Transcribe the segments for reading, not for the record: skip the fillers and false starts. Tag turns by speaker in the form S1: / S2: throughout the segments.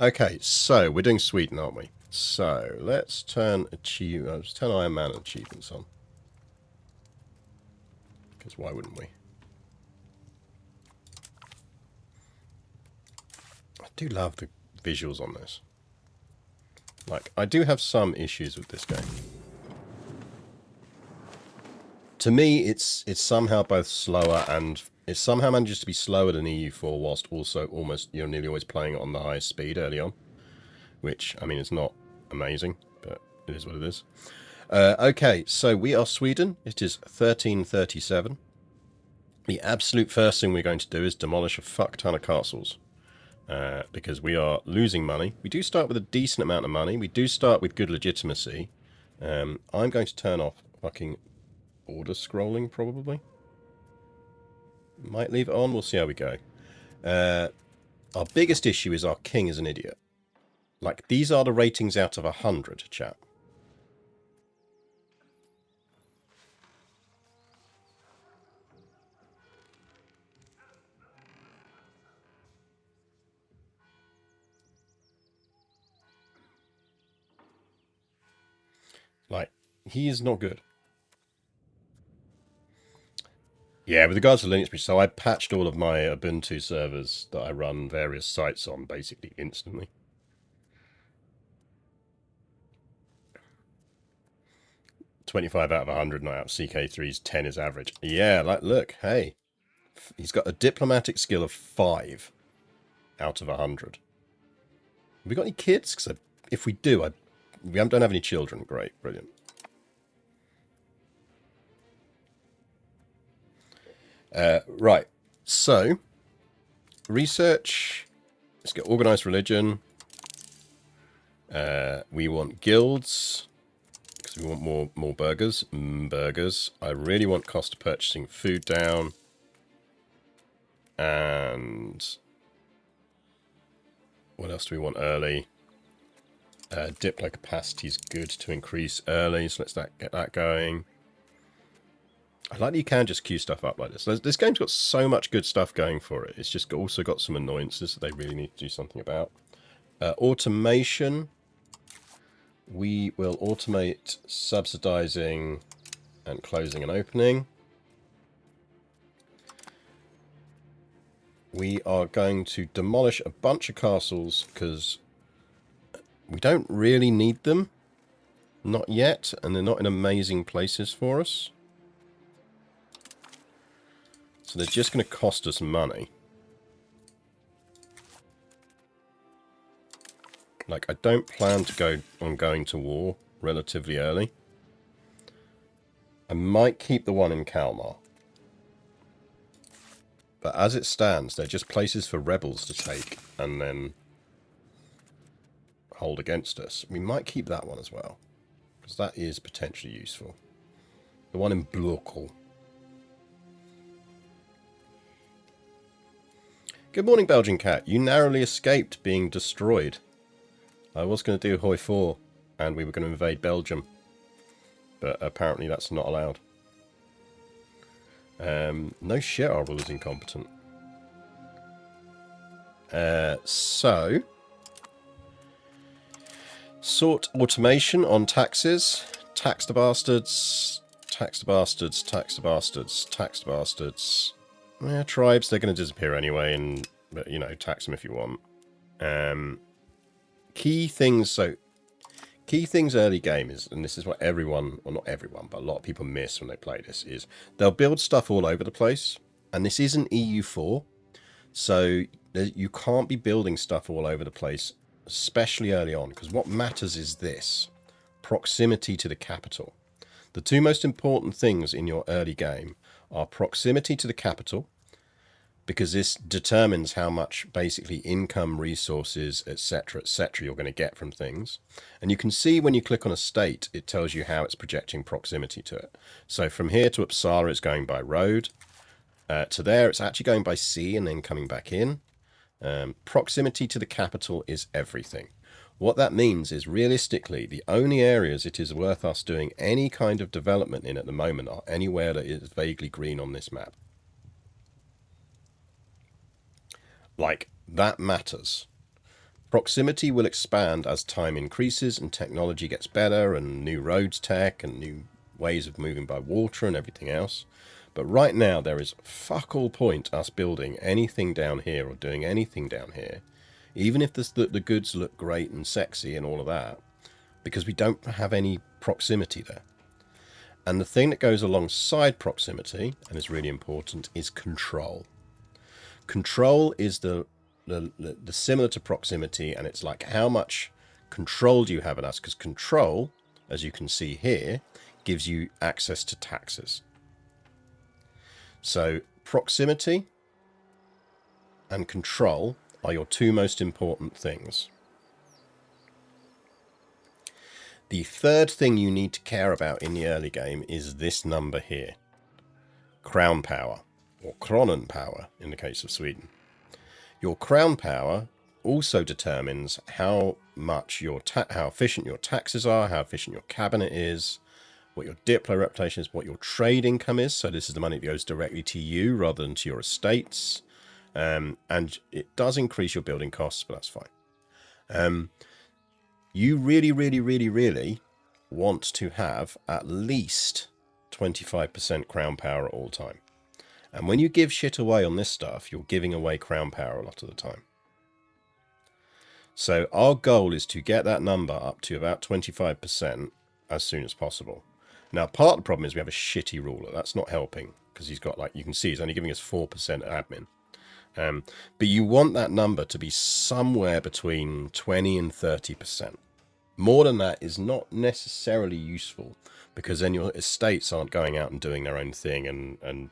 S1: Okay, so we're doing Sweden, aren't we? So let's turn let's turn Iron Man achievements on. Because why wouldn't we? I do love the visuals on this. Like, I do have some issues with this game. To me, it's somehow both slower and it somehow manages to be slower than EU4 whilst also almost, you're nearly always playing it on the highest speed early on. Which, I mean, it's not amazing, but it is what it is. Okay, so we are Sweden. It is 1337. The absolute first thing we're going to do is demolish a fuck ton of castles. Because we are losing money. We do start with a decent amount of money. We do start with good legitimacy. I'm going to turn off fucking order scrolling, probably. Might leave it on. We'll see how we go. Our biggest issue is our king is an idiot. Like, these are the ratings out of 100, chat. Like, he is not good. Yeah, with regards to Linux, so I patched all of my Ubuntu servers that I run various sites on basically instantly. .25 out of 100, not out of CK3's 10 is average. Yeah, like, look, hey. He's got a diplomatic skill of 5 out of 100. Have we got any kids? Because if we do, we don't have any children. Great, brilliant. Right, so research. Let's get organized religion. We want guilds because we want more burgers. Burgers. I really want cost of purchasing food down. And what else do we want early? Diplo capacity is good to increase early, so let's get that going. I like that you can just queue stuff up like this. This game's got so much good stuff going for it. It's just also got some annoyances that they really need to do something about. Automation. We will automate subsidizing and closing and opening. We are going to demolish a bunch of castles because we don't really need them. Not yet, and they're not in amazing places for us. So they're just going to cost us money. Like, I don't plan to go on going to war relatively early. I might keep the one in Kalmar. But as it stands, they're just places for rebels to take and then hold against us. We might keep that one as well, because that is potentially useful. The one in Blokel. Good morning, Belgian Cat. You narrowly escaped being destroyed. I was going to do Hoi 4, and we were going to invade Belgium. But apparently that's not allowed. No shit, our ruler's incompetent. So... Sort automation on taxes. Tax the bastards. Tax the bastards. Tax the bastards. Tax the bastards. Yeah, tribes, they're going to disappear anyway, but, you know, tax them if you want. Key things early game is, and this is what everyone, well not everyone, but a lot of people miss when they play this, is they'll build stuff all over the place, and this isn't EU4, so you can't be building stuff all over the place, especially early on, because what matters is this: proximity to the capital. The two most important things in your early game are proximity to the capital, because this determines how much basically income, resources, etc., you're going to get from things. And you can see when you click on a state, it tells you how it's projecting proximity to it. So from here to Uppsala, it's going by road. To there, it's actually going by sea and then coming back in. Proximity to the capital is everything. What that means is, realistically, the only areas it is worth us doing any kind of development in at the moment are anywhere that is vaguely green on this map. Like, that matters. Proximity will expand as time increases and technology gets better and new roads tech and new ways of moving by water and everything else. But right now there is fuck all point us building anything down here or doing anything down here, even if the goods look great and sexy and all of that, because we don't have any proximity there. And the thing that goes alongside proximity, and is really important, is control. Control is the similar to proximity, and it's like how much control do you have in us? Because control, as you can see here, gives you access to taxes. So proximity and control are your two most important things. The third thing you need to care about in the early game is this number here. Crown power, or kronen power in the case of Sweden. Your crown power also determines how much how efficient your taxes are, how efficient your cabinet is, what your diplo reputation is, what your trade income is. So this is the money that goes directly to you rather than to your estates. And it does increase your building costs, but that's fine. You really, really, really, really want to have at least 25% crown power at all time. And when you give shit away on this stuff, you're giving away crown power a lot of the time. So our goal is to get that number up to about 25% as soon as possible. Now, part of the problem is we have a shitty ruler. That's not helping because he's got, like, you can see he's only giving us 4% admin. But you want that number to be somewhere between 20 and 30%. More than that is not necessarily useful because then your estates aren't going out and doing their own thing and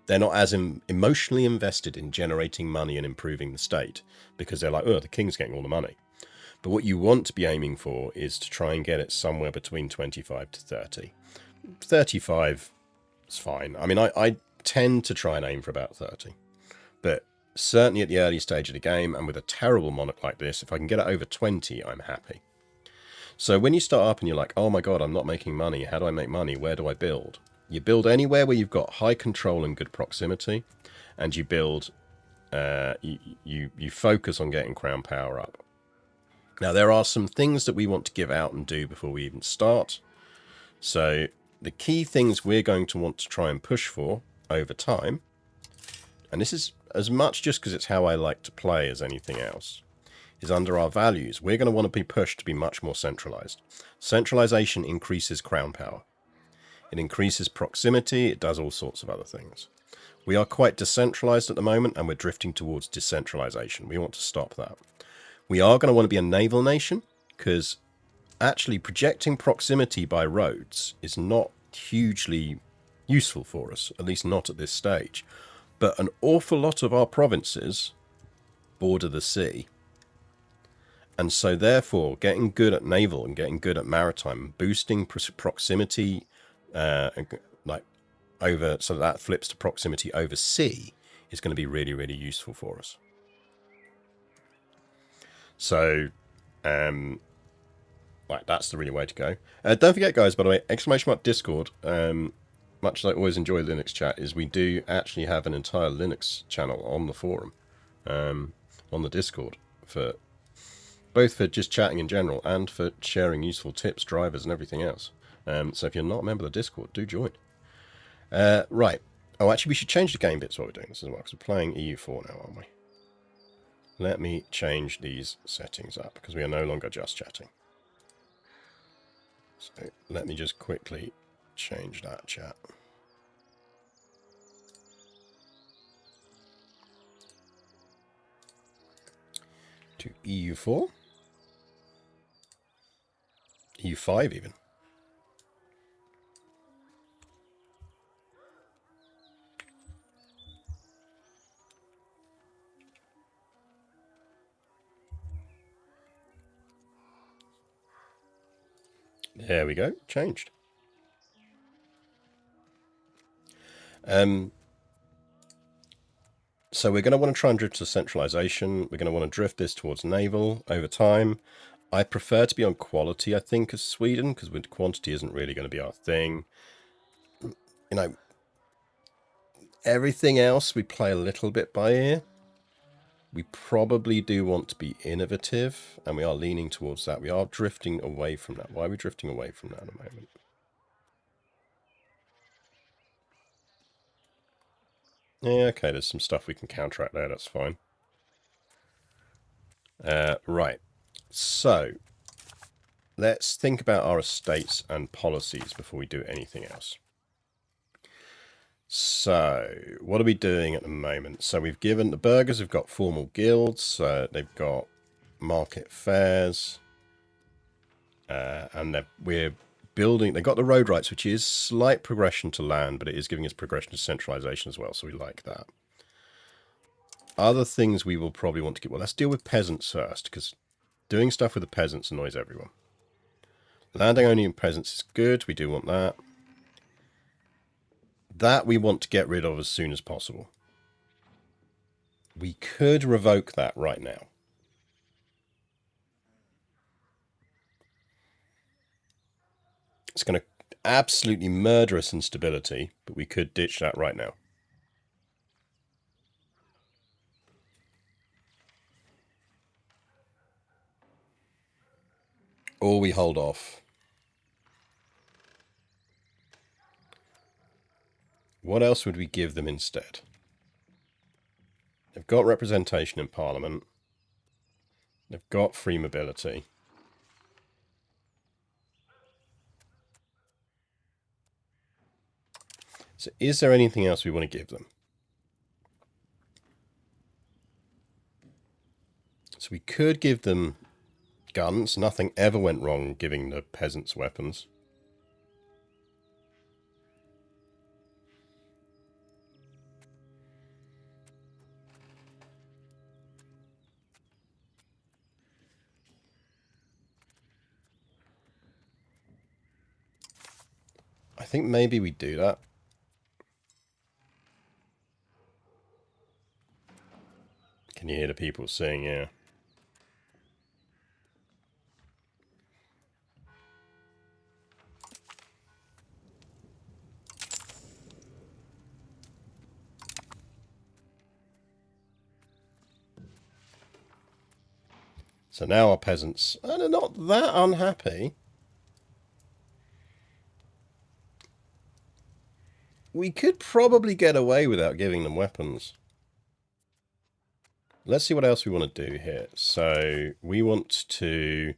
S1: they're not as emotionally invested in generating money and improving the state because they're like, oh, the king's getting all the money. But what you want to be aiming for is to try and get it somewhere between 25 to 30. 35 is fine. I mean, I tend to try and aim for about 30. But certainly at the early stage of the game and with a terrible monarch like this, if I can get it over 20, I'm happy. So when you start up and you're like, oh my god, I'm not making money. How do I make money? Where do I build? You build anywhere where you've got high control and good proximity, and you build, you focus on getting crown power up. Now, there are some things that we want to give out and do before we even start. So the key things we're going to want to try and push for over time, and this is as much just because it's how I like to play as anything else, is under our values. We're going to want to be pushed to be much more centralized. Centralization increases crown power. It increases proximity. It does all sorts of other things. We are quite decentralized at the moment, and we're drifting towards decentralization. We want to stop that. We are going to want to be a naval nation, because actually projecting proximity by roads is not hugely useful for us, at least not at this stage. But an awful lot of our provinces border the sea. And so therefore, getting good at naval and getting good at maritime, boosting proximity like over, so that flips to proximity over sea, is going to be really, really useful for us. So, like, that's the really way to go. Don't forget, guys, by the way, ! Discord, much as I always enjoy Linux chat, is we do actually have an entire Linux channel on the forum, on the Discord, for both for just chatting in general and for sharing useful tips, drivers, and everything else. So if you're not a member of the Discord, do join. Right. Oh, actually, we should change the game bits while we're doing this as well, because we're playing EU4 now, aren't we? Let me change these settings up, because we are no longer just chatting. So let me just quickly change that chat. To EU4. EU5 even. There we go, changed. So we're going to want to try and drift to centralization. We're going to want to drift this towards naval over time. I prefer to be on quality, I think, as Sweden, because quantity isn't really going to be our thing. You know, everything else we play a little bit by ear. We probably do want to be innovative, and we are leaning towards that. We are drifting away from that. Why are we drifting away from that at the moment? Yeah, okay, there's some stuff we can counteract there, that's fine. Right, so let's think about our estates and policies before we do anything else. So, what are we doing at the moment? So we've given, the burghers have got formal guilds, they've got market fairs, and we're building, they've got the road rights, which is slight progression to land, but it is giving us progression to centralization as well, so we like that. Other things we will probably want to get, well, let's deal with peasants first, because doing stuff with the peasants annoys everyone. Landing only in peasants is good, we do want that. That we want to get rid of as soon as possible. We could revoke that right now. It's going to absolutely murder us in stability, but we could ditch that right now. Or we hold off. What else would we give them instead? They've got representation in Parliament. They've got free mobility. So is there anything else we want to give them? So we could give them guns. Nothing ever went wrong giving the peasants weapons. I think maybe we do that. Can you hear the people saying, yeah? So now our peasants are not that unhappy. We could probably get away without giving them weapons. Let's see what else we want to do here. So we want to...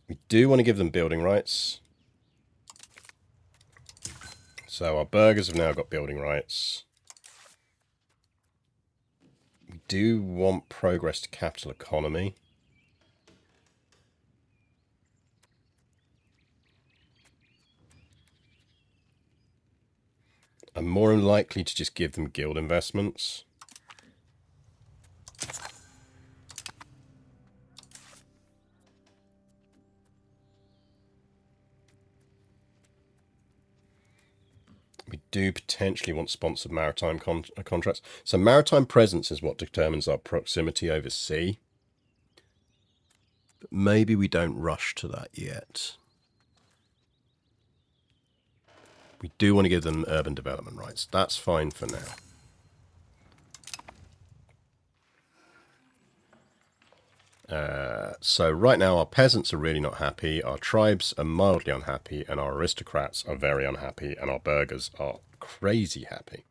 S1: We do want to give them building rights. So our burghers have now got building rights. We do want progress to capital economy. I'm more likely to just give them guild investments. We do potentially want sponsored maritime contracts. So maritime presence is what determines our proximity over sea. But maybe we don't rush to that yet. We do want to give them urban development rights. That's fine for now. So right now our peasants are really not happy, our tribes are mildly unhappy, and our aristocrats are very unhappy, and our burghers are crazy happy.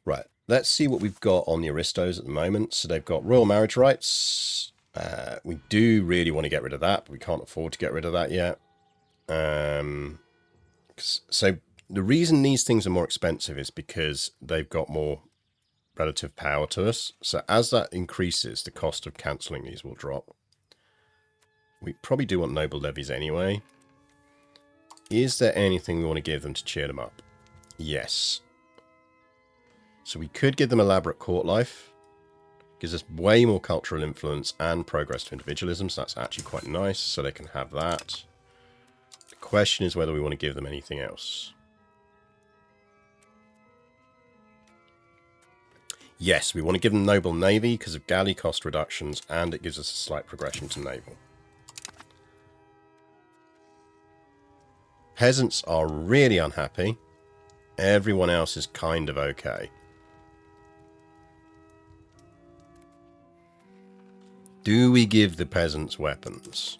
S1: Right, let's see what we've got on the aristos at the moment. So they've got royal marriage rights. We do really want to get rid of that, but we can't afford to get rid of that yet. So the reason these things are more expensive is because they've got more relative power to us. So as that increases, the cost of cancelling these will drop. We probably do want noble levies anyway. Is there anything we want to give them to cheer them up? Yes. So we could give them elaborate court life. Gives us way more cultural influence and progress to individualism, so that's actually quite nice, so they can have that. The question is whether we want to give them anything else. Yes, we want to give them noble navy because of galley cost reductions, and it gives us a slight progression to naval. Peasants are really unhappy. Everyone else is kind of okay. Do we give the peasants weapons?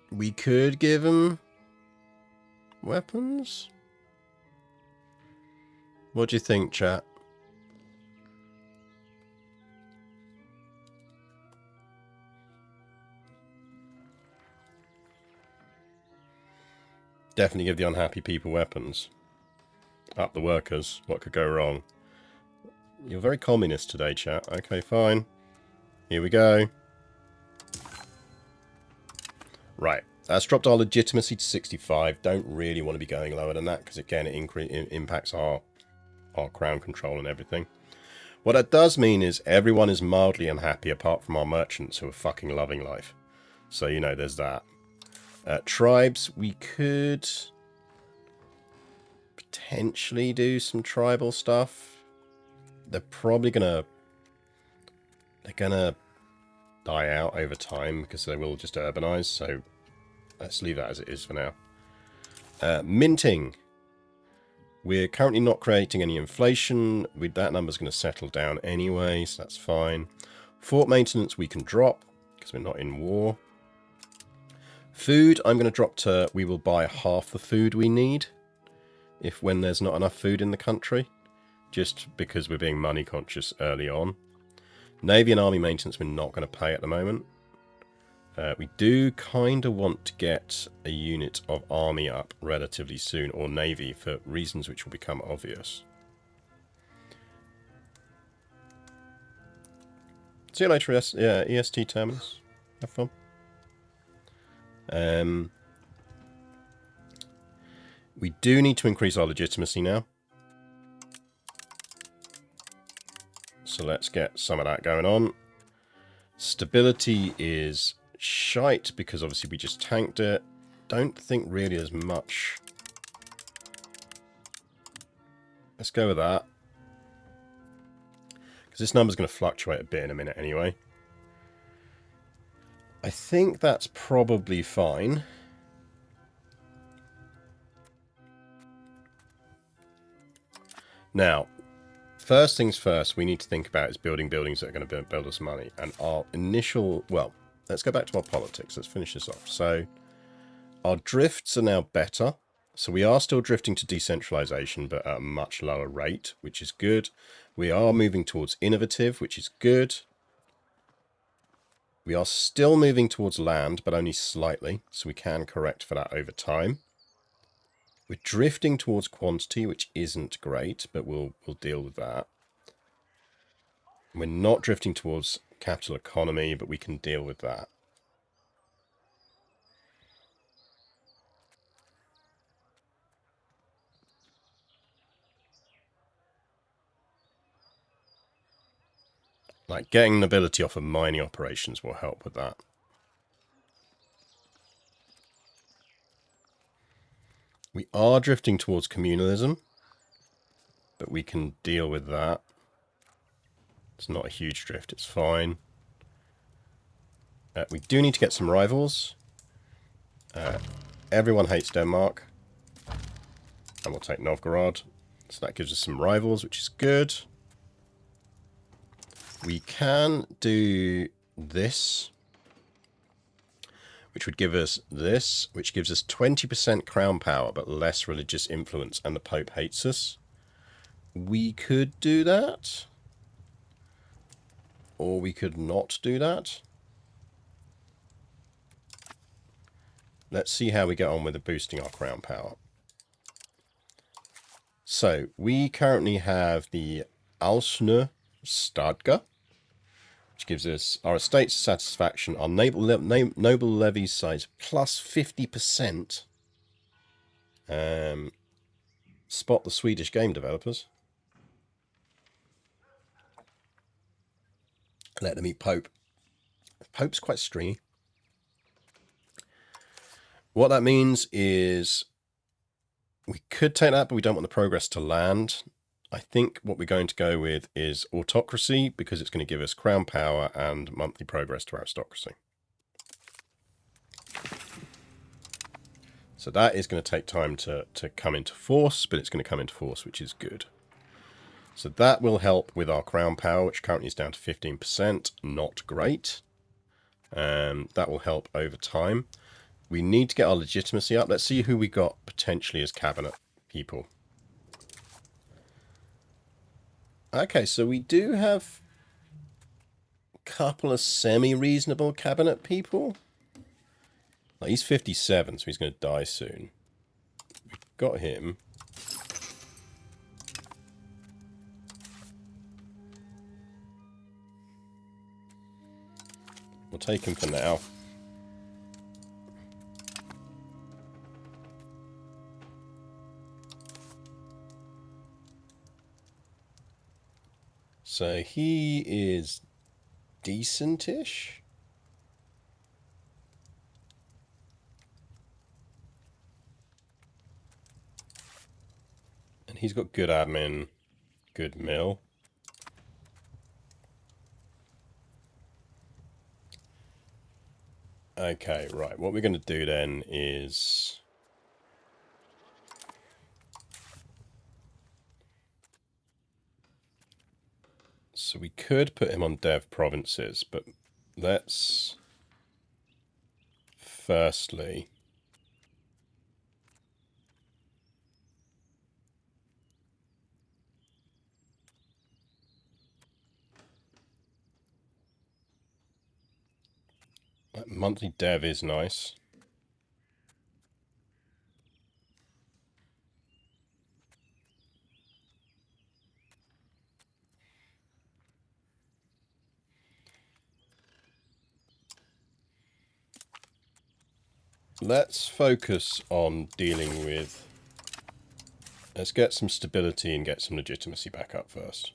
S1: We could give them weapons? What do you think, chat? Definitely give the unhappy people weapons. Up the workers. What could go wrong? You're very communist today, chat. Okay, fine. Here we go. Right. That's dropped our legitimacy to 65. Don't really want to be going lower than that because, again, it impacts our crown control and everything. What that does mean is everyone is mildly unhappy apart from our merchants who are fucking loving life. So, you know, there's that. Tribes, we could potentially do some tribal stuff. They're probably gonna die out over time because they will just urbanize. So let's leave that as it is for now. Minting. We're currently not creating any inflation. That number's going to settle down anyway, so that's fine. Fort maintenance we can drop because we're not in war. Food, I'm going to drop to we will buy half the food we need when there's not enough food in the country, just because we're being money conscious early on. Navy and army maintenance we're not going to pay at the moment. We do kind of want to get a unit of army up relatively soon, or navy, for reasons which will become obvious. See you later, EST terminus. Have fun. We do need to increase our legitimacy now. So let's get some of that going on. Stability is shite because obviously we just tanked it. Don't think really as much. Let's go with that. Because this number's going to fluctuate a bit in a minute anyway. I think that's probably fine. Now, first things first, we need to think about is building buildings that are going to build us money. And our initial, well, let's go back to our politics. Let's finish this off. So our drifts are now better. So we are still drifting to decentralization, but at a much lower rate, which is good. We are moving towards innovative, which is good. We are still moving towards land, but only slightly. So we can correct for that over time. We're drifting towards quantity, which isn't great, but we'll deal with that. We're not drifting towards capital economy, but we can deal with that. Like getting nobility off of mining operations will help with that. We are drifting towards communalism, but we can deal with that. It's not a huge drift, it's fine. We do need to get some rivals. Everyone hates Denmark. And we'll take Novgorod. So that gives us some rivals, which is good. We can do this, which would give us this, which gives us 20% crown power, but less religious influence, and the Pope hates us. We could do that. Or we could not do that. Let's see how we get on with boosting our crown power. So, we currently have the Alsne Stadga, which gives us our estate's satisfaction, our noble levy size plus 50%. Spot the Swedish game developers. Let them eat Pope. Pope's quite stringy. What that means is we could take that, but we don't want the progress to land. I think what we're going to go with is autocracy, because it's going to give us crown power and monthly progress to aristocracy. So that is going to take time to come into force, but it's going to come into force, which is good. So that will help with our crown power, which currently is down to 15%. Not great. That will help over time. We need to get our legitimacy up. Let's see who we got potentially as cabinet people. Okay, so we do have a couple of semi-reasonable cabinet people. Like, he's 57, so he's going to die soon. We've got him. We'll take him for now. So he is decentish. And he's got good admin, good mill. Okay, right. What we're going to do then is... So we could put him on dev provinces, but let's firstly... Monthly dev is nice. Let's focus on dealing with... Let's get some stability and get some legitimacy back up first.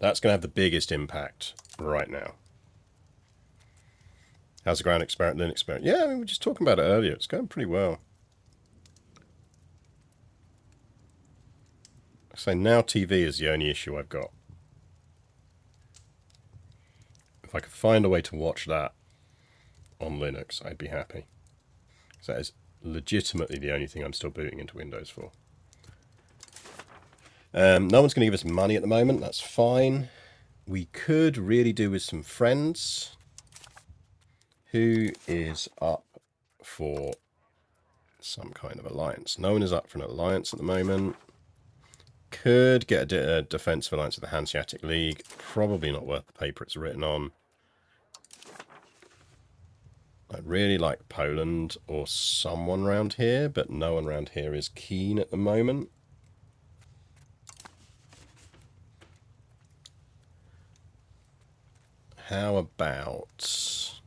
S1: That's going to have the biggest impact right now. How's the ground experiment, Linux experiment? Yeah, I mean, we were just talking about it earlier. It's going pretty well. So now TV is the only issue I've got. If I could find a way to watch that on Linux, I'd be happy. So that is legitimately the only thing I'm still booting into Windows for. No one's going to give us money at the moment. That's fine. We could really do with some friends. Who is up for some kind of alliance? No one is up for an alliance at the moment. Could get a defensive alliance with the Hanseatic League. Probably not worth the paper it's written on. I'd really like Poland or someone around here, but no one around here is keen at the moment. How about...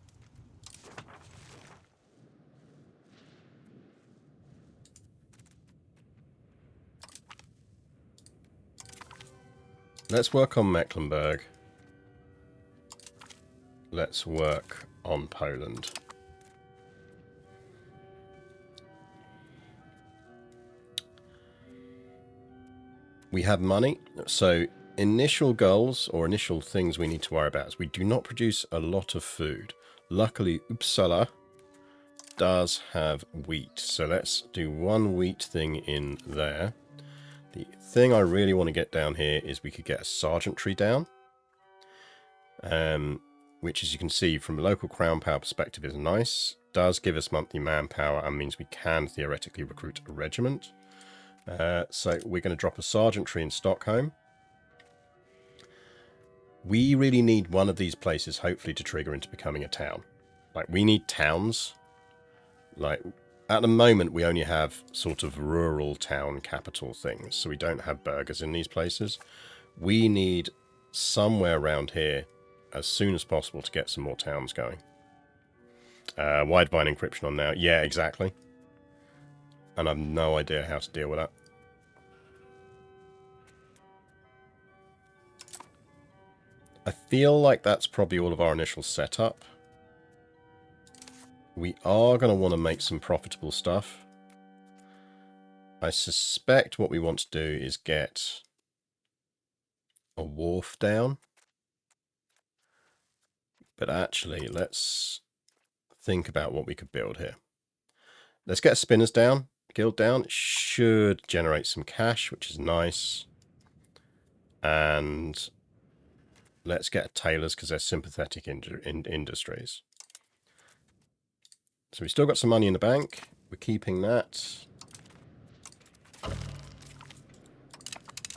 S1: Let's work on Mecklenburg. Let's work on Poland. We have money, so initial goals or initial things we need to worry about is we do not produce a lot of food. Luckily, Uppsala does have wheat, so let's do one wheat thing in there. The thing I really want to get down here is we could get a sergeantry down, which, as you can see, from a local crown power perspective is nice. Does give us monthly manpower and means we can theoretically recruit a regiment. So we're going to drop a sergeantry in Stockholm. We really need one of these places, hopefully, to trigger into becoming a town. Like, we need towns. Like, at the moment, we only have sort of rural town capital things, so we don't have burgers in these places. We need somewhere around here as soon as possible to get some more towns going. Widevine encryption on now. Yeah, exactly. And I've no idea how to deal with that. I feel like that's probably all of our initial setup. We are going to want to make some profitable stuff. I suspect what we want to do is get a wharf down. But actually, let's think about what we could build here. Let's get spinners down, guild down. It should generate some cash, which is nice. And let's get tailors because they're sympathetic industries. So we've still got some money in the bank. We're keeping that.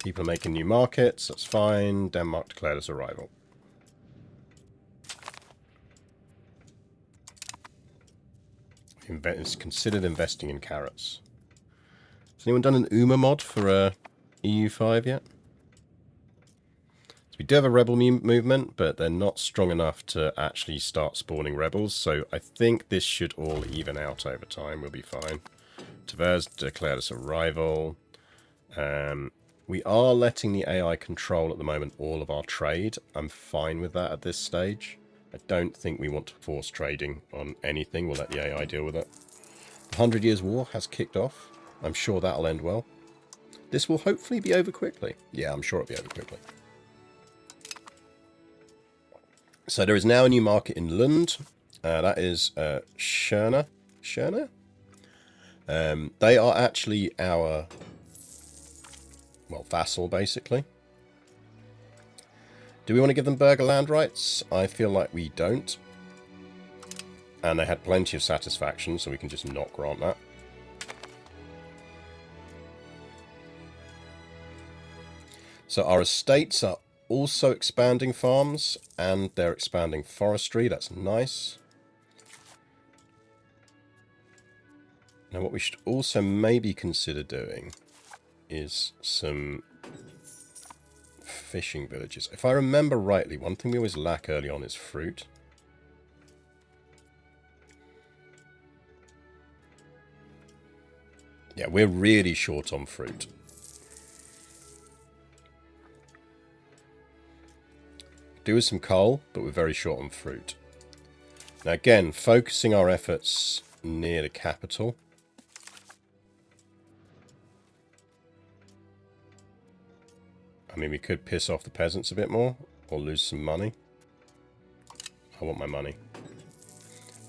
S1: People are making new markets. That's fine. Denmark declared us a rival. It's considered investing in carrots. Has anyone done an UMA mod for EU5 yet? So we do have a rebel movement, but they're not strong enough to actually start spawning rebels. So I think this should all even out over time. We'll be fine. Tavers declared us a rival. We are letting the AI control at the moment all of our trade. I'm fine with that at this stage. I don't think we want to force trading on anything. We'll let the AI deal with it. The 100 Years' War has kicked off. I'm sure that'll end well. This will hopefully be over quickly. Yeah, I'm sure it'll be over quickly. So there is now a new market in Lund. That is Schörner. Schörner? They are actually our, well, vassal, basically. Do we want to give them burgher land rights? I feel like we don't. And they had plenty of satisfaction, so we can just not grant that. So our estates are also expanding farms, and they're expanding forestry. That's nice. Now what we should also maybe consider doing is some fishing villages. If I remember rightly, one thing we always lack early on is fruit. Yeah, we're really short on fruit. Do with some coal, but we're very short on fruit. Now again, focusing our efforts near the capital. I mean, we could piss off the peasants a bit more, or lose some money. I want my money.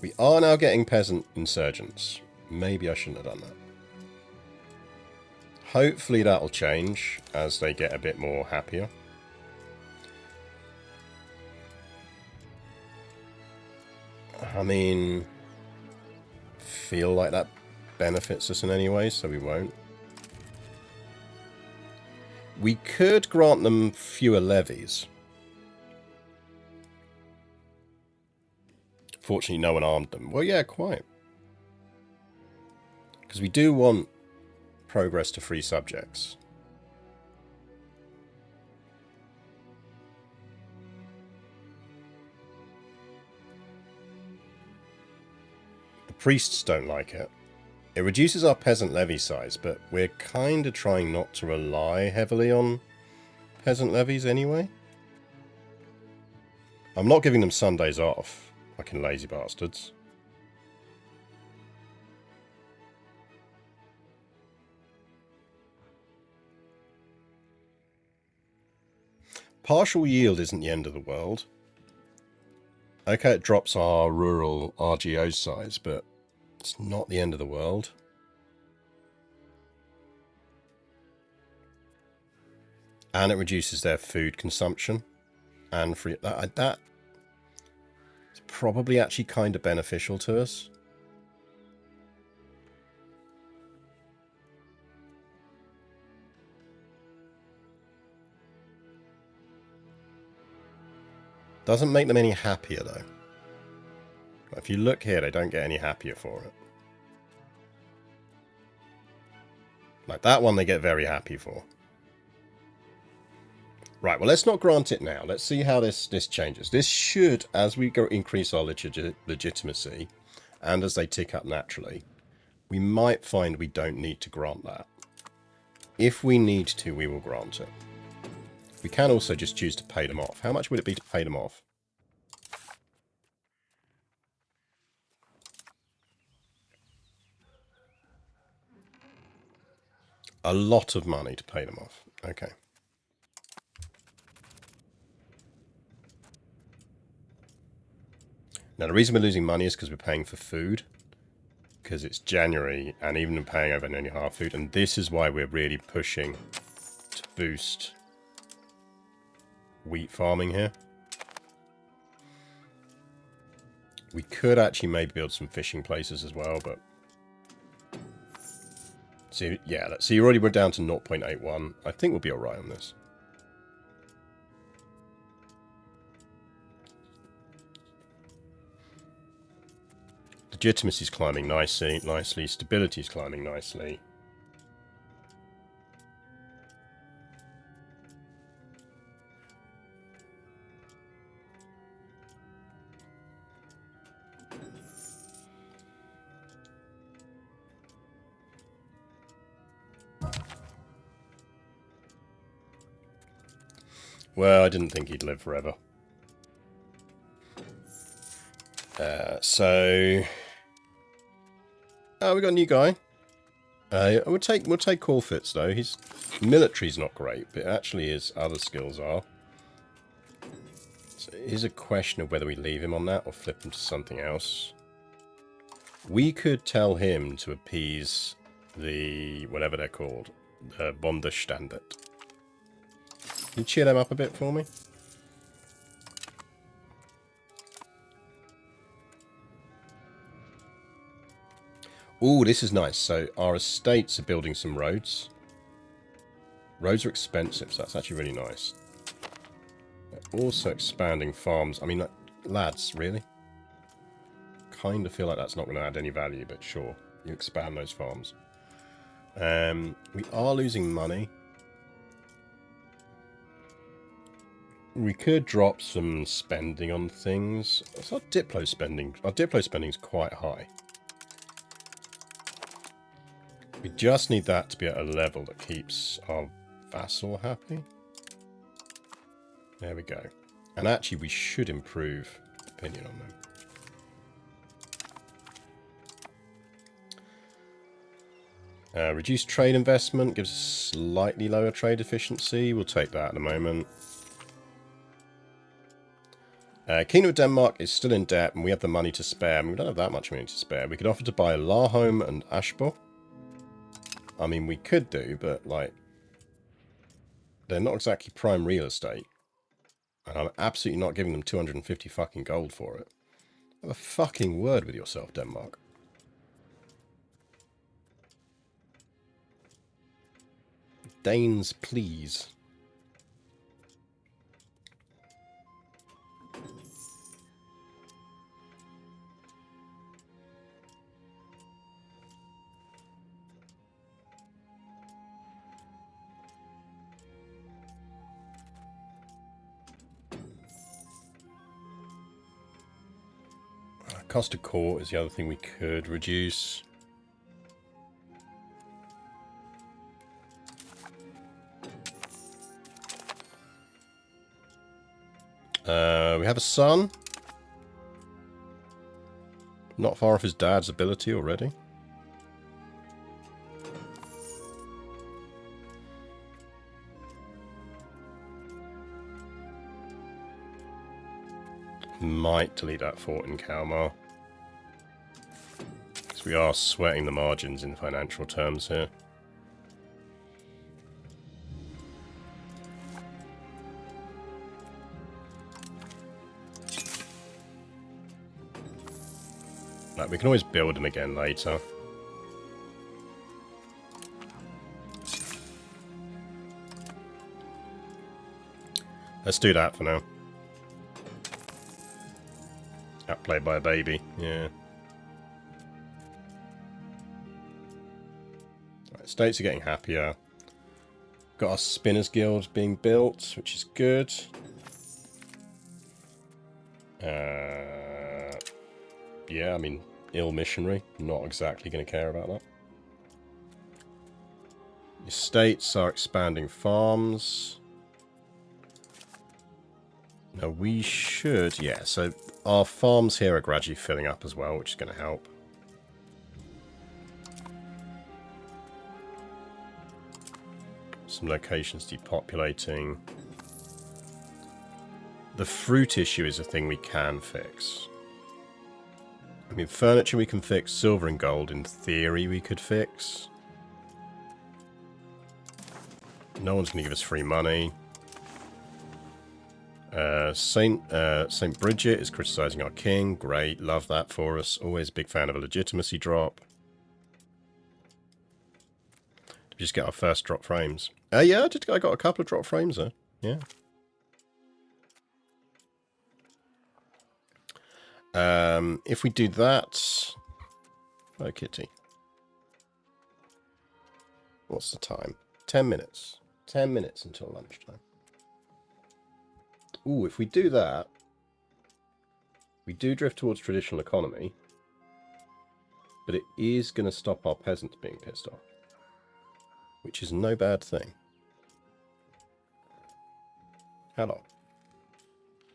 S1: We are now getting peasant insurgents. Maybe I shouldn't have done that. Hopefully that'll change as they get a bit more happier. I mean, feel like that benefits us in any way, so we won't. We could grant them fewer levies. Fortunately, no one armed them. Well, yeah, quite. Because we do want progress to free subjects. The priests don't like it. It reduces our peasant levy size, but we're kind of trying not to rely heavily on peasant levies anyway. I'm not giving them Sundays off, fucking lazy bastards. Partial yield isn't the end of the world. Okay, it drops our rural RGO size, but it's not the end of the world. And it reduces their food consumption. And free that is probably actually kind of beneficial to us. Doesn't make them any happier though. If you look here, they don't get any happier for it. Like that one they get very happy for. Right, well, let's not grant it now. Let's see how this changes. This should, as we go increase our legitimacy, and as they tick up naturally, we might find we don't need to grant that. If we need to, we will grant it. We can also just choose to pay them off. How much would it be to pay them off? A lot of money to pay them off. Okay. Now, the reason we're losing money is because we're paying for food. Because it's January, and even paying over nearly half food. And this is why we're really pushing to boost wheat farming here. We could actually maybe build some fishing places as well, but... So, yeah, let's see, already we're down to 0.81. I think we'll be alright on this. Legitimacy is climbing nicely. Stability is climbing nicely. Well, I didn't think he'd live forever. Oh, we got a new guy. We'll take Corfitz though. His military's not great, but actually his other skills are. So it is a question of whether we leave him on that or flip him to something else. We could tell him to appease the whatever they're called, the Bundesstandard. Can you cheer them up a bit for me? Ooh, this is nice. So our estates are building some roads. Roads are expensive, so that's actually really nice. They're also expanding farms. I mean, like, lads, really? Kind of feel like that's not going to add any value, but sure. You expand those farms. We are losing money. We could drop some spending on things. What's our Diplo spending? Our Diplo spending is quite high. We just need that to be at a level that keeps our vassal happy. There we go. And actually, we should improve opinion on them. Reduced trade investment gives us slightly lower trade efficiency. We'll take that at the moment. Kingdom of Denmark is still in debt, and we have the money to spare. I mean, we don't have that much money to spare. We could offer to buy Larholm and Ashbo. I mean, we could do, but, like, they're not exactly prime real estate. And I'm absolutely not giving them 250 fucking gold for it. Have a fucking word with yourself, Denmark. Danes, please. Cost of court is the other thing we could reduce. We have a son. Not far off his dad's ability already. Might delete that fort in Kalmar. Because we are sweating the margins in financial terms here. Like, we can always build them again later. Let's do that for now. Outplayed by a baby, yeah. Right, states are getting happier. Got our Spinners Guild being built, which is good. Yeah, I mean, ill missionary. Not exactly going to care about that. The states are expanding farms. Now we should, yeah, so our farms here are gradually filling up as well, which is going to help. Some locations depopulating. The fruit issue is a thing we can fix. I mean, furniture we can fix. Silver and gold, in theory, we could fix. No one's going to give us free money. Saint Bridget is criticizing our king. Great, love that for us. Always a big fan of a legitimacy drop. Did we just get our first drop frames? Yeah, I got a couple of drop frames there. Yeah. If we do that... Oh, kitty. What's the time? 10 minutes. 10 minutes until lunchtime. Ooh, if we do that, we do drift towards traditional economy, but it is going to stop our peasants being pissed off, which is no bad thing. How long?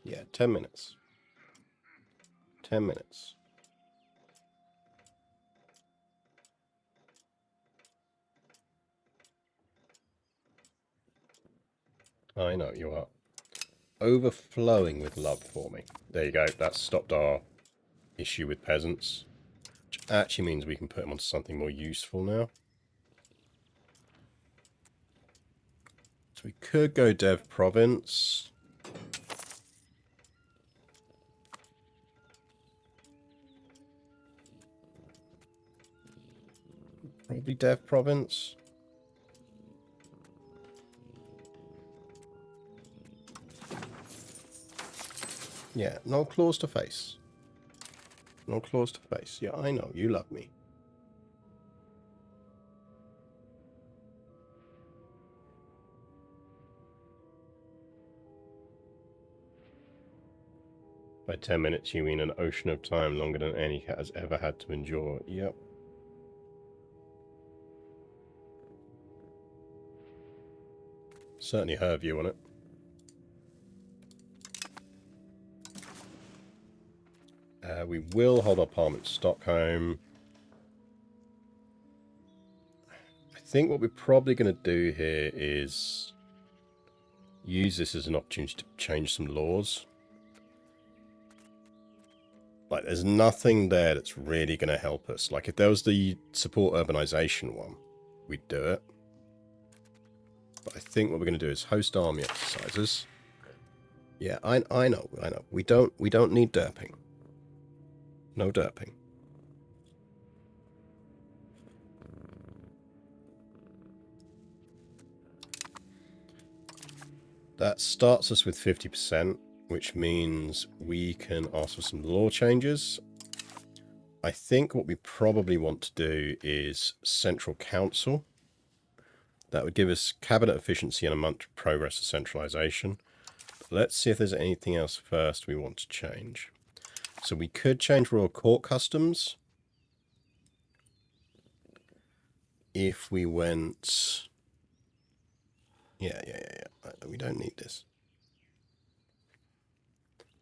S1: Yeah, 10 minutes. 10 minutes. I know, you are overflowing with love for me. There you go, that's stopped our issue with peasants, which actually means we can put them onto something more useful now. So we could go dev province. Probably dev province. Yeah, no claws to face. No claws to face. Yeah, I know, you love me. By 10 minutes, you mean an ocean of time longer than any cat has ever had to endure. Yep. Certainly her view on it. We will hold our Parliament Stockholm. I think what we're probably going to do here is use this as an opportunity to change some laws. Like, there's nothing there that's really going to help us. Like, if there was the support urbanization one, we'd do it. But I think what we're going to do is host army exercises. Yeah, I know. We don't need derping. No derping. That starts us with 50%, which means we can ask for some law changes. I think what we probably want to do is Central Council. That would give us cabinet efficiency and a month progress of centralization. But let's see if there's anything else first we want to change. So we could change Royal Court Customs. If we went... Yeah. We don't need this.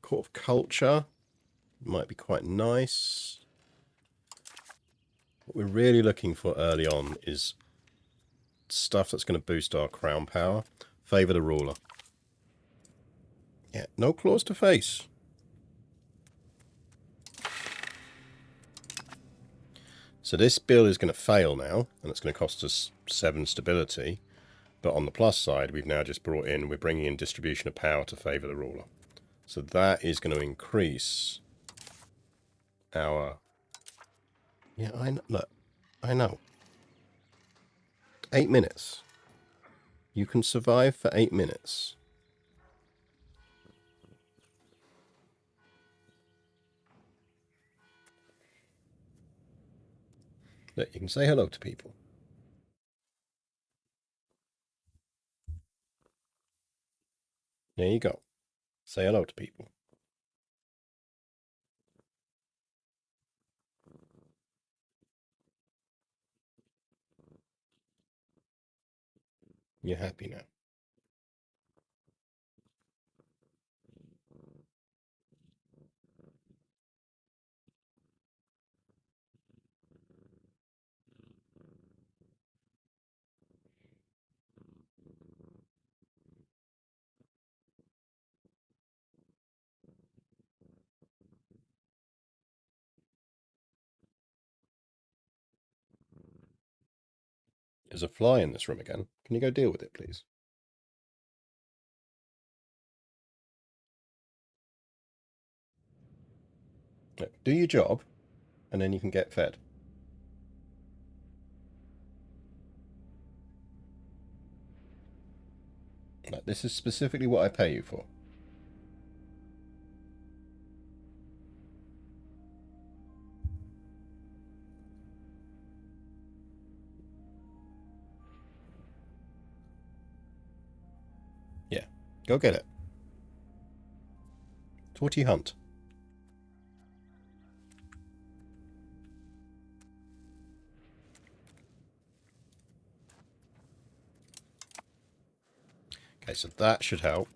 S1: Court of Culture might be quite nice. What we're really looking for early on is stuff that's going to boost our crown power. Favour the ruler. Yeah, no claws to face. So this bill is going to fail now, and it's going to cost us 7 stability. But on the plus side, we've now just we're bringing in distribution of power to favour the ruler. So that is going to increase our... Yeah, look, I know. 8 minutes. You can survive for 8 minutes. Look, you can say hello to people. There you go. Say hello to people. You're happy now. There's a fly in this room again. Can you go deal with it, please? No, do your job, and then you can get fed. No, this is specifically what I pay you for. Yeah, go get it. So what do you hunt? Okay, so that should help.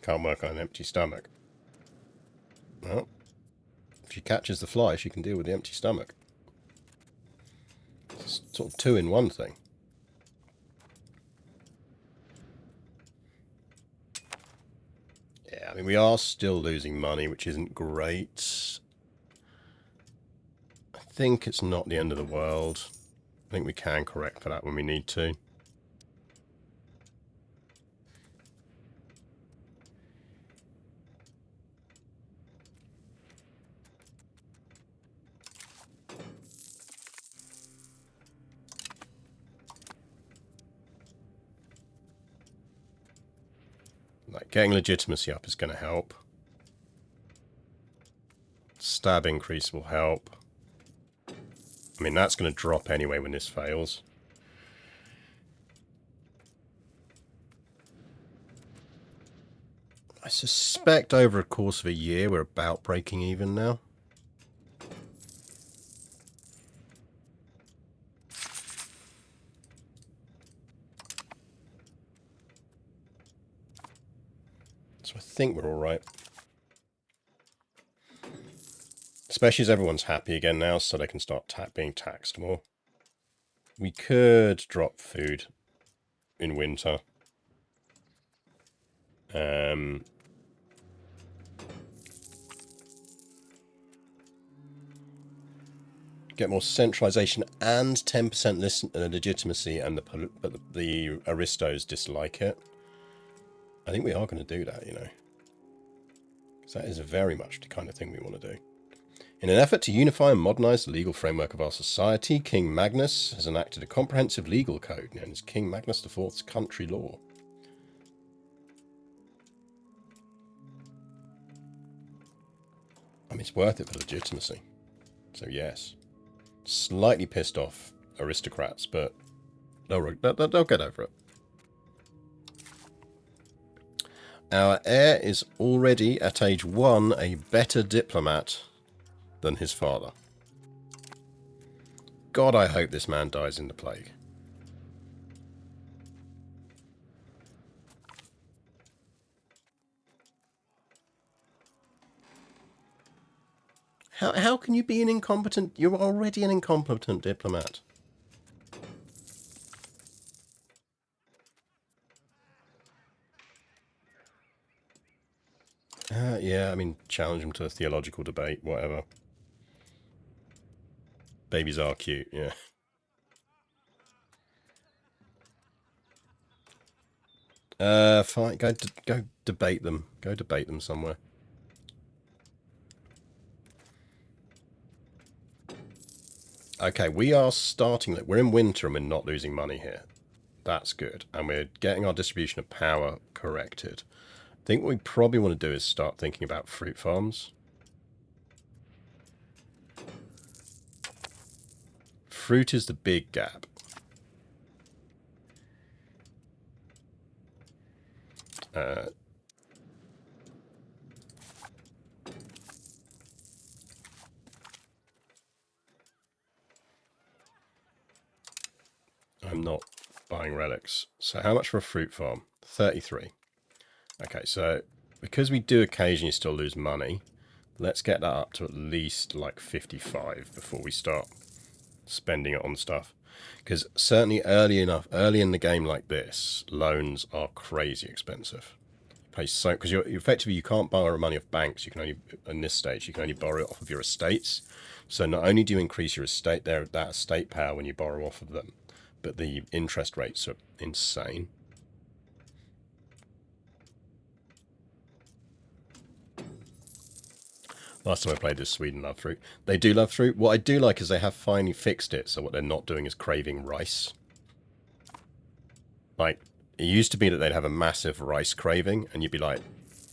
S1: Can't work on an empty stomach. Well, if she catches the fly, she can deal with the empty stomach. It's sort of 2-in-1 thing. Yeah, I mean, we are still losing money, which isn't great. I think it's not the end of the world. I think we can correct for that when we need to. Like, getting legitimacy up is going to help. Stab increase will help. I mean, that's going to drop anyway when this fails. I suspect over a course of a year we're about breaking even now. So I think we're alright. Especially as everyone's happy again now, so they can start being taxed more. We could drop food in winter. Get more centralization and 10% legitimacy, and the aristos dislike it. I think we are going to do that, you know. Because that is very much the kind of thing we want to do. In an effort to unify and modernize the legal framework of our society, King Magnus has enacted a comprehensive legal code known as King Magnus IV's Country Law. I mean, it's worth it for legitimacy. So yes. Slightly pissed off aristocrats, but they'll get over it. Our heir is already, at age 1, a better diplomat than his father. God, I hope this man dies in the plague. How can you be an incompetent... You're already an incompetent diplomat. Yeah, I mean, challenge him to a theological debate, whatever. Babies are cute, yeah. Fine, go debate them. Go debate them somewhere. Okay, we are starting... We're in winter and we're not losing money here. That's good. And we're getting our distribution of power corrected. I think what we probably want to do is start thinking about fruit farms. Fruit is the big gap. I'm not buying relics. So how much for a fruit farm? 33. Okay, so because we do occasionally still lose money, let's get that up to at least like 55 before we start spending it on stuff. Because certainly early in the game like this, loans are crazy expensive. You pay so because you're effectively you can't borrow money off banks. You can only in this stage you can only borrow it off of your estates. So not only do you increase your estate that estate power when you borrow off of them, but the interest rates are insane. Last time I played this, Sweden loved fruit. They do love fruit. What I do like is they have finally fixed it, so what they're not doing is craving rice. Like, it used to be that they'd have a massive rice craving, and you'd be like,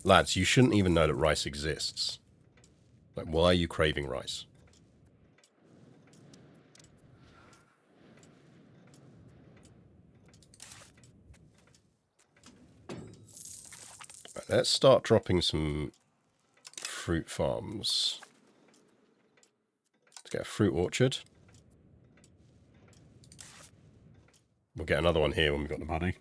S1: lads, you shouldn't even know that rice exists. Like, why are you craving rice? Right, let's start dropping some fruit farms. Let's get a fruit orchard. We'll get another one here when we've got the money.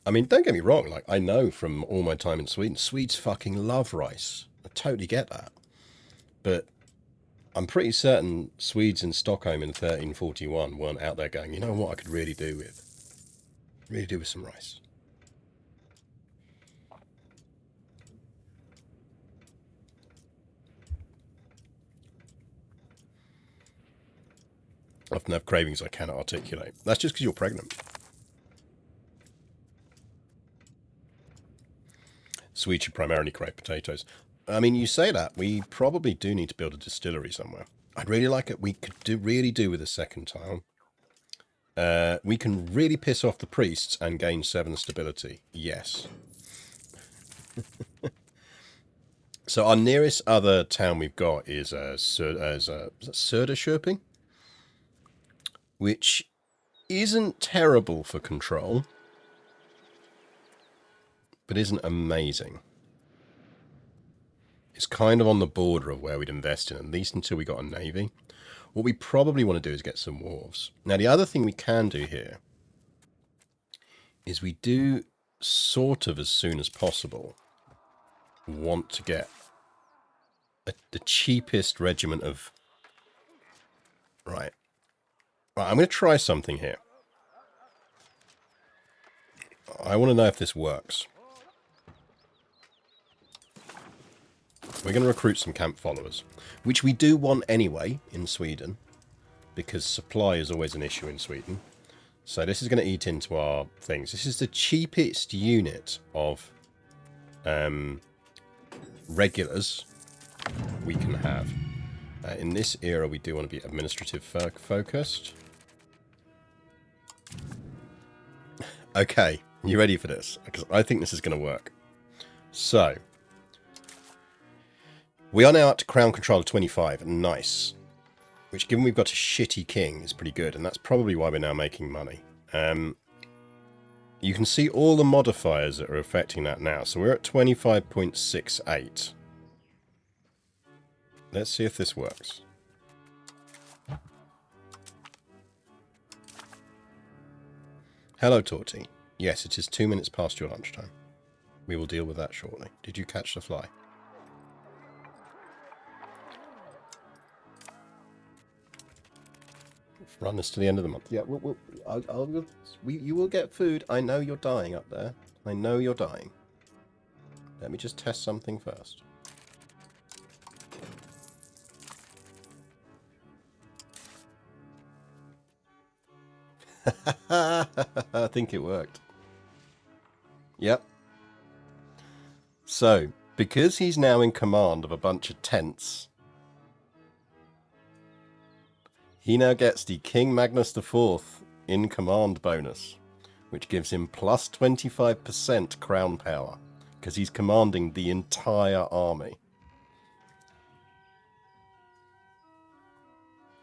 S1: I mean, don't get me wrong, like, I know from all my time in Sweden, Swedes fucking love rice. I totally get that. But I'm pretty certain Swedes in Stockholm in 1341 weren't out there going, you know what I could really do with some rice. I often have cravings I cannot articulate. That's just because you're pregnant. Swedes should primarily crave potatoes. I mean, you say that. We probably do need to build a distillery somewhere. I'd really like it. We could really do with a second tile. We can really piss off the priests and gain 7 stability. Yes. So our nearest other town we've got is Söderköping, which isn't terrible for control, but isn't amazing. It's kind of on the border of where we'd invest in, at least until we got a navy. What we probably want to do is get some wharves. Now, the other thing we can do here is we do sort of as soon as possible want to get the cheapest regiment of... Right, I'm going to try something here. I want to know if this works. We're going to recruit some camp followers, which we do want anyway in Sweden, because supply is always an issue in Sweden. So this is going to eat into our things. This is the cheapest unit of regulars we can have. In this era, we do want to be administrative focused. Okay, you ready for this? Because I think this is going to work. So, we are now up to crown control of 25. Nice. Which, given we've got a shitty king, is pretty good. And that's probably why we're now making money. You can see all the modifiers that are affecting that now. So we're at 25.68. Let's see if this works. Hello, Torty. Yes, it is 2 minutes past your lunchtime. We will deal with that shortly. Did you catch the fly? Run this to the end of the month. Yeah, you will get food. I know you're dying up there. I know you're dying. Let me just test something first. I think it worked. Yep. So, because he's now in command of a bunch of tents, he now gets the King Magnus IV in command bonus, which gives him plus 25% crown power, because he's commanding the entire army.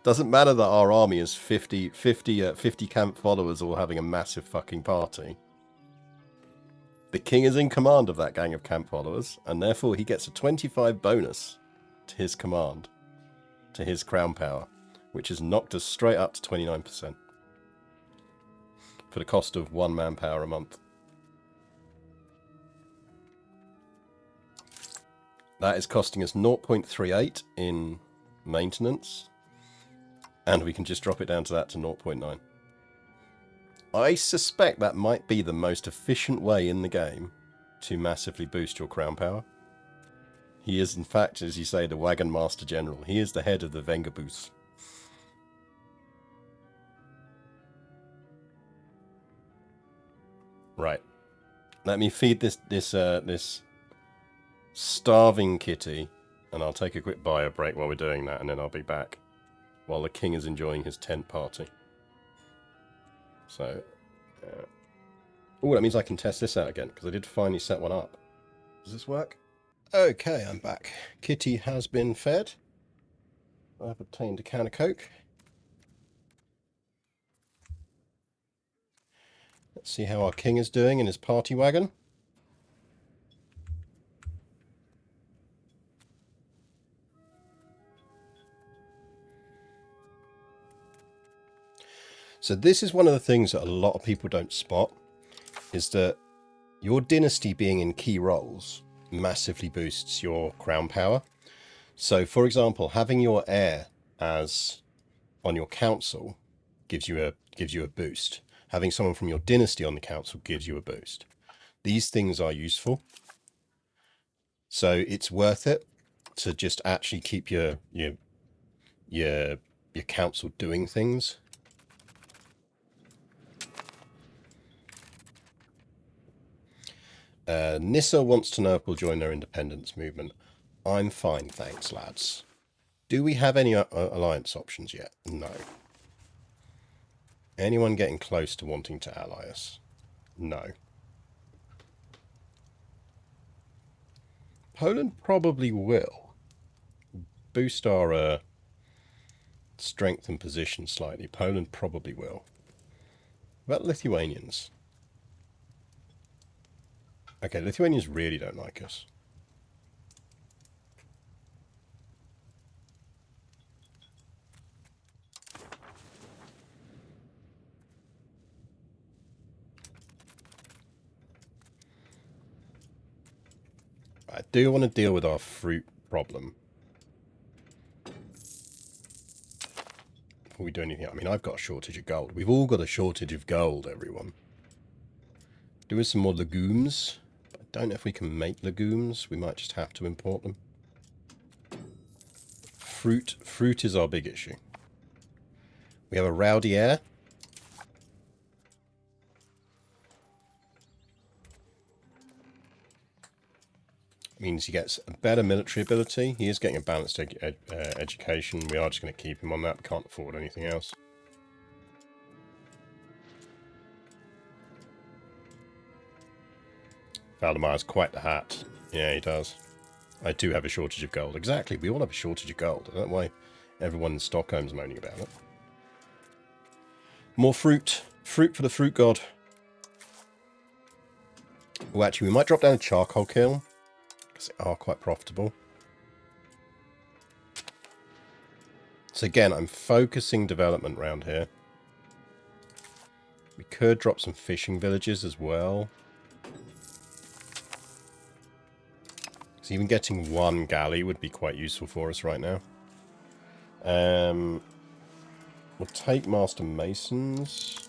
S1: Doesn't matter that our army is 50 camp followers all having a massive fucking party. The king is in command of that gang of camp followers, and therefore he gets a 25 bonus to his command, to his crown power, which has knocked us straight up to 29%. For the cost of 1 manpower a month. That is costing us 0.38 in maintenance. And we can just drop it down to that to 0.9. I suspect that might be the most efficient way in the game to massively boost your crown power. He is, in fact, as you say, the Wagon Master General. He is the head of the Vengaboos. Right. Let me feed this starving kitty, and I'll take a quick bio break while we're doing that, and then I'll be back while the king is enjoying his tent party. So, oh, that means I can test this out again, because I did finally set one up. Does this work? Okay, I'm back. Kitty has been fed. I've obtained a can of Coke. Let's see how our king is doing in his party wagon. So this is one of the things that a lot of people don't spot, is that your dynasty being in key roles massively boosts your crown power. So, for example, having your heir as on your council gives you a boost. Having someone from your dynasty on the council gives you a boost. These things are useful, so it's worth it to just actually keep your council doing things. Nissa wants to know if we'll join their independence movement. I'm fine, thanks, lads. Do we have any alliance options yet? No. Anyone getting close to wanting to ally us? No. Poland probably will. Boost our strength and position slightly. Poland probably will. What about Lithuanians? Okay, Lithuanians really don't like us. I do want to deal with our fruit problem. Before we do anything, I mean, I've got a shortage of gold. We've all got a shortage of gold, everyone. Do with some more legumes. I don't know if we can make legumes. We might just have to import them. Fruit is our big issue. We have a rowdy heir. Means he gets a better military ability. He is getting a balanced education. We are just going to keep him on that. We can't afford anything else. Valdemar has quite the hat. Yeah, he does. I do have a shortage of gold. Exactly, we all have a shortage of gold. I don't know why everyone in Stockholm's moaning about it. More fruit. Fruit for the fruit god. Oh, actually, we might drop down a charcoal kiln, because they are quite profitable. So again, I'm focusing development around here. We could drop some fishing villages as well. So even getting one galley would be quite useful for us right now. We'll take Master Masons.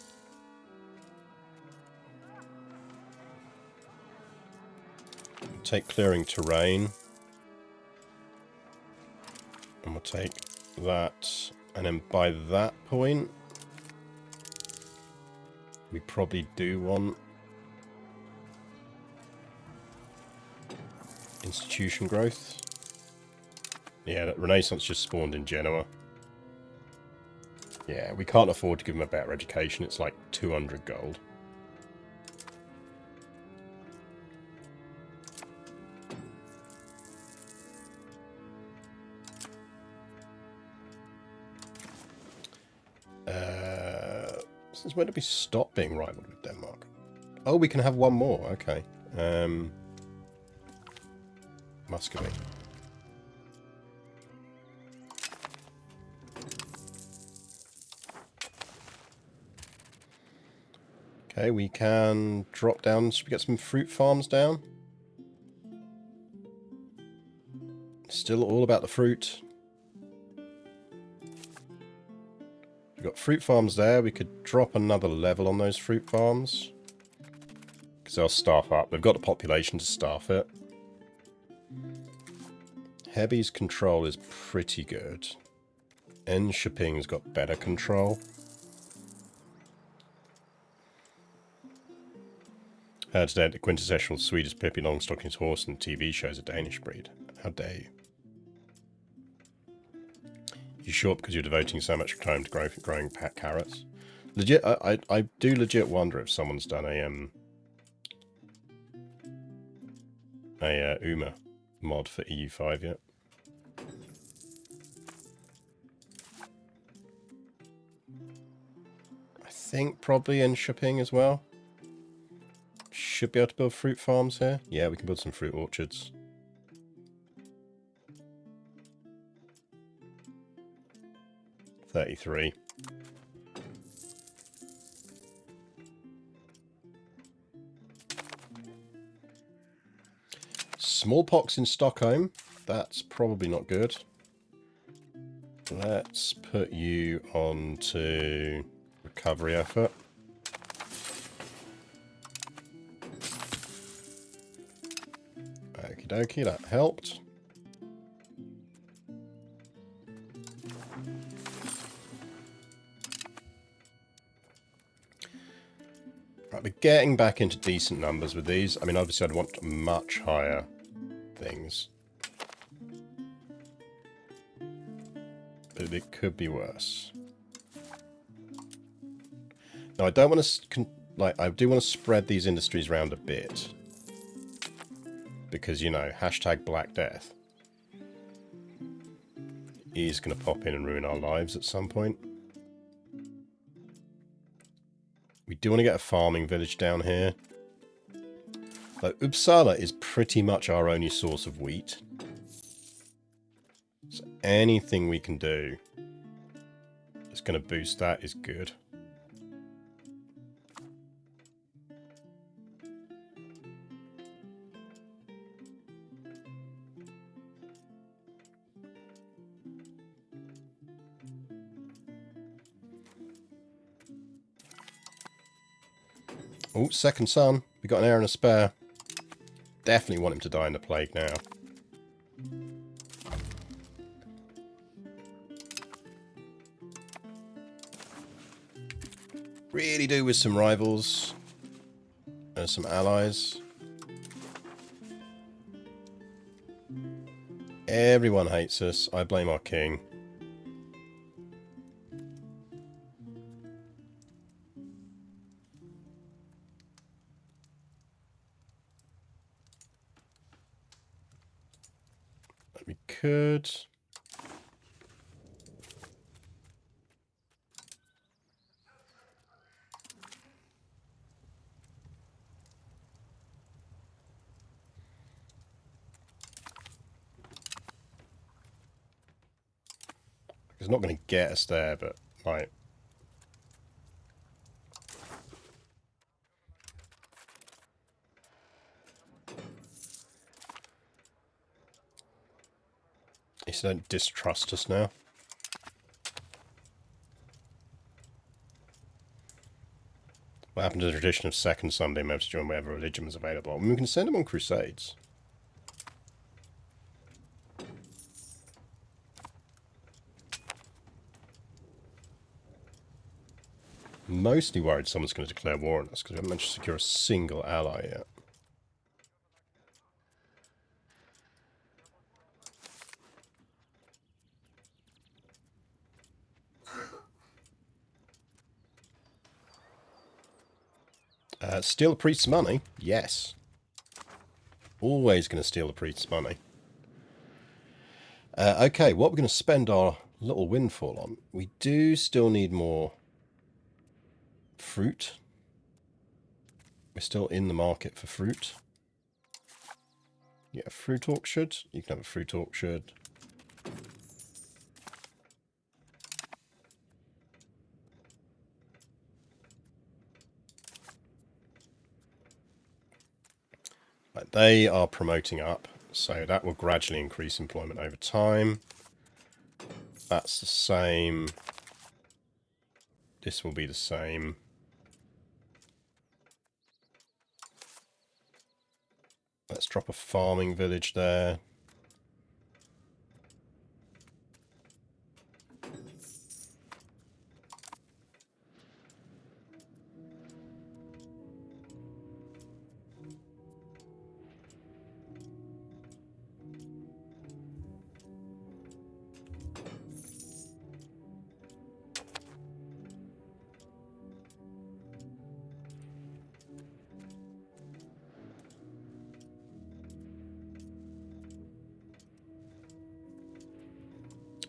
S1: We'll take Clearing Terrain. And we'll take that. And then by that point, we probably do want institution growth. Yeah, that Renaissance just spawned in Genoa. Yeah, we can't afford to give them a better education. It's like 200 gold. Since when did we stop being rivaled with Denmark? Oh, we can have one more. Okay. Muscovy. Okay, we can drop down. Should we get some fruit farms down? Still all about the fruit. got fruit farms there. We could drop another level on those fruit farms. Because they'll staff up. They've got the population to staff it. Heavy's control is pretty good. Shipping's got better control. Today, the quintessential Swedish Pippi Longstocking's horse and TV shows a Danish breed. How dare you? You sure because you're devoting so much time to growing carrots? Legit, I do legit wonder if someone's done a UMA mod for EU5 yet. I think probably in shipping as well. Should be able to build fruit farms here. Yeah, we can build some fruit orchards. $33. Smallpox in Stockholm. That's probably not good. Let's put you on to recovery effort. Okie dokie, that helped. Right, we're getting back into decent numbers with these. I mean, obviously I'd want much higher things. But it could be worse. Now, I don't want to, I do want to spread these industries around a bit. Because, you know, hashtag Black Death is going to pop in and ruin our lives at some point. We do want to get a farming village down here. Like, Uppsala is pretty much our only source of wheat. So anything we can do that's going to boost that is good. Oh, second son. We got an heir and a spare. Definitely want him to die in the plague now. Really do with some rivals. And some allies. Everyone hates us. I blame our king. We could... It's not going to get us there, but like... They don't distrust us now. What happened to the tradition of second Sunday message on wherever religion was available? I mean, we can send them on crusades. Mostly worried someone's going to declare war on us because we haven't managed to secure a single ally yet. Steal the priest's money? Yes. Always going to steal the priest's money. Okay, what we're going to spend our little windfall on. We do still need more fruit. We're still in the market for fruit. Yeah, a fruit orchard. You can have a fruit orchard. Right, they are promoting up, so that will gradually increase employment over time. That's the same This will be the same. Let's drop a farming village there.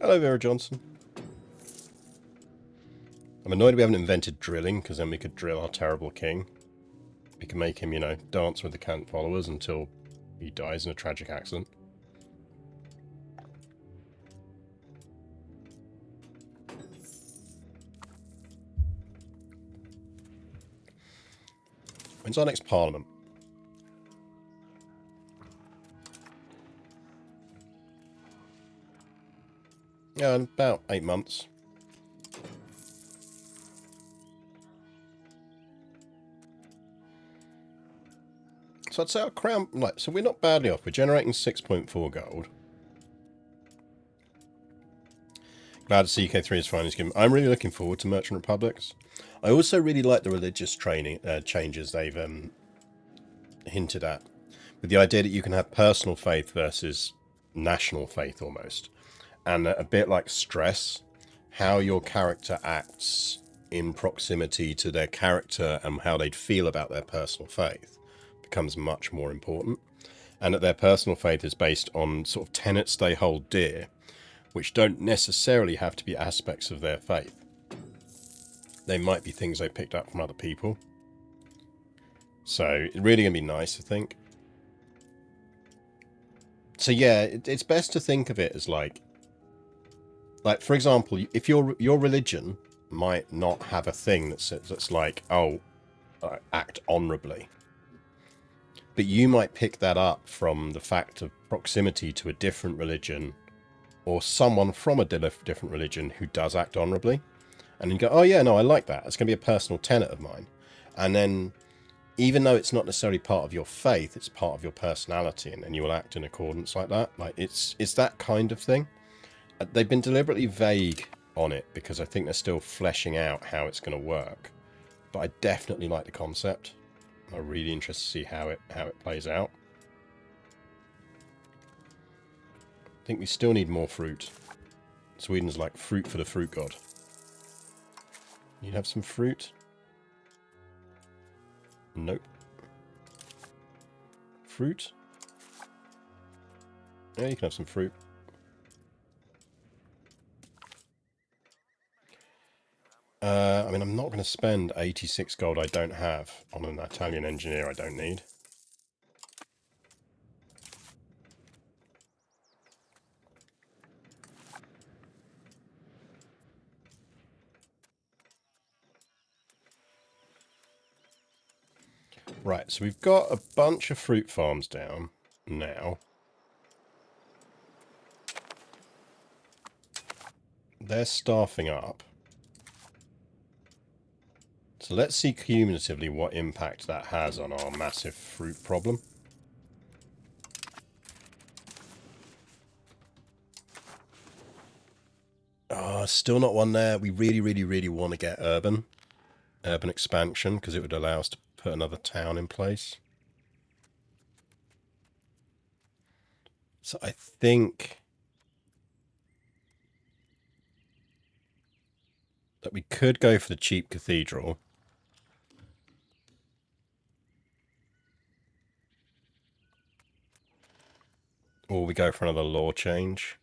S1: Hello, Vera Johnson. I'm annoyed we haven't invented drilling, because then we could drill our terrible king. We can make him, you know, dance with the camp followers until he dies in a tragic accident. When's our next parliament? Yeah, in about 8 months. So I'd say our crown... Like, so we're not badly off. We're generating 6.4 gold. Glad to see UK3 is finally given. I'm really looking forward to Merchant Republics. I also really like the religious training changes they've hinted at. With the idea that you can have personal faith versus national faith almost. And a bit like stress, how your character acts in proximity to their character and how they'd feel about their personal faith becomes much more important. And that their personal faith is based on sort of tenets they hold dear, which don't necessarily have to be aspects of their faith. They might be things they picked up from other people. So it's really going to be nice, I think. So yeah, it's best to think of it as like, for example, if your religion might not have a thing that's like, oh, act honorably. But you might pick that up from the fact of proximity to a different religion or someone from a different religion who does act honorably. And you go, oh yeah, no, I like that. It's going to be a personal tenet of mine. And then, even though it's not necessarily part of your faith, it's part of your personality, and then you will act in accordance like that. Like it's that kind of thing. They've been deliberately vague on it because I think they're still fleshing out how it's going to work. But I definitely like the concept. I'm really interested to see how it plays out. I think we still need more fruit. Sweden's like fruit for the fruit god. You have some fruit? Nope. Fruit? Yeah, you can have some fruit. I mean, I'm not going to spend 86 gold I don't have on an Italian engineer I don't need. Right, so we've got a bunch of fruit farms down now. They're staffing up. So let's see cumulatively what impact that has on our massive fruit problem. Oh, still not one there. We really, really, really want to get urban expansion because it would allow us to put another town in place. So I think that we could go for the cheap cathedral. Or we go for another law change.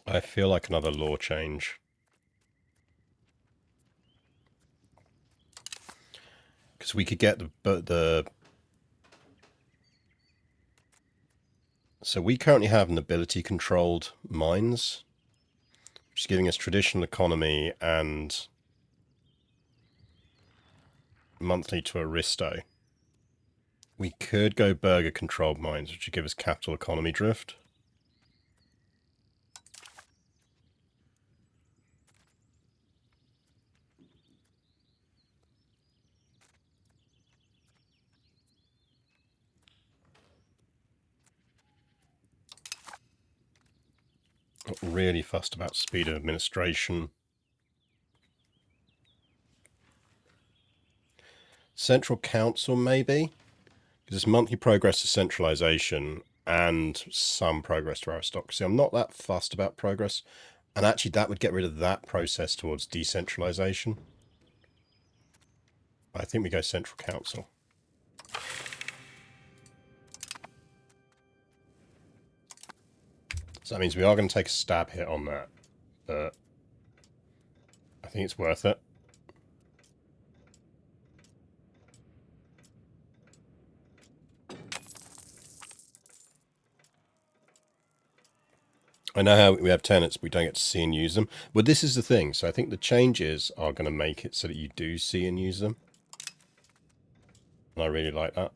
S1: I feel like another law change. Because we could get the... So we currently have nobility-controlled mines, which is giving us traditional economy and monthly to Aristo. We could go burger-controlled mines, which would give us capital economy drift. Not really fussed about speed of administration. Central Council, maybe? Because it's monthly progress to centralization and some progress to aristocracy. I'm not that fussed about progress. And actually, that would get rid of that process towards decentralization. I think we go Central Council. So that means we are going to take a stab hit on that. But I think it's worth it. I know how we have tenants, but we don't get to see and use them. But this is the thing. So I think the changes are going to make it so that you do see and use them. And I really like that.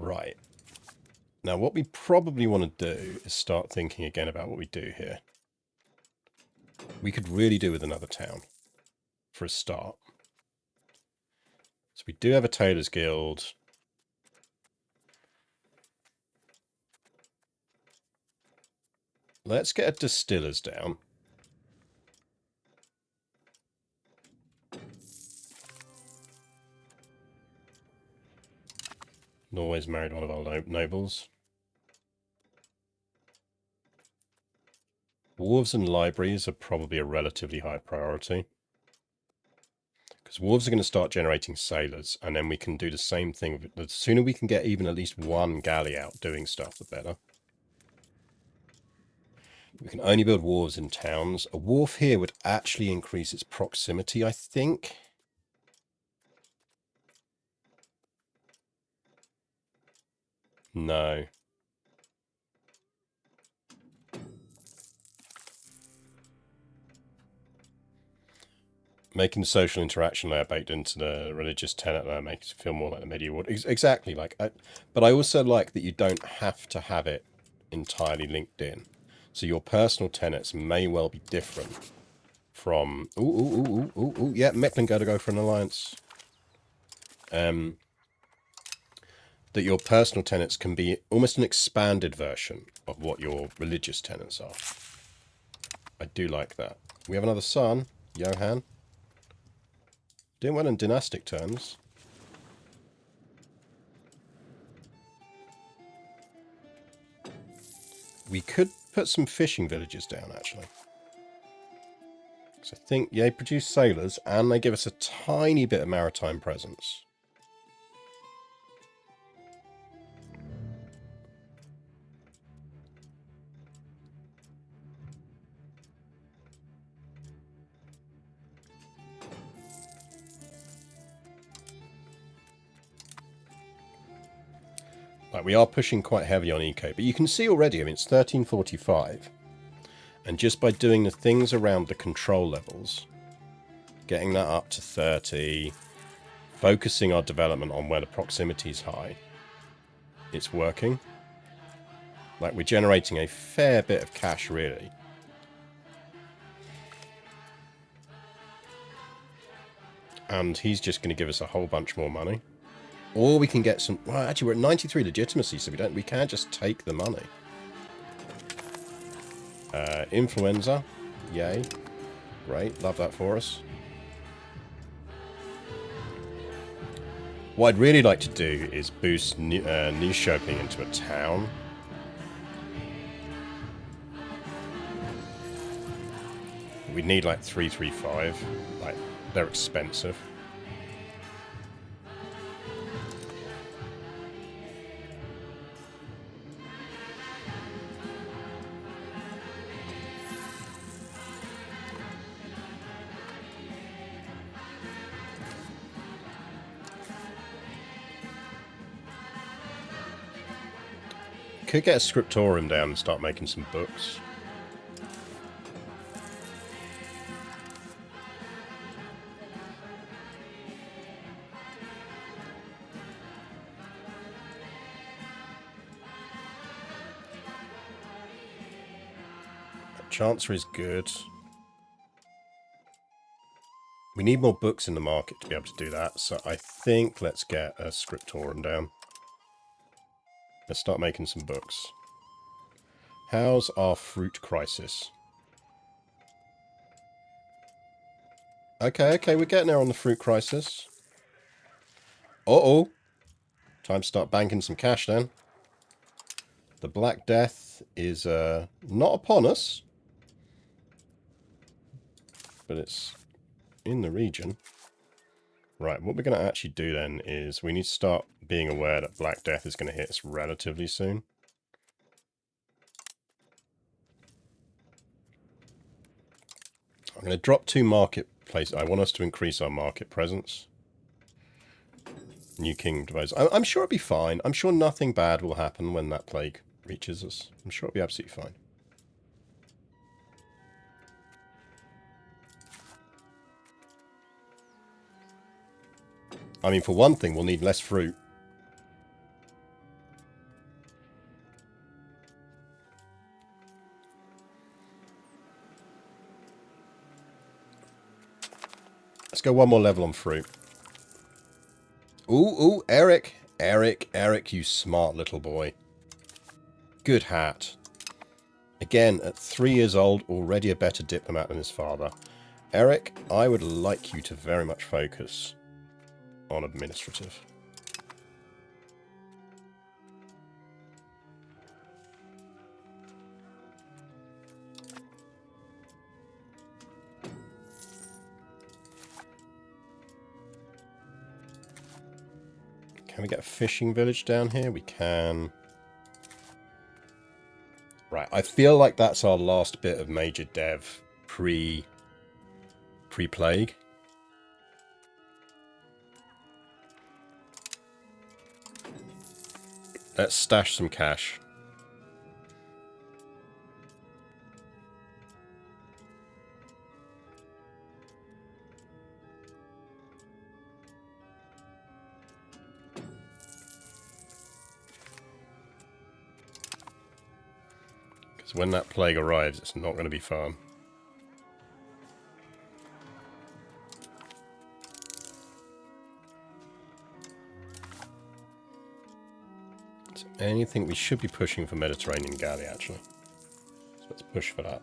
S1: Right. Now, what we probably want to do is start thinking again about what we do here. We could really do with another town for a start. So we do have a Tailor's Guild. Let's get a Distiller's down. Norway's married one of our nobles. Wharves and libraries are probably a relatively high priority. Because wharves are going to start generating sailors, and then we can do the same thing. The sooner we can get even at least one galley out doing stuff, the better. We can only build wharves in towns. A wharf here would actually increase its proximity, I think. No. Making the social interaction layer baked into the religious tenet layer makes it feel more like the medieval. Exactly. But I also like that you don't have to have it entirely linked in. So your personal tenets may well be different from... Yeah, Mecklen got to go for an alliance. That your personal tenets can be almost an expanded version of what your religious tenets are. I do like that. We have another son, Johann. Doing well in dynastic terms. We could put some fishing villages down, actually. So I think, yeah, they produce sailors, and they give us a tiny bit of maritime presence. Like, we are pushing quite heavy on eco, but you can see already, I mean, it's 1345. And just by doing the things around the control levels, getting that up to 30, focusing our development on where the proximity is high, it's working. Like, we're generating a fair bit of cash, really. And he's just going to give us a whole bunch more money. Or we can get some... Well, actually, we're at 93 legitimacy, so we can't just take the money. Influenza. Yay. Great. Love that for us. What I'd really like to do is boost news shopping into a town. We'd need like 335. Like, they're expensive. Could get a scriptorium down and start making some books. Chancery is good. We need more books in the market to be able to do that, so I think let's get a scriptorium down. Let's start making some books. How's our fruit crisis? Okay, we're getting there on the fruit crisis. Uh-oh. Time to start banking some cash then. The Black Death is not upon us. But it's in the region. Right, what we're going to actually do then is we need to start being aware that Black Death is going to hit us relatively soon. I'm going to drop 2 marketplaces. I want us to increase our market presence. New Kingdom device. I'm sure it'll be fine. I'm sure nothing bad will happen when that plague reaches us. I'm sure it'll be absolutely fine. I mean, for one thing, we'll need less fruit. Let's go 1 more level on fruit. Ooh, Eric. Eric, you smart little boy. Good hat. Again, at 3 years old, already a better diplomat than his father. Eric, I would like you to very much focus on administrative. Can we get a fishing village down here? We can. Right, I feel like that's our last bit of major dev pre-plague. Let's stash some cash. Because when that plague arrives, it's not going to be fun. So anything we should be pushing for Mediterranean galley, actually. So let's push for that.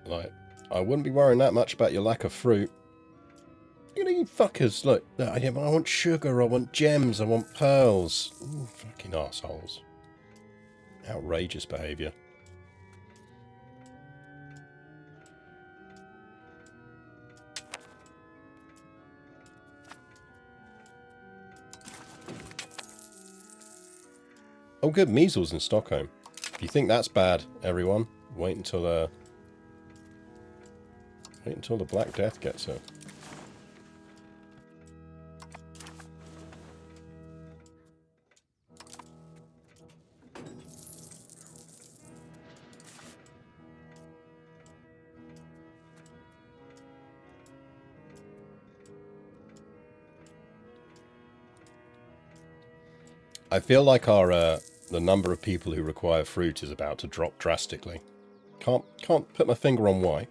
S1: Like, I wouldn't be worrying that much about your lack of fruit. You know, you fuckers, look, I want sugar, I want gems, I want pearls. Ooh, fucking assholes. Outrageous behaviour. Oh good, measles in Stockholm. If you think that's bad, everyone, wait until the Black Death gets it. I feel like our the number of people who require fruit is about to drop drastically. Can't put my finger on why,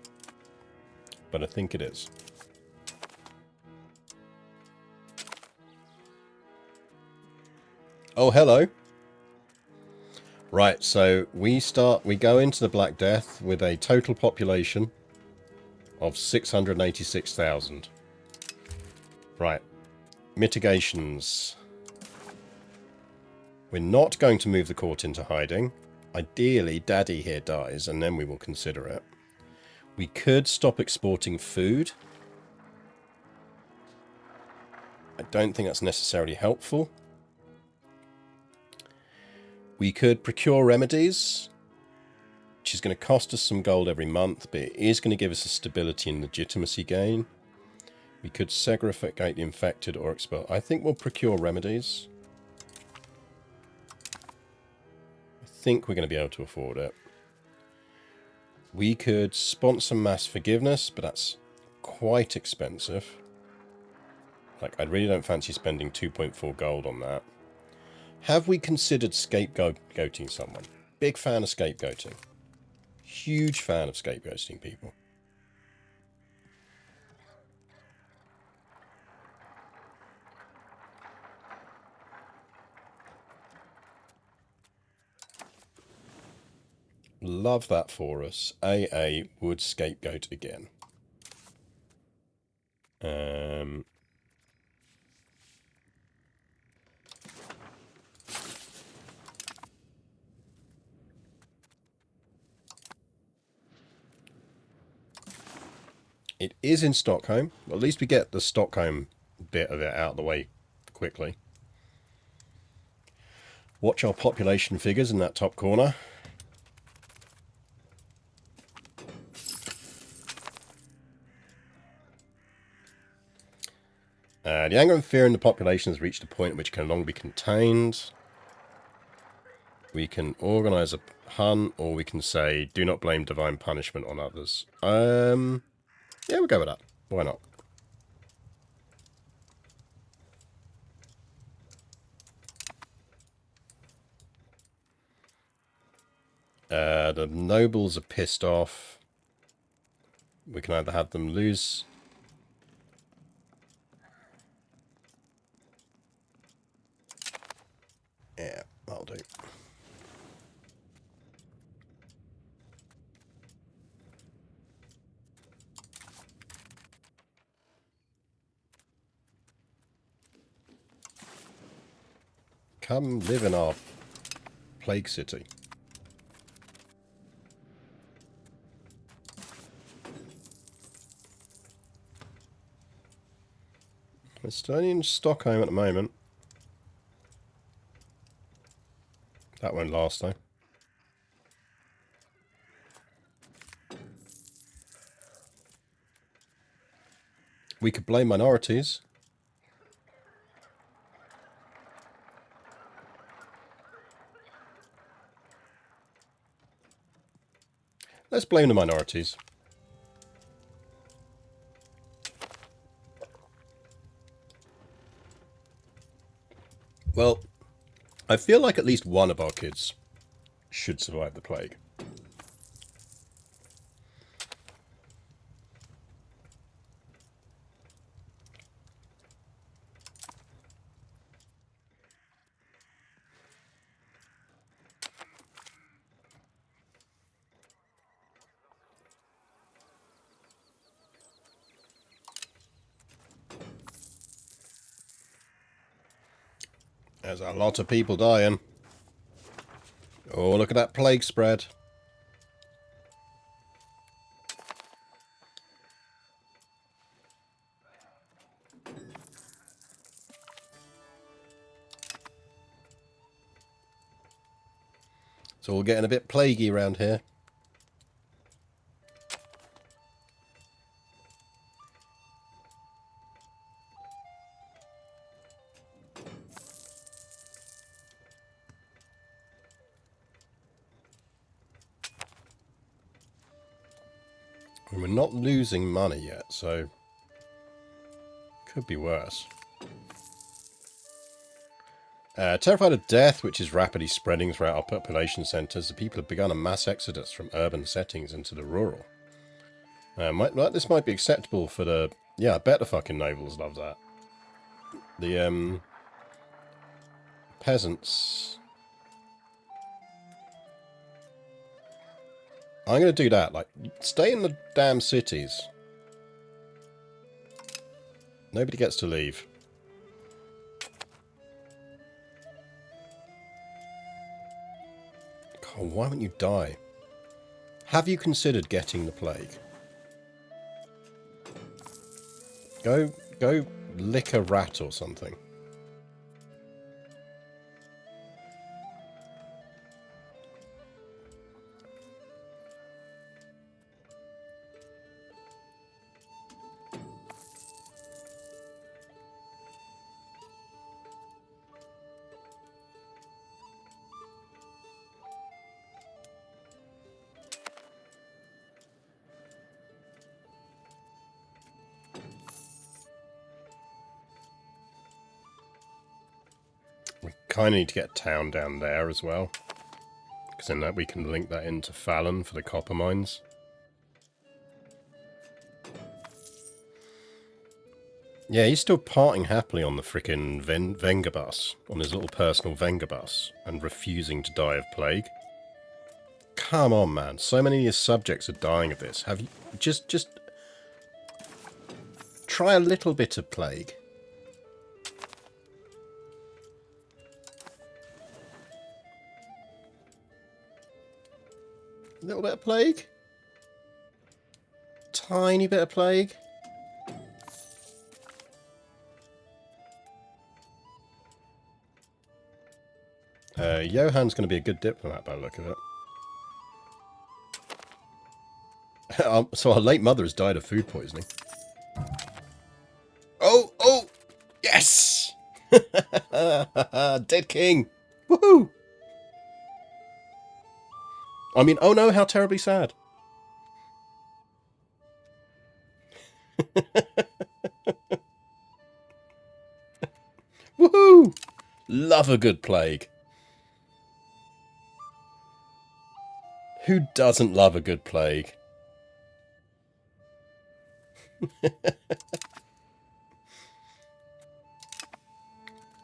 S1: but I think it is. Oh, hello. Right, so we go into the Black Death with a total population of 686,000. Right, mitigations. We're not going to move the court into hiding. Ideally, Daddy here dies, and then we will consider it. We could stop exporting food. I don't think that's necessarily helpful. We could procure remedies, which is going to cost us some gold every month, but it is going to give us a stability and legitimacy gain. We could segregate the infected or expel. I think we'll procure remedies. I think we're going to be able to afford it. We could sponsor mass forgiveness, but that's quite expensive. Like, I really don't fancy spending 2.4 gold on that. Have we considered scapegoating someone? Big fan of scapegoating. Huge fan of scapegoating people. Love that for us. AA would scapegoat again. It is in Stockholm. Well, at least we get the Stockholm bit of it out of the way quickly. Watch our population figures in that top corner. The anger and fear in the population has reached a point which can no longer be contained. We can organise a hunt, or we can say, do not blame divine punishment on others. Yeah, we'll go with that. Why not? The nobles are pissed off. We can either have them lose. Yeah, that'll do. Come live in our plague city. We're still only in Stockholm at the moment. That won't last though. We could blame minorities. Let's blame the minorities. Well, I feel like at least one of our kids should survive the plague. There's a lot of people dying. Oh, look at that plague spread. It's all getting a bit plaguey around here. And we're not losing money yet, so could be worse. Terrified of death, which is rapidly spreading throughout our population centres, the people have begun a mass exodus from urban settings into the rural. This might be acceptable for the... Yeah, I bet the fucking nobles love that. The, peasants... I'm going to do that. Like, stay in the damn cities. Nobody gets to leave. God, why won't you die? Have you considered getting the plague? Go lick a rat or something. kind of need to get a town down there as well. Because then we can link that into Fallon for the copper mines. Yeah, he's still parting happily on the frickin' Venga bus, on his little personal Venga bus, and refusing to die of plague. Come on, man. So many of your subjects are dying of this. Have you... Just... Try a little bit of plague. A little bit of plague? Tiny bit of plague? Johann's going to be a good diplomat by the look of it. So our late mother has died of food poisoning. Oh! Oh! Yes! Dead king! Woohoo! I mean, oh no, how terribly sad. Woohoo! Love a good plague. Who doesn't love a good plague?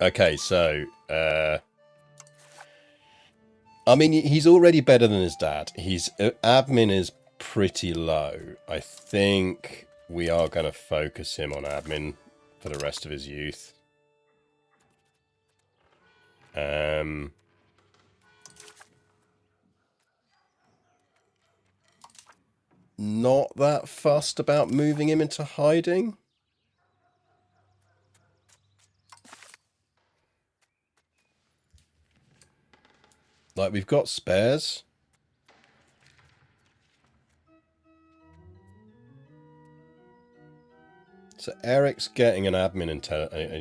S1: Okay, so... I mean, he's already better than his dad. His admin is pretty low. I think we are going to focus him on admin for the rest of his youth. Not that fussed about moving him into hiding. Like, we've got spares. So Eric's getting an admin in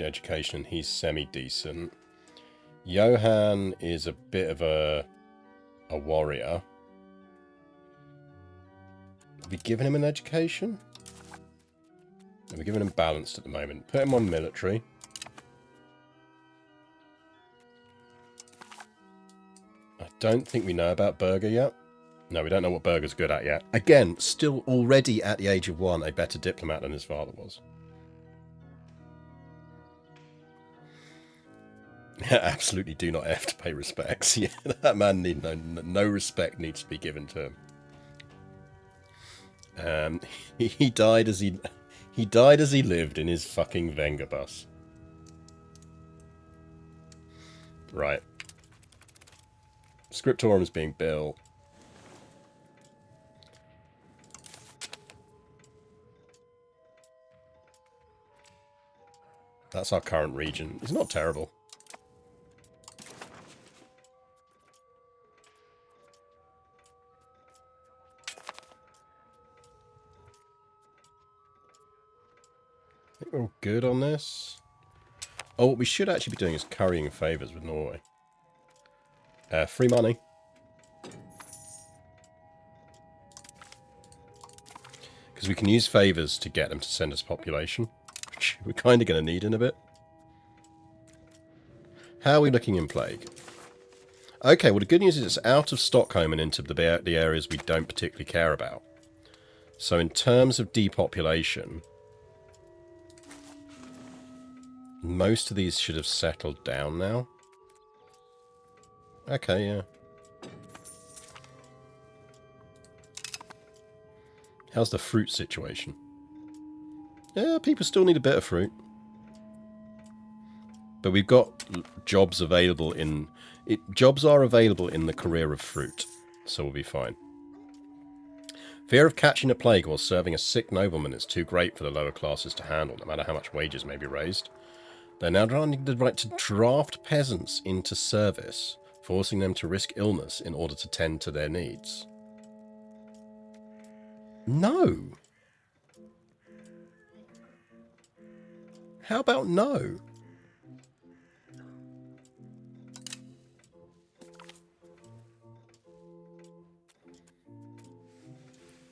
S1: education. He's semi-decent. Johann is a bit of a warrior. Have we given him an education? No, we're giving him balanced at the moment. Put him on military. I don't think we know about Berger yet. No, we don't know what Berger's good at yet. Again, still already at the age of 1, a better diplomat than his father was. Absolutely do not have to pay respects. Yeah, that man need no respect needs to be given to him. He died as he lived in his fucking Venga bus. Right. Scriptorum's being built. That's our current region. It's not terrible. I think we're all good on this. Oh, what we should actually be doing is currying favours with Norway. Free money. Because we can use favours to get them to send us population. Which we're kind of going to need in a bit. How are we looking in plague? Okay, well the good news is it's out of Stockholm and into the areas we don't particularly care about. So in terms of depopulation, most of these should have settled down now. Okay, yeah. How's the fruit situation? Yeah, people still need a bit of fruit. But we've got jobs available in... jobs are available in the career of fruit, so we'll be fine. Fear of catching a plague while serving a sick nobleman is too great for the lower classes to handle, no matter how much wages may be raised. They're now granting the right to draft peasants into service, forcing them to risk illness in order to tend to their needs. No! How about no?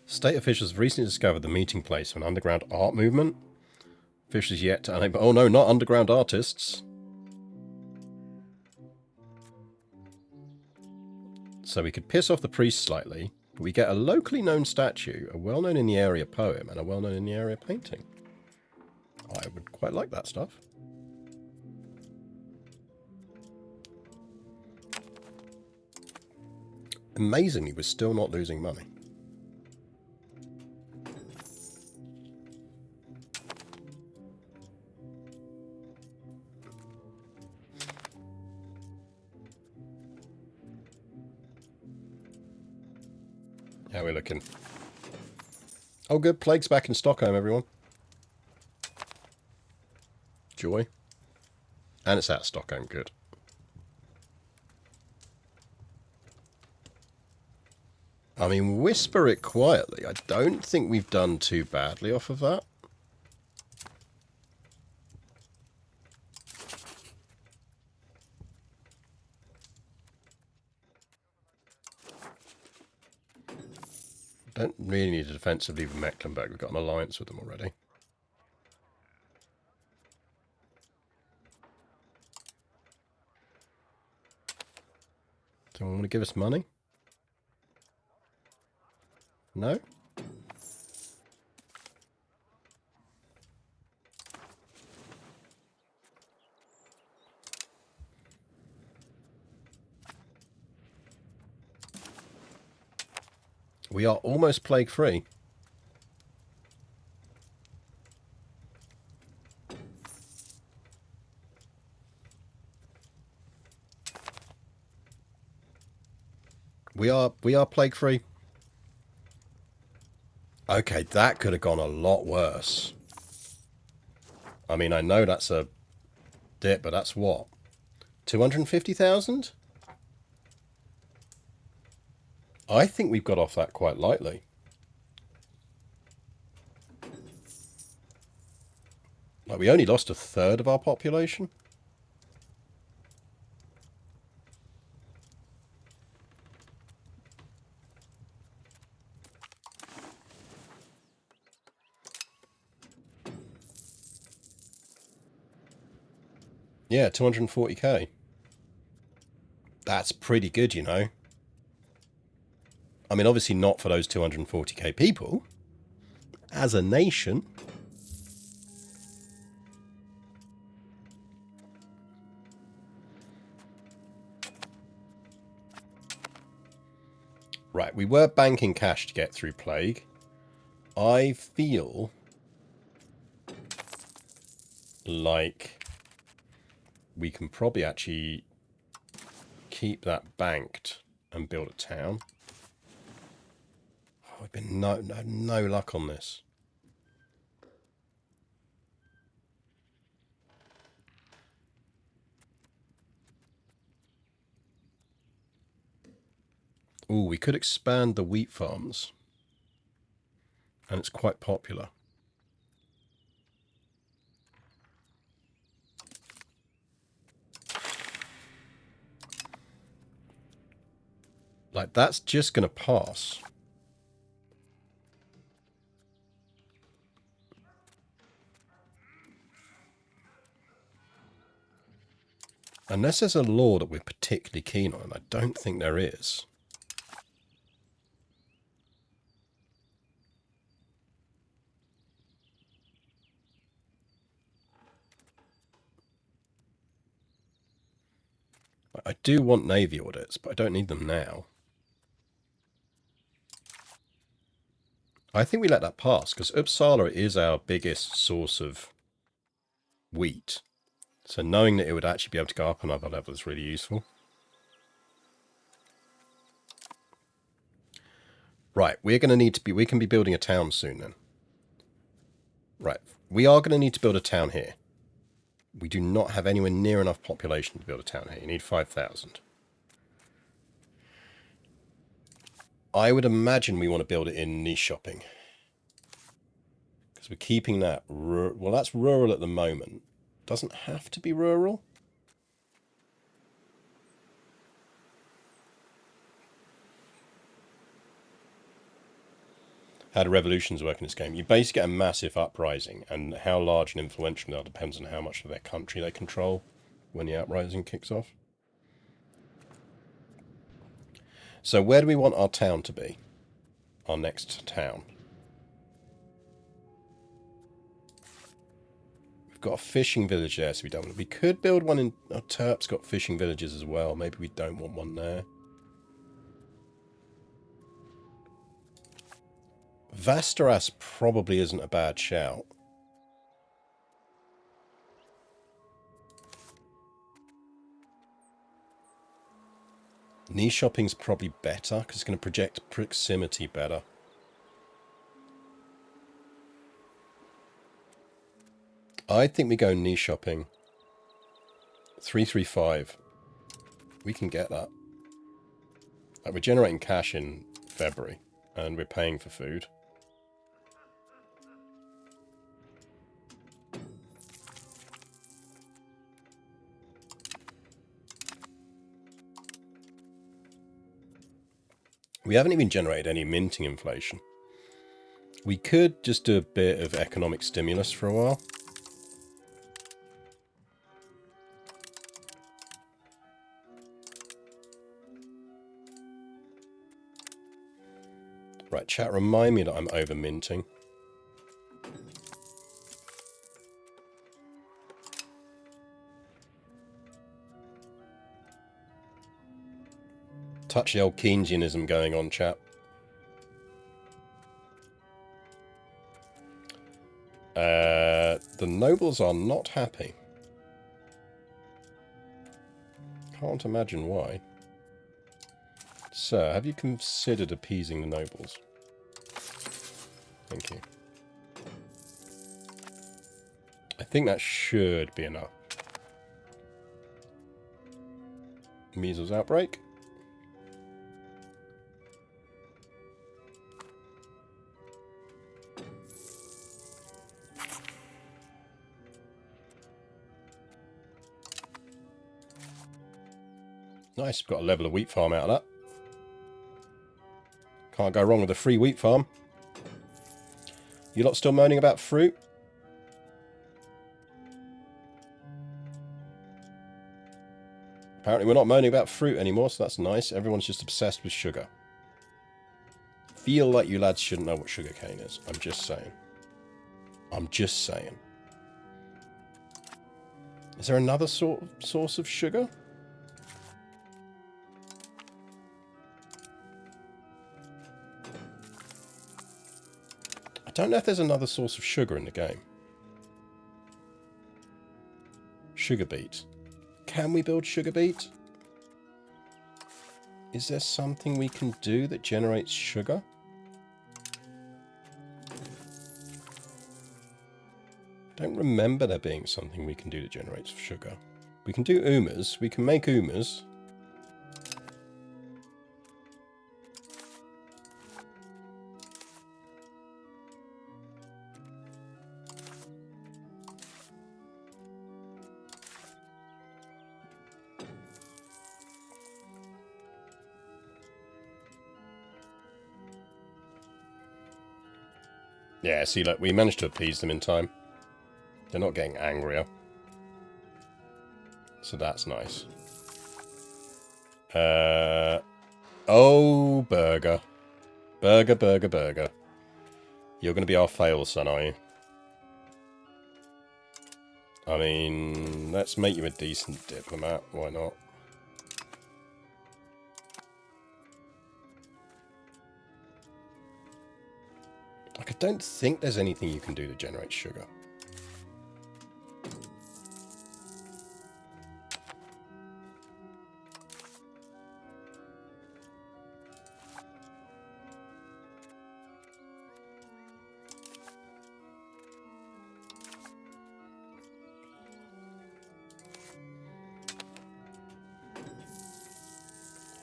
S1: State officials have recently discovered the meeting place for an underground art movement. Officials yet to unable... Oh no, not underground artists. So we could piss off the priest slightly, but we get a locally known statue, a well-known in the area poem, and a well-known in the area painting. I would quite like that stuff. Amazingly, we're still not losing money. How are we looking? Oh, good. Plague's back in Stockholm, everyone. Joy. And it's out of Stockholm. Good. I mean, whisper it quietly. I don't think we've done too badly off of that. Don't really need to defensively with Mecklenburg. We've got an alliance with them already. Do you want to give us money? No? We are almost plague-free. We are plague-free. Okay, that could have gone a lot worse. I mean, I know that's a dip, but that's what? 250,000? I think we've got off that quite lightly. Like, we only lost a third of our population. Yeah, 240k. That's pretty good, you know. I mean, obviously not for those 240k people. As a nation. Right, we were banking cash to get through Plague. I feel like we can probably actually keep that banked and build a town. Oh, I've been no luck on this. Ooh, we could expand the wheat farms. And it's quite popular. Like, that's just going to pass. Unless there's a law that we're particularly keen on, and I don't think there is. I do want Navy audits, but I don't need them now. I think we let that pass, because Uppsala is our biggest source of wheat. So knowing that it would actually be able to go up another level is really useful. Right, we're going to need to be... We can be building a town soon then. Right, we are going to need to build a town here. We do not have anywhere near enough population to build a town here. You need 5,000. I would imagine we want to build it in niche shopping. Because we're keeping that... Well, that's rural at the moment. Doesn't have to be rural. How do revolutions work in this game? You basically get a massive uprising, and how large and influential they are depends on how much of their country they control when the uprising kicks off. So where do we want our town to be? Our next town. We've got a fishing village there, so we don't want to. We could build one in... Oh, Terp's got fishing villages as well. Maybe we don't want one there. Vasteras probably isn't a bad shout. Niche shopping's probably better, because it's going to project proximity better. I think we go niche shopping. 335. We can get that. Like, we're generating cash in February, and we're paying for food. We haven't even generated any minting inflation. We could just do a bit of economic stimulus for a while. Right, chat, remind me that I'm over minting. Touch the old Keynesianism going on, chat. The nobles are not happy. Can't imagine why. Sir, have you considered appeasing the nobles? Thank you. I think that should be enough. Measles outbreak. Nice, got a level of wheat farm out of that. Can't go wrong with a free wheat farm. You lot still moaning about fruit? Apparently we're not moaning about fruit anymore, so that's nice. Everyone's just obsessed with sugar. Feel like you lads shouldn't know what sugarcane is. I'm just saying. I'm just saying. Is there another source of sugar? I don't know if there's another source of sugar in the game. Sugar beet. Can we build sugar beet? Is there something we can do that generates sugar? I don't remember there being something we can do that generates sugar. We can do umas. We can make umas. Yeah, see, look, we managed to appease them in time. They're not getting angrier. So that's nice. Oh, burger. Burger, burger, burger. You're going to be our fail son, are you? I mean, let's make you a decent diplomat. Why not? Like, I don't think there's anything you can do to generate sugar.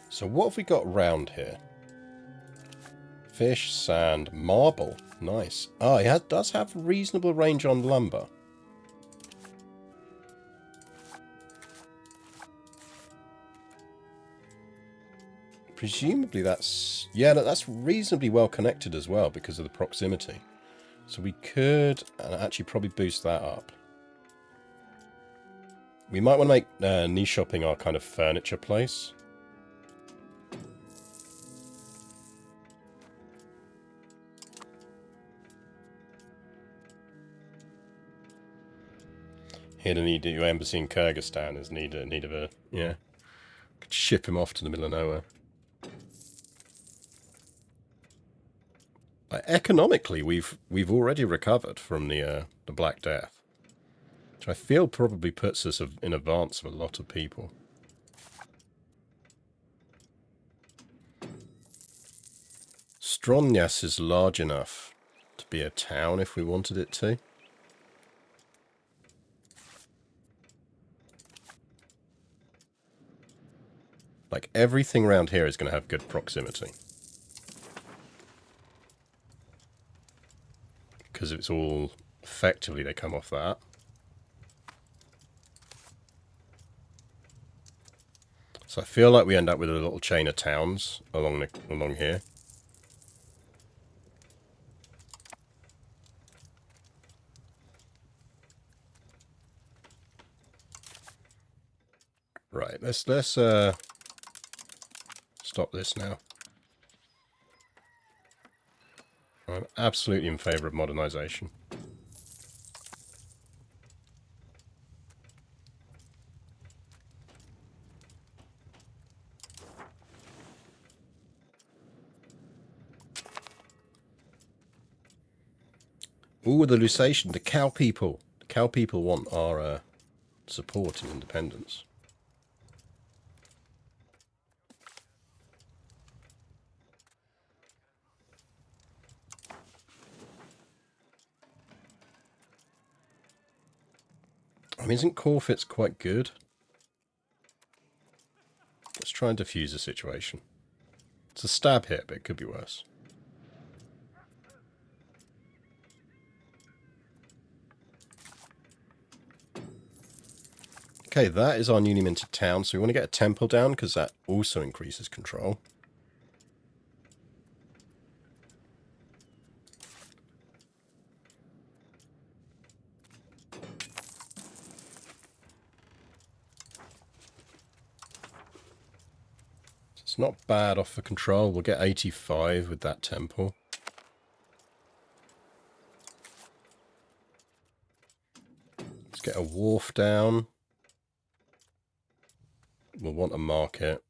S1: So what have we got round here? Fish, sand, marble. Nice. Oh, he does have reasonable range on lumber. Presumably that's... Yeah, that's reasonably well connected as well because of the proximity. So we could actually probably boost that up. We might want to make niche shopping our kind of furniture place. He'd need your embassy in Kyrgyzstan is need of a could ship him off to the middle of nowhere. Economically, we've already recovered from the Black Death, which I feel probably puts us in advance of a lot of people. Stromnjas is large enough to be a town if we wanted it to. Like, everything around here is going to have good proximity. Because it's all, effectively, they come off that. So I feel like we end up with a little chain of towns along here. Right, let's stop this now. I'm absolutely in favour of modernisation. Ooh, the Lusatian, the cow people. The cow people want our support and independence. I mean, isn't Corfitz quite good? Let's try and defuse the situation. It's a stab hit, but it could be worse. Okay, that is our newly minted town, so we want to get a temple down, because that also increases control. It's not bad off for control. We'll get 85 with that temple. Let's get a wharf down. We'll want a market.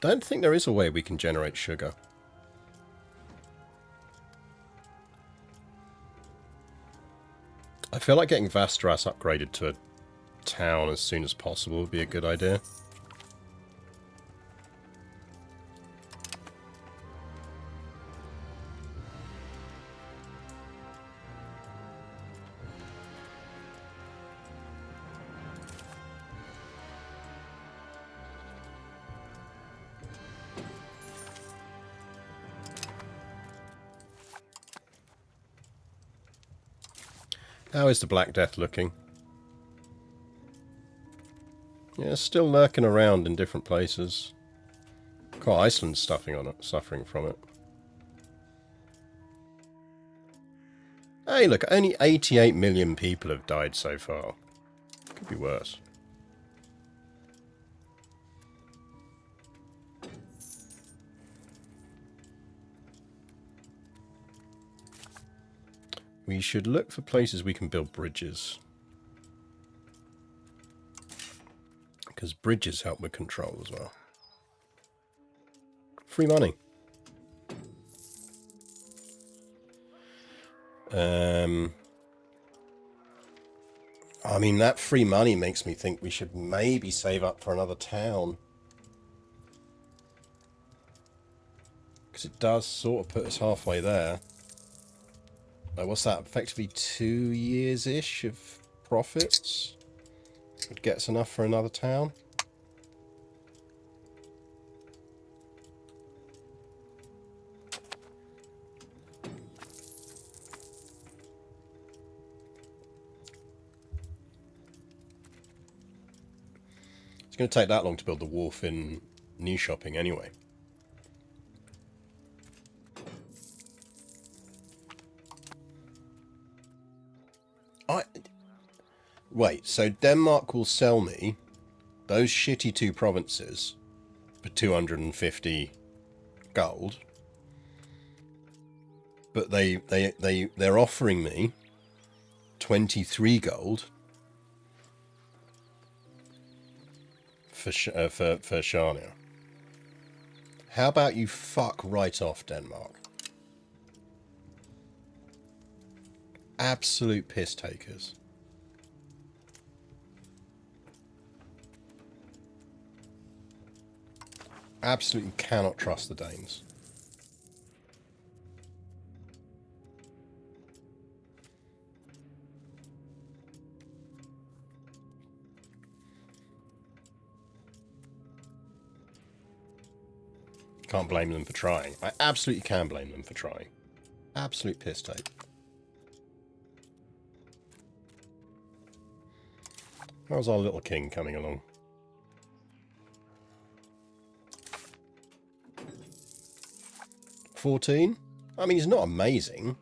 S1: Don't think there is a way we can generate sugar. I feel like getting Vastras upgraded to a town as soon as possible would be a good idea. How is the Black Death looking? Yeah, still lurking around in different places. Quite Iceland's suffering from it. Hey, look, only 88 million people have died so far. Could be worse. We should look for places we can build bridges. Because bridges help with control as well. Free money. I mean, that free money makes me think we should maybe save up for another town. Because it does sort of put us halfway there. Like, what's that? Effectively 2 years-ish of profits? Would get us enough for another town. going to take that long to build the wharf in New Shopping anyway. Wait, so Denmark will sell me those shitty 2 provinces for 250 gold, but they're offering me 23 gold for Shania. How about you fuck right off, Denmark? Absolute piss takers. Absolutely cannot trust the Danes. Can't blame them for trying. I absolutely can blame them for trying. Absolute piss take. How's our little king coming along? $14? I mean, he's not amazing.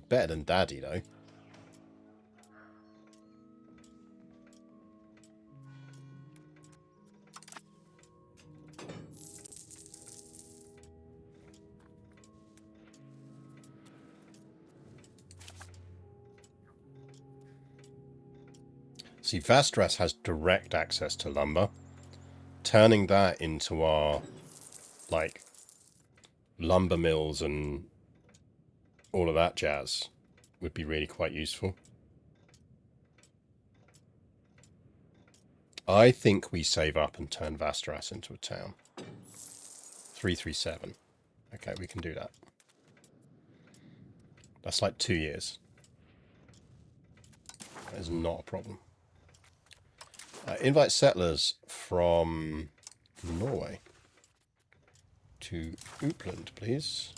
S1: Better than Daddy, though. See, Vastras has direct access to lumber. Turning that into our, like, lumber mills and all of that jazz would be really quite useful. I think we save up and turn Vastras into a town. 337. Okay, we can do that. That's like 2 years. That is not a problem. Invite settlers from Norway to Uppland, please.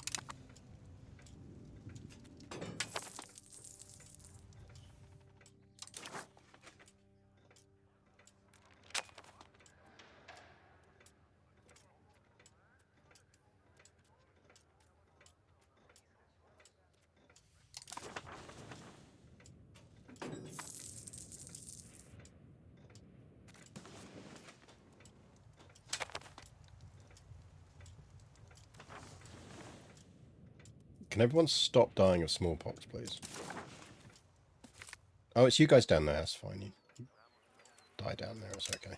S1: Can everyone stop dying of smallpox, please? Oh, it's you guys down there. That's fine. You die down there. It's okay.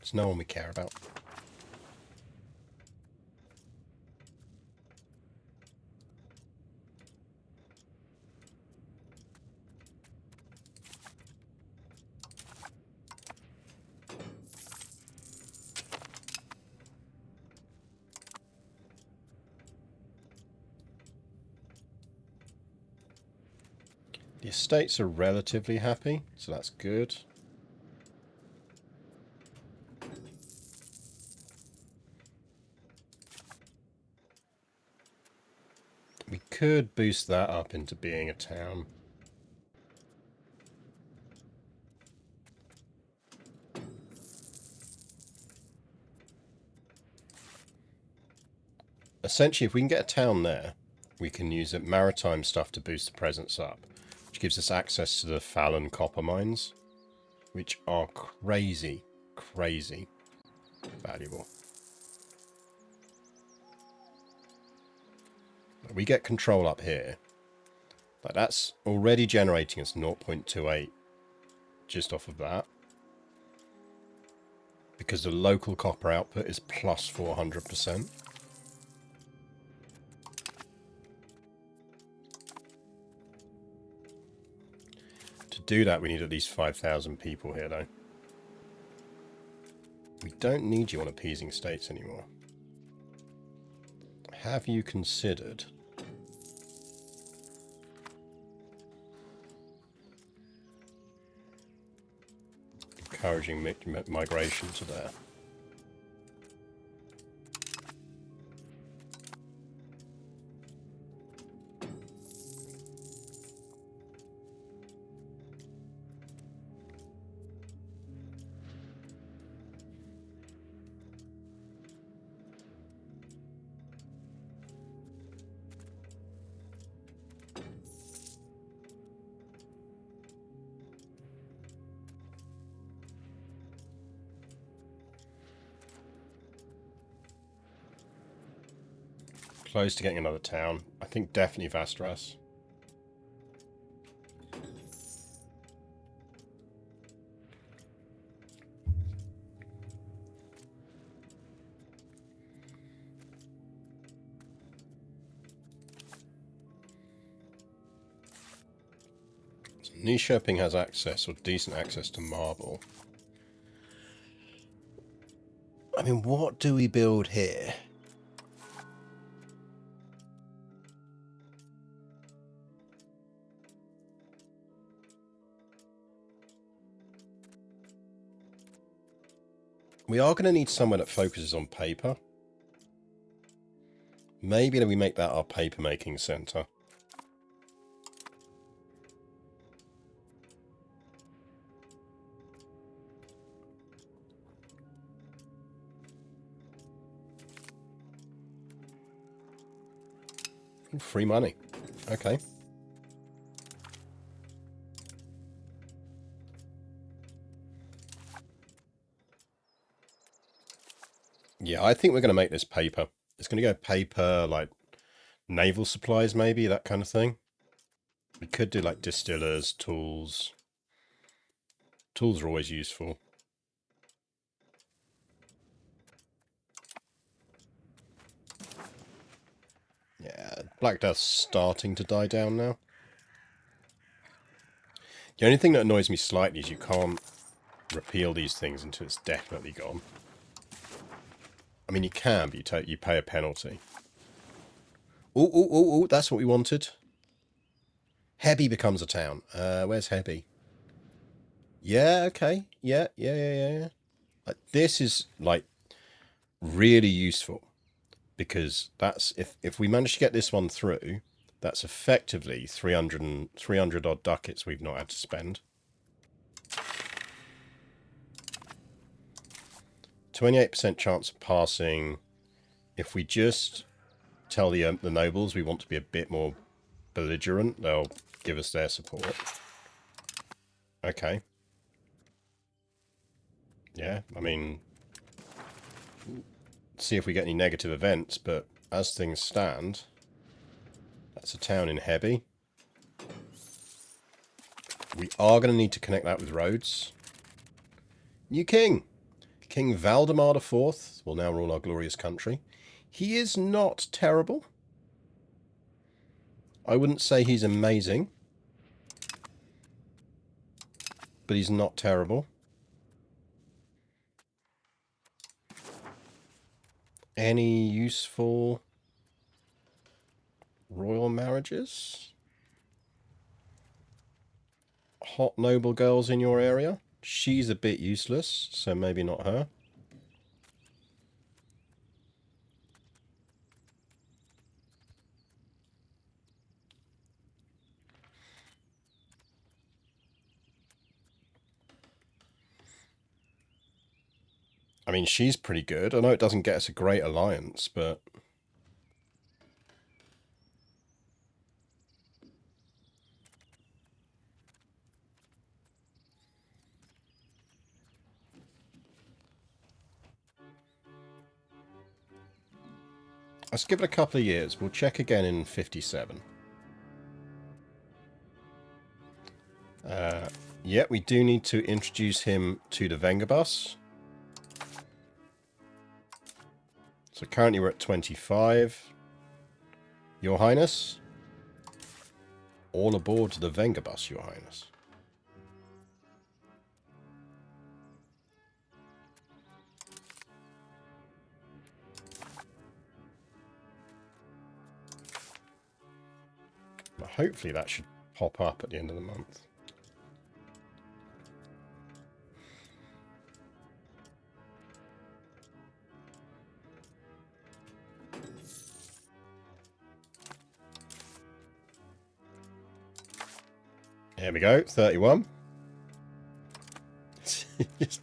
S1: It's no one we care about. The estates are relatively happy, so that's good. We could boost that up into being a town. Essentially, if we can get a town there, we can use it maritime stuff to boost the presence up, which gives us access to the Fallon copper mines, which are crazy, crazy valuable. We get control up here, but that's already generating us 0.28 just off of that, because the local copper output is plus 400%. To do that, we need at least 5,000 people here, though. We don't need you on appeasing states anymore. Have you considered encouraging migration to there? Close to getting another town. I think definitely Vastras. So Nyköping has access, or decent access, to marble. I mean, what do we build here? We are going to need somewhere that focuses on paper. Maybe we make that our paper making center. Free money. Okay. Yeah, I think we're going to make this paper. It's going to go paper, like naval supplies maybe, that kind of thing. We could do like distillers, tools. Tools are always useful. Yeah, Black Death's starting to die down now. The only thing that annoys me slightly is you can't repeal these things until it's definitely gone. I mean, you can, but you pay a penalty. Oh, that's what we wanted. Hebby becomes a town. Where's Hebby? Yeah, okay. Yeah. Like, this is, like, really useful. Because that's, if we manage to get this one through, that's effectively 300 odd ducats we've not had to spend. 28% chance of passing. If we just tell the nobles we want to be a bit more belligerent, they'll give us their support. Okay. Yeah, I mean, see if we get any negative events, but as things stand, that's a town in Hebby. We are going to need to connect that with roads. New king! King Valdemar IV will now rule our glorious country. He is not terrible. I wouldn't say he's amazing, but he's not terrible. Any useful royal marriages? Hot noble girls in your area? She's a bit useless, so maybe not her. I mean, she's pretty good. I know it doesn't get us a great alliance, but... let's give it a couple of years. We'll check again in 57. Yeah, we do need to introduce him to the Vengabus. So currently we're at 25. Your Highness. All aboard the Vengabus, Your Highness. Well, hopefully that should pop up at the end of the month. There we go, 31. Just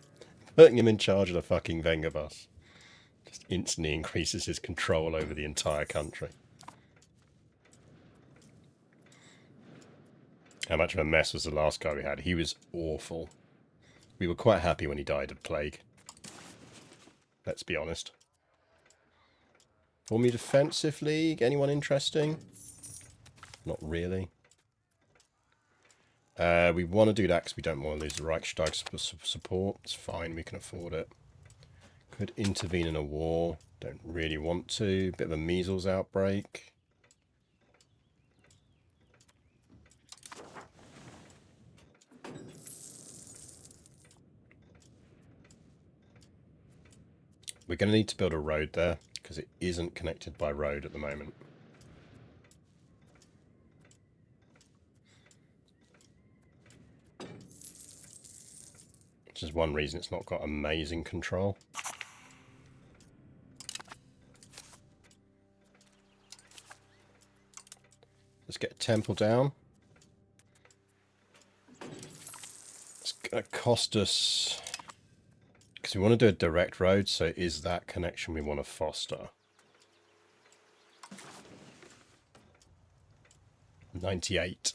S1: putting him in charge of the fucking Vengabus just instantly increases his control over the entire country. How much of a mess was the last guy we had? He was awful. We were quite happy when he died of plague. Let's be honest. Form a defensive league. Anyone interesting? Not really. We want to do that because we don't want to lose the Reichstag support. It's fine, we can afford it. Could intervene in a war. Don't really want to. Bit of a measles outbreak. We're going to need to build a road there because it isn't connected by road at the moment. Which is one reason it's not got amazing control. Let's get a temple down. It's going to cost us... because we want to do a direct road, so is that connection we want to foster. 98.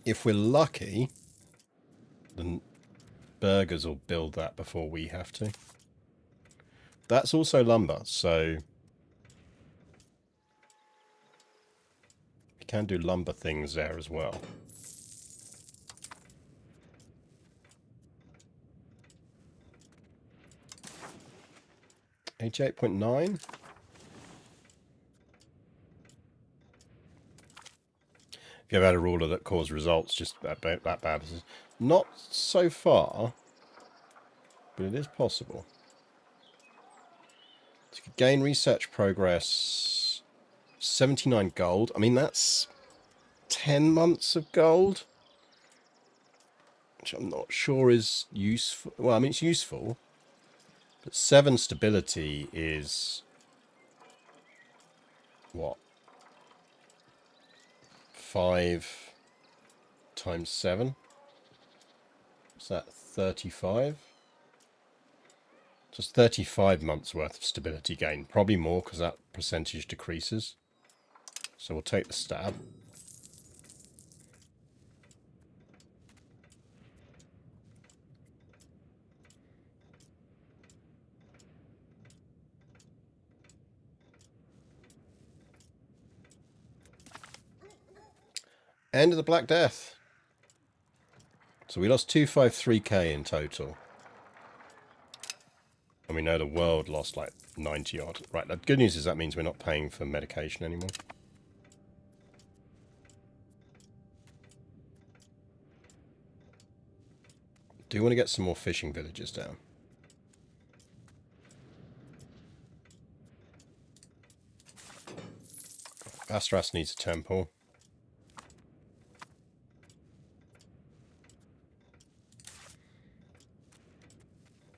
S1: If we're lucky, the burgers will build that before we have to. That's also lumber, so we can do lumber things there as well. 88.9. If you ever had a ruler that caused results just about that bad, not so far, but it is possible. So you could gain research progress, 79 gold. I mean, that's 10 months of gold, which I'm not sure is useful. Well, I mean, it's useful, but 7 stability is what? 5 times 7? Is that 35? Just 35 months worth of stability gain. Probably more because that percentage decreases. So we'll take the stab. End of the Black Death. So we lost 253k in total. And we know the world lost like 90 odd. Right, the good news is that means we're not paying for medication anymore. Do want to get some more fishing villages down. Astras needs a temple.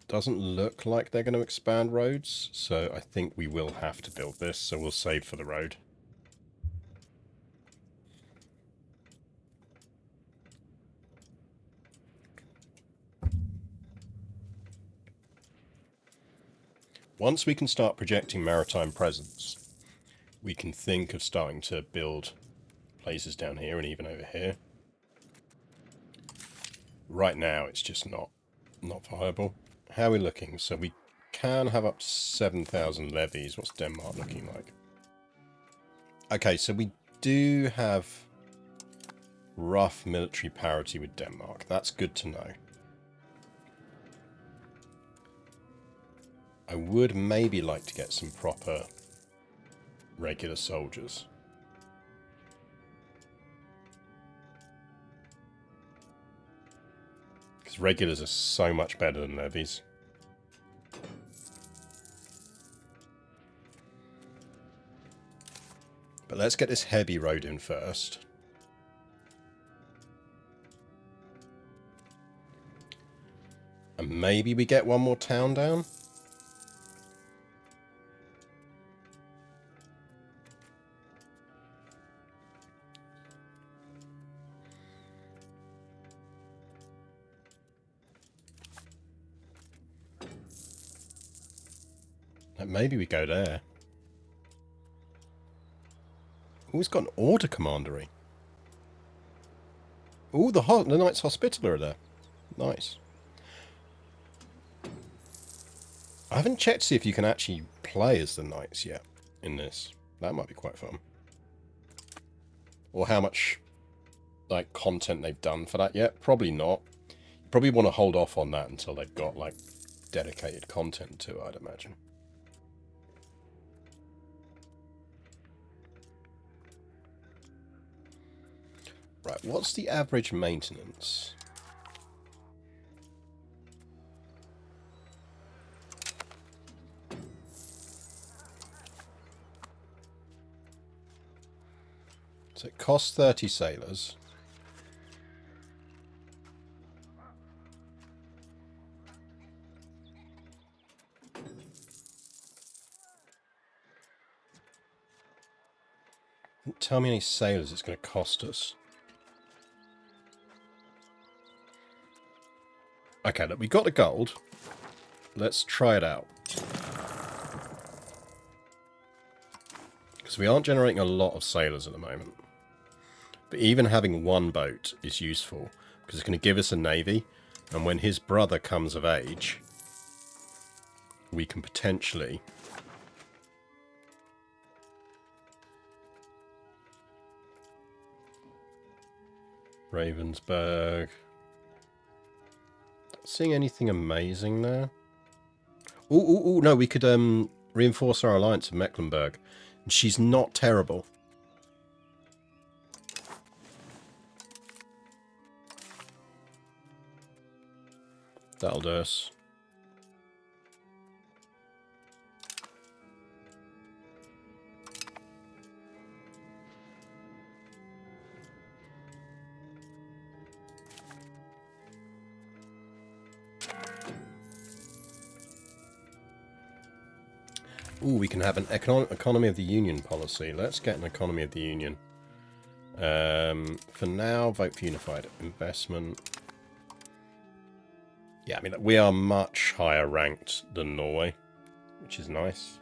S1: Doesn't look like they're going to expand roads, so I think we will have to build this, so we'll save for the road. Once we can start projecting maritime presence, we can think of starting to build places down here and even over here. Right now, it's just not viable. How are we looking? So we can have up to 7,000 levies. What's Denmark looking like? Okay, so we do have rough military parity with Denmark. That's good to know. I would maybe like to get some proper regular soldiers. Because regulars are so much better than levies. But let's get this heavy road in first. And maybe we get one more town down. Maybe we go there. Oh, he's got an order commandery. Oh, the Knights Hospitaller are there. Nice. I haven't checked to see if you can actually play as the knights yet in this. That might be quite fun. Or how much like content they've done for that yet. Probably not. Probably want to hold off on that until they've got like dedicated content to it, I'd imagine. Right, what's the average maintenance? So it costs 30 sailors. Tell me how many sailors it's going to cost us. Okay, look, we got the gold. Let's try it out. Because we aren't generating a lot of sailors at the moment. But even having one boat is useful. Because it's going to give us a navy. And when his brother comes of age, we can potentially... Ravensburg. Not seeing anything amazing there. Ooh, no, we could reinforce our alliance with Mecklenburg. And she's not terrible. That'll do us. Ooh, we can have an economy of the union policy. Let's get an economy of the union. For now, vote for unified investment. Yeah, I mean, we are much higher ranked than Norway, which is nice.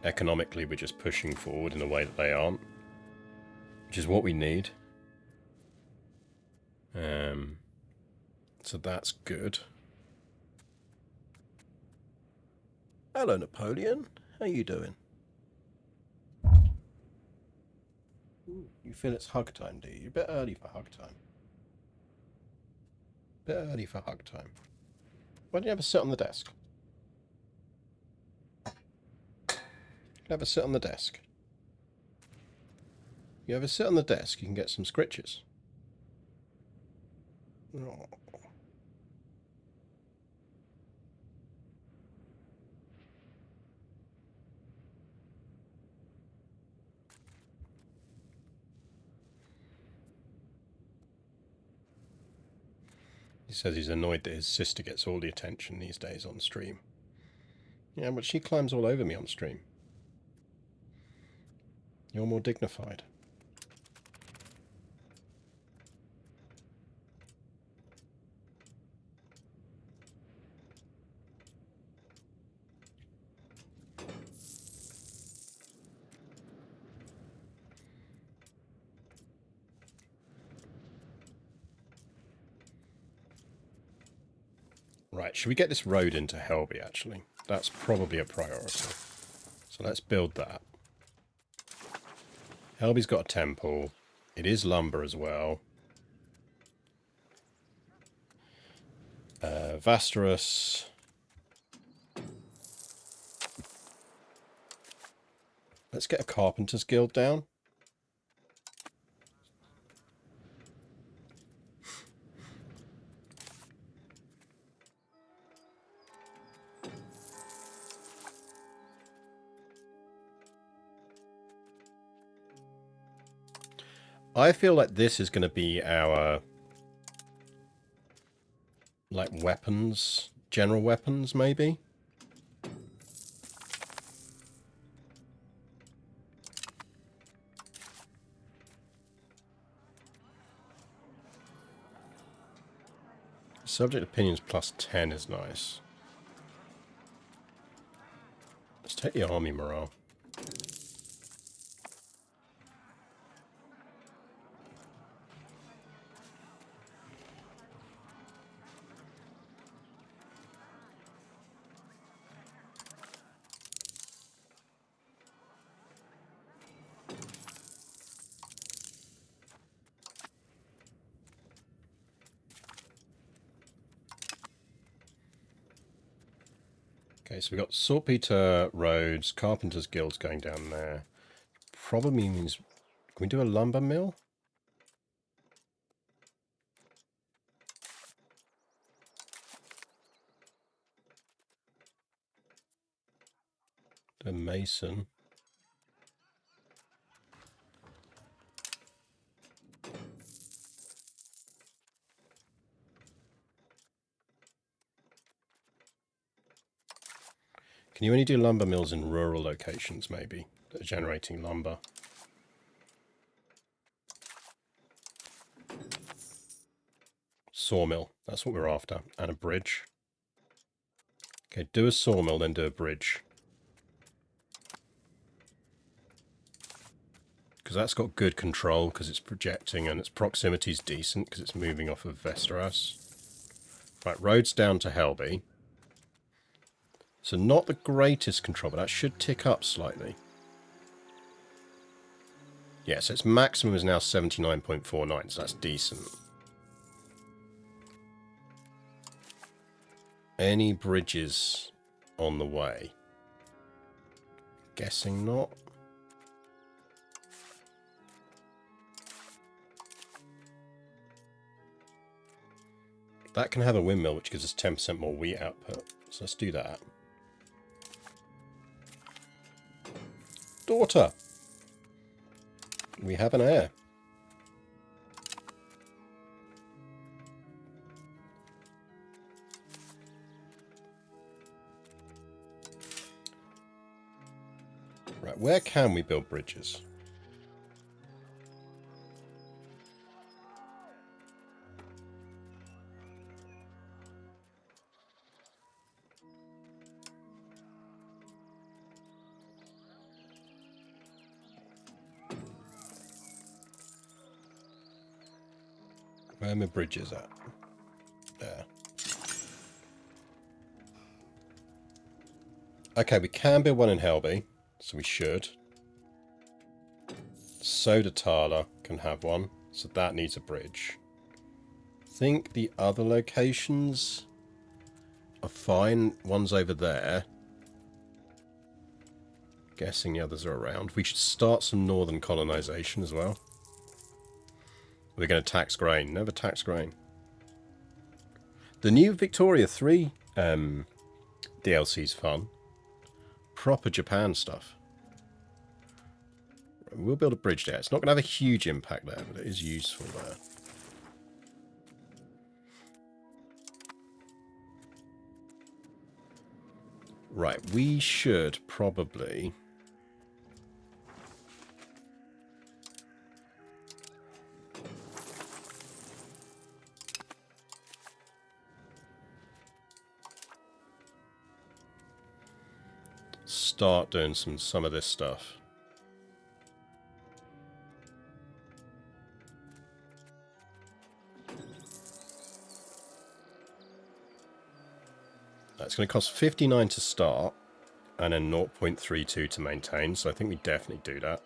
S1: Economically, we're just pushing forward in a way that they aren't, which is what we need. So that's good. Hello, Napoleon. How you doing? Ooh, you feel it's hug time, do you? You're a bit early for hug time. Bit early for hug time. Why don't you ever sit on the desk? Ever sit on the desk? You ever sit on the desk, you can get some scritches. Oh. He says he's annoyed that his sister gets all the attention these days on stream. Yeah, but she climbs all over me on stream. You're more dignified. Right, should we get this road into Helby, actually? That's probably a priority. So let's build that. Helby's got a temple. It is lumber as well. Vasterus. Let's get a carpenter's guild down. I feel like this is going to be our, like, weapons, general weapons, maybe? Subject opinions plus 10 is nice. Let's take the army morale. Okay, so we've got saltpeter roads, carpenters guilds going down there. Probably means... Can we do a lumber mill? A mason. Can you only do lumber mills in rural locations, maybe, that are generating lumber? Sawmill, that's what we're after. And a bridge. Okay, do a sawmill, then do a bridge. Because that's got good control, because it's projecting, and its proximity is decent, because it's moving off of Westeros. Right, roads down to Helby. So not the greatest control, but that should tick up slightly. Yeah, so its maximum is now 79.49, so that's decent. Any bridges on the way? Guessing not. That can have a windmill, which gives us 10% more wheat output. So let's do that. Daughter! We have an heir. Right, where can we build bridges? Where are my bridges at? There. Okay, we can build one in Helby, so we should. Soda Tala can have one, so that needs a bridge. I think the other locations are fine. One's over there. Guessing the others are around. We should start some northern colonization as well. We're going to tax grain. Never tax grain. The new Victoria 3 DLC's fun. Proper Japan stuff. We'll build a bridge there. It's not going to have a huge impact there, but it is useful there. Right, we should probably... start doing some of this stuff. It's going to cost 59 to start, and then 0.32 to maintain, so I think we definitely do that.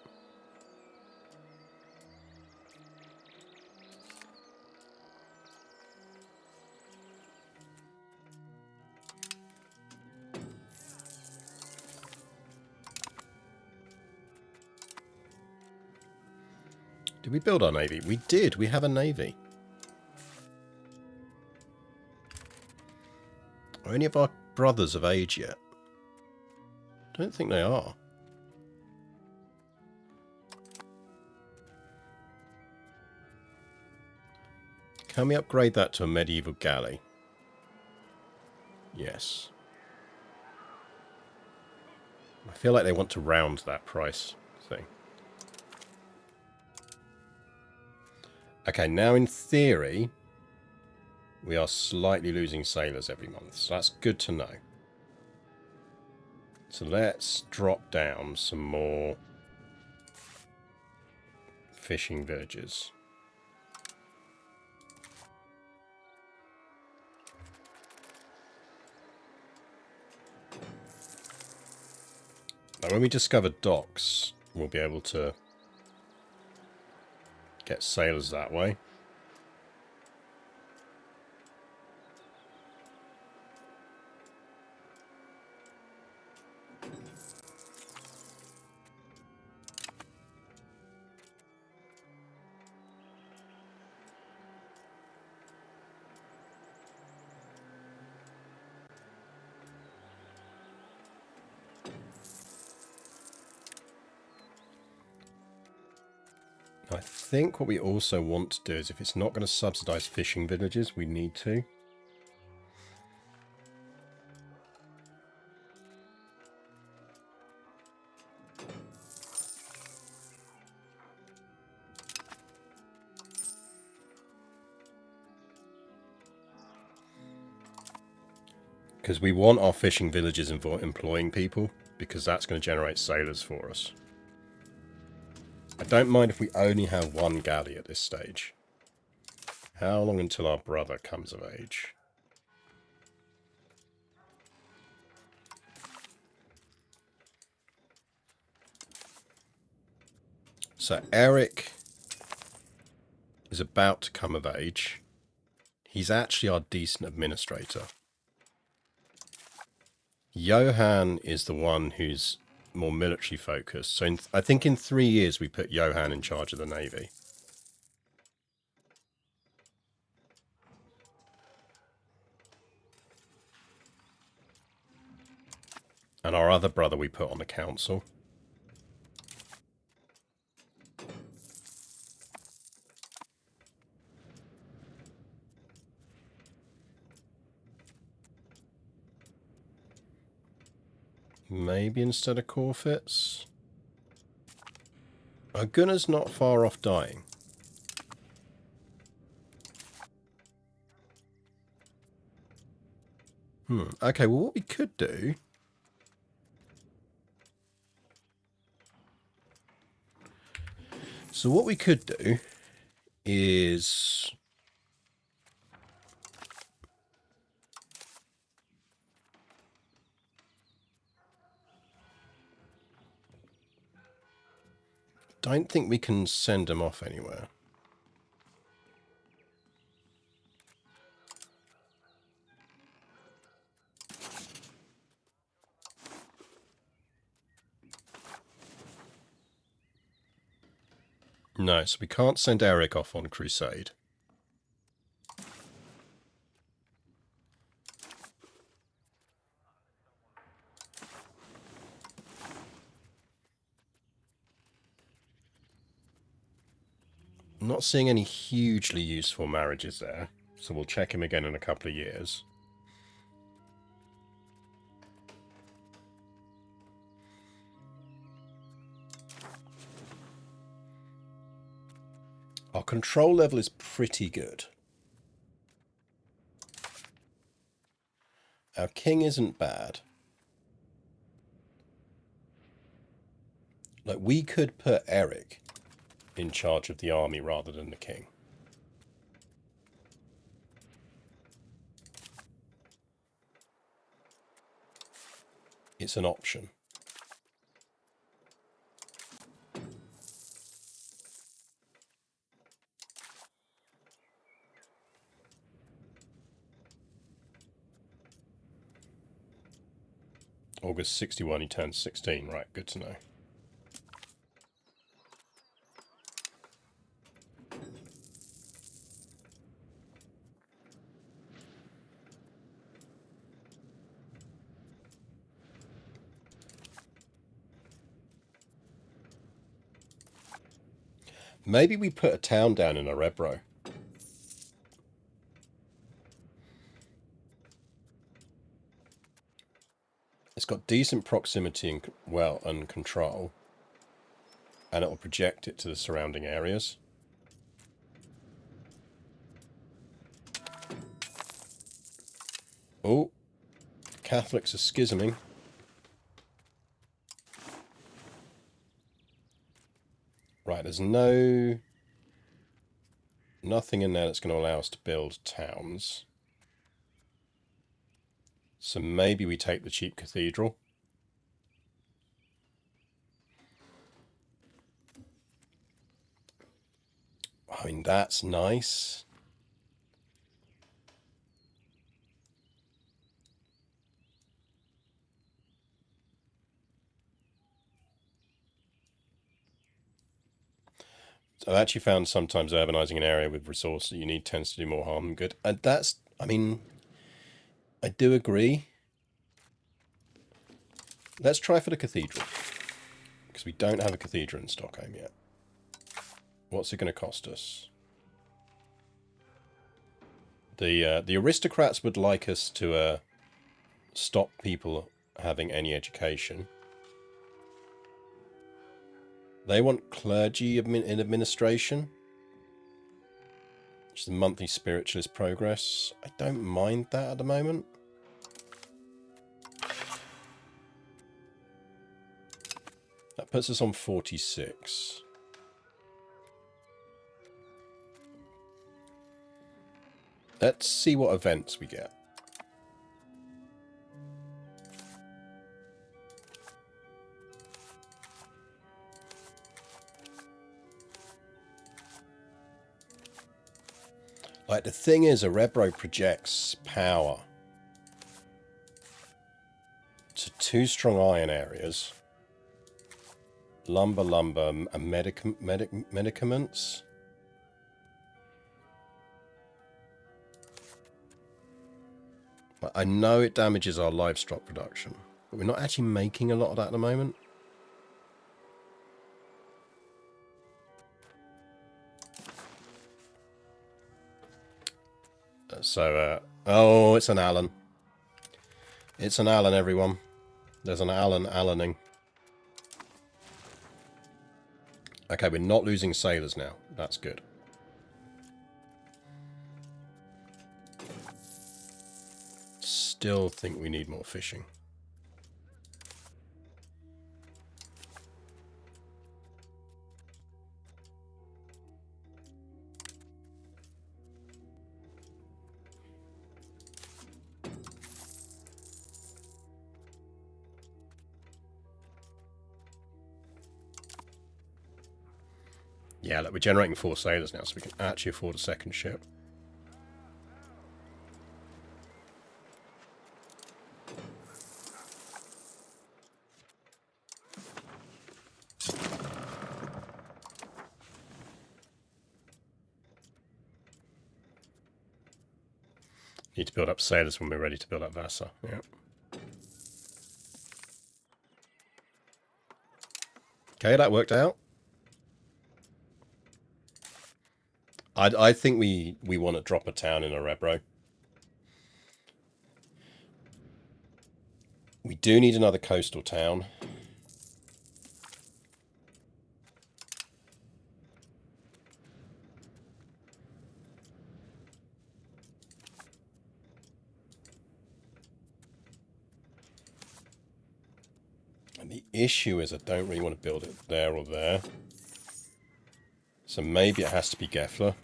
S1: Did we build our navy? We did. We have a navy. Are any of our brothers of age yet? I don't think they are. Can we upgrade that to a medieval galley? Yes. I feel like they want to round that price thing. Okay, now in theory, we are slightly losing sailors every month, so that's good to know. So let's drop down some more fishing villages. Now when we discover docks, we'll be able to get sailors that way. I think what we also want to do is, if it's not going to subsidize fishing villages, we need to. Because we want our fishing villages employing people, because that's going to generate sailors for us. I don't mind if we only have one galley at this stage. How long until our brother comes of age? So Eric is about to come of age. He's actually our decent administrator. Johan is the one who's more military focused. So I think in 3 years we put Johan in charge of the Navy. And our other brother we put on the council. Maybe instead of Corfits. Our Gunnar's not far off dying. Okay, well what we could do... So what we could do is... Don't think we can send them off anywhere. No, so we can't send Eric off on crusade. I'm not seeing any hugely useful marriages there, so we'll check him again in a couple of years. Our control level is pretty good. Our king isn't bad. Like, we could put Eric in charge of the army rather than the king. It's an option. August 61, he turns 16. Right, good to know. Maybe we put a town down in Erebro. It's got decent proximity and control, and it will project it to the surrounding areas. Oh, Catholics are schisming. Right, there's nothing in there that's going to allow us to build towns. So maybe we take the cheap cathedral. I mean, that's nice. I've actually found sometimes urbanizing an area with resources that you need tends to do more harm than good. And that's, I mean, I do agree. Let's try for the cathedral, because we don't have a cathedral in Stockholm yet. What's it going to cost us? The aristocrats would like us to stop people having any education. They want clergy in administration, which is the monthly spiritualist progress. I don't mind that at the moment. That puts us on 46. Let's see what events we get. Like, the thing is, Erebro projects power to 2 strong iron areas. Lumber, and medicaments. I know it damages our livestock production, but we're not actually making a lot of that at the moment. So, oh, it's an Allen. It's an Allen, everyone. There's an Allening. Okay, we're not losing sailors now. That's good. Still think we need more fishing. Yeah, look, we're generating 4 sailors now, so we can actually afford a second ship. Need to build up sailors when we're ready to build up Vasa. Yeah. Okay, that worked out. I think we want to drop a town in Erebro. We do need another coastal town. And the issue is I don't really want to build it there or there. So maybe it has to be Gefler.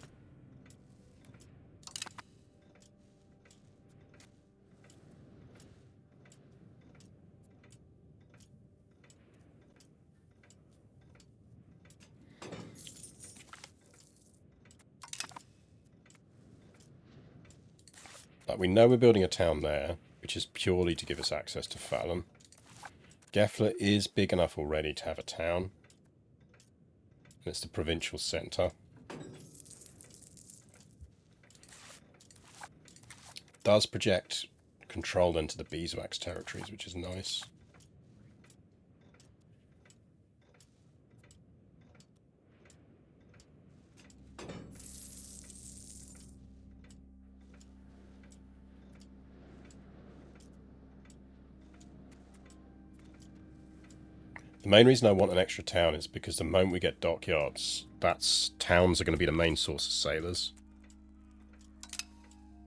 S1: Like, we know we're building a town there, which is purely to give us access to Fallon. Gefler is big enough already to have a town. And it's the provincial centre. Does project control into the beeswax territories, which is nice. The main reason I want an extra town is because the moment we get dockyards, towns are going to be the main source of sailors.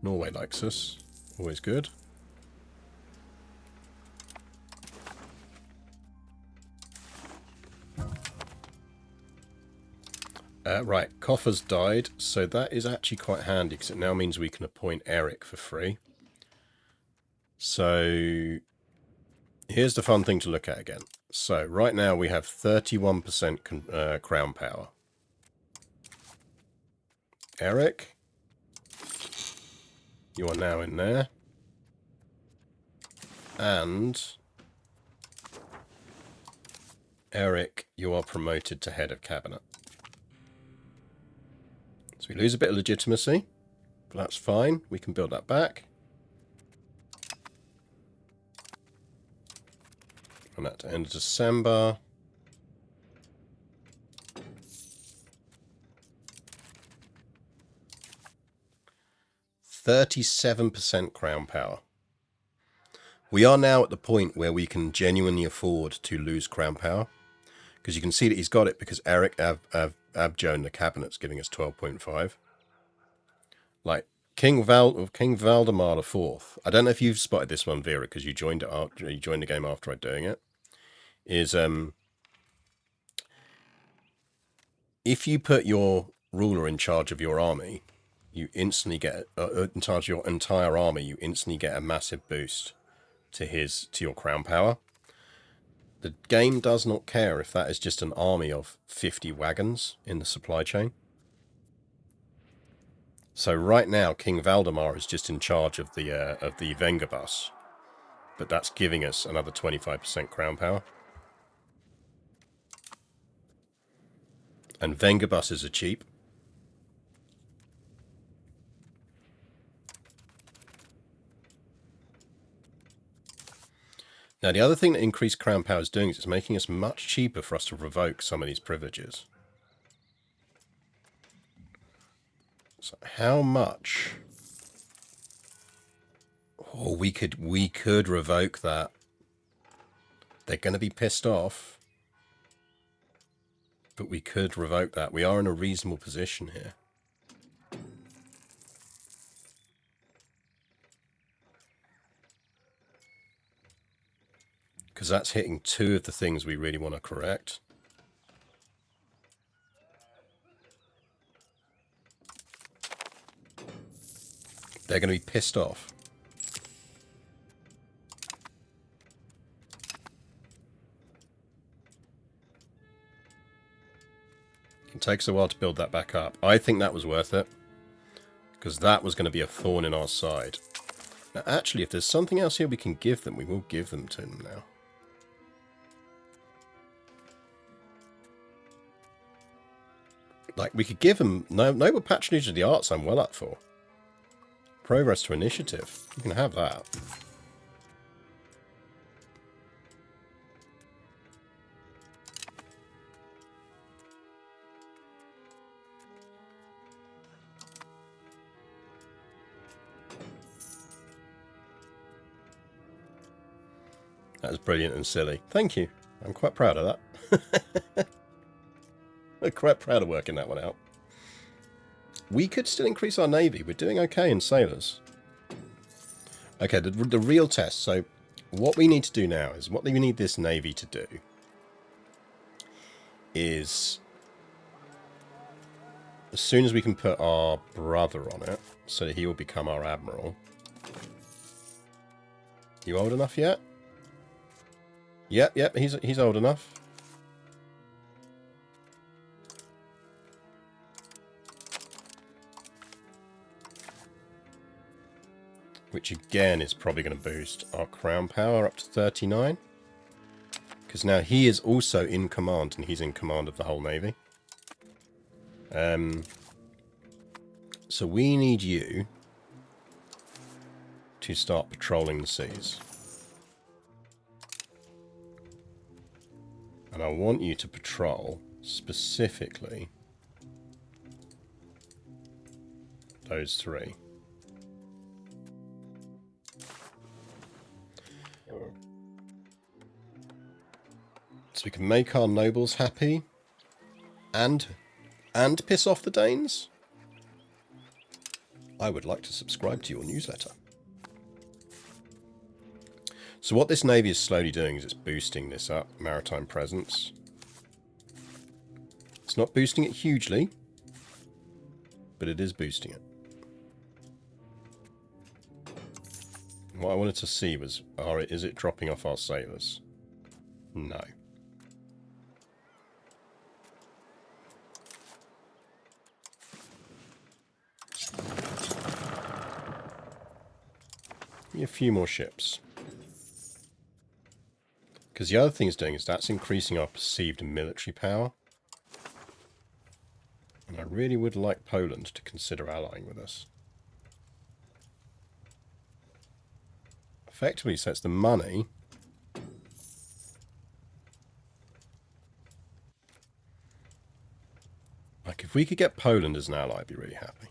S1: Norway likes us. Always good. Right, Coffer's died, so that is actually quite handy because it now means we can appoint Eric for free. So here's the fun thing to look at again. So right now we have 31% crown power. Eric, you are now in there. And Eric, you are promoted to head of cabinet. So we lose a bit of legitimacy, but that's fine. We can build that back. And that to end of December. 37% crown power. We are now at the point where we can genuinely afford to lose crown power. Because you can see that he's got it because Eric Abjo in the cabinet's giving us 12.5. Like King Valdemar IV. I don't know if you've spotted this one, Vera, because you joined the game after I doing it. Is if you put your ruler in charge of your army, you instantly get in charge of your entire army. You instantly get a massive boost to your crown power. The game does not care if that is just an army of 50 wagons in the supply chain. So right now, King Valdemar is just in charge of the Vengabus, but that's giving us another 25% crown power. And Vengabuses are cheap. Now, the other thing that increased crown power is doing is it's making us much cheaper for us to revoke some of these privileges. So how much? Oh, we could revoke that. They're going to be pissed off. But we could revoke that. We are in a reasonable position here. Because that's hitting two of the things we really want to correct. They're going to be pissed off. It takes a while to build that back up. I think that was worth it. Because that was going to be a thorn in our side. Now, actually, if there's something else here we can give them, we will give them to them now. Like, we could give them noble patronage of the arts I'm well up for. Progress to initiative. You can have that. That was brilliant and silly. Thank you. I'm quite proud of that. I'm quite proud of working that one out. We could still increase our navy. We're doing okay in sailors. Okay, the real test. So what we need to do now is, what we need this navy to do is, as soon as we can put our brother on it, so that he will become our admiral. You old enough yet? Yep, he's old enough. Which again is probably going to boost our crown power up to 39. Because now he is also in command, and he's in command of the whole navy. So we need you to start patrolling the seas. And I want you to patrol specifically those three. So we can make our nobles happy and piss off the Danes. I would like to subscribe to your newsletter. So what this navy is slowly doing is it's boosting this up, maritime presence. It's not boosting it hugely, but it is boosting it. What I wanted to see was, is it dropping off our sailors? No. Give me a few more ships. Because the other thing it's doing is that's increasing our perceived military power. And I really would like Poland to consider allying with us. Effectively, so it's the money. Like, if we could get Poland as an ally, I'd be really happy.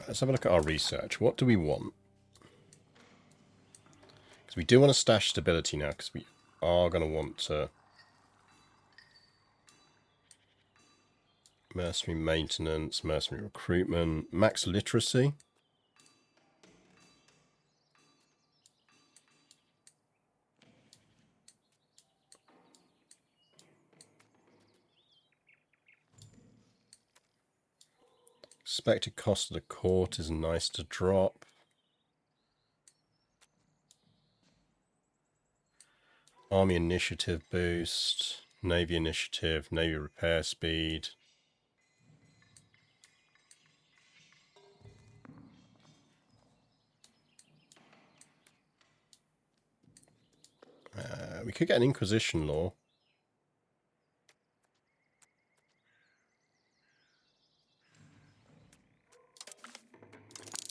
S1: Let's have a look at our research. What do we want? Because we do want to stash stability now, because we are going to want to... Mercenary maintenance, mercenary recruitment, max literacy. Expected cost of the court is nice to drop. Army initiative boost, Navy initiative, Navy repair speed. We could get an Inquisition law.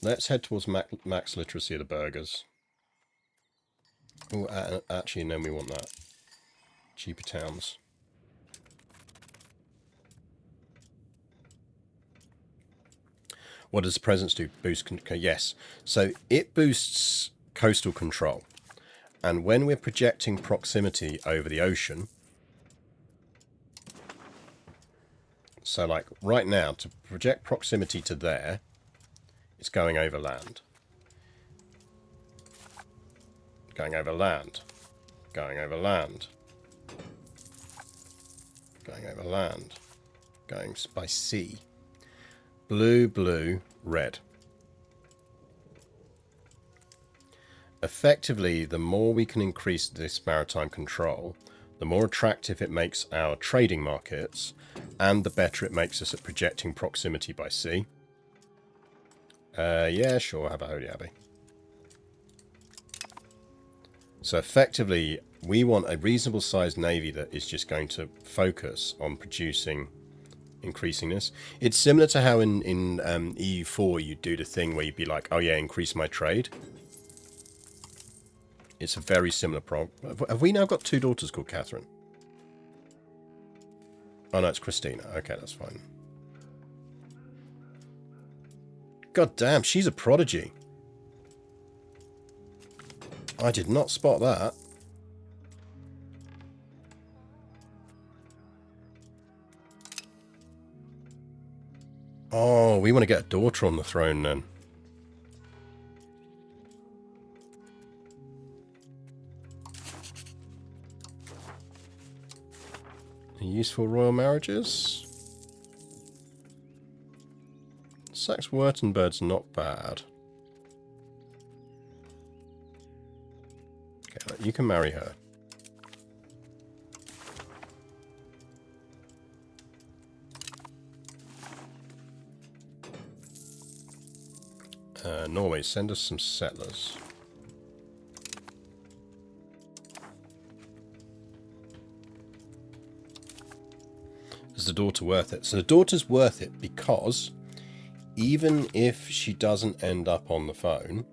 S1: Let's head towards max literacy of the burghers. Oh, actually, and then we want that. Cheaper towns. What does the presence do? Boost? Yes. So it boosts coastal control. And when we're projecting proximity over the ocean, so like right now, to project proximity to there, it's going over land. Going over land. Going over land. Going over land. Going by sea. Blue, blue, red. Effectively, the more we can increase this maritime control, the more attractive it makes our trading markets, and the better it makes us at projecting proximity by sea. Yeah, sure, have a Holy Abbey. So effectively, we want a reasonable sized navy that is just going to focus on producing, increasing this. It's similar to how in EU4 you do the thing where you'd be like, oh yeah, increase my trade. It's a very similar problem. Have we now got two daughters called Catherine? Oh no, it's Christina. Okay, that's fine. God damn, she's a prodigy. I did not spot that. Oh, we want to get a daughter on the throne then. Useful royal marriages. Saxe-Württemberg's not bad. Okay, you can marry her. Norway, send us some settlers. Is the daughter worth it? So the daughter's worth it because even if she doesn't end up on the throne,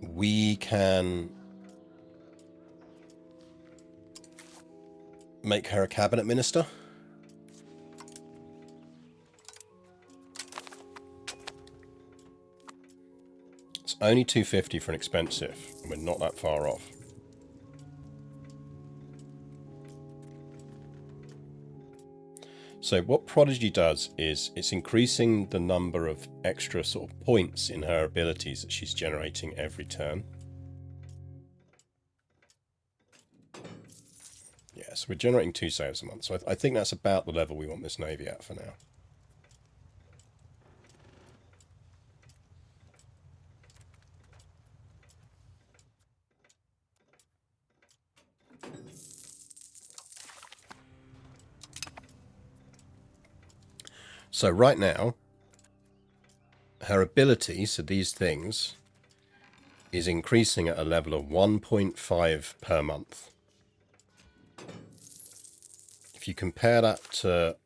S1: we can make her a cabinet minister. It's only 250 for an expensive. We're not that far off. So what Prodigy does is it's increasing the number of extra sort of points in her abilities that she's generating every turn. Yeah, so we're generating 2 saves a month. So I think that's about the level we want this navy at for now. So right now, her ability, so these things, is increasing at a level of 1.5 per month. If you compare that to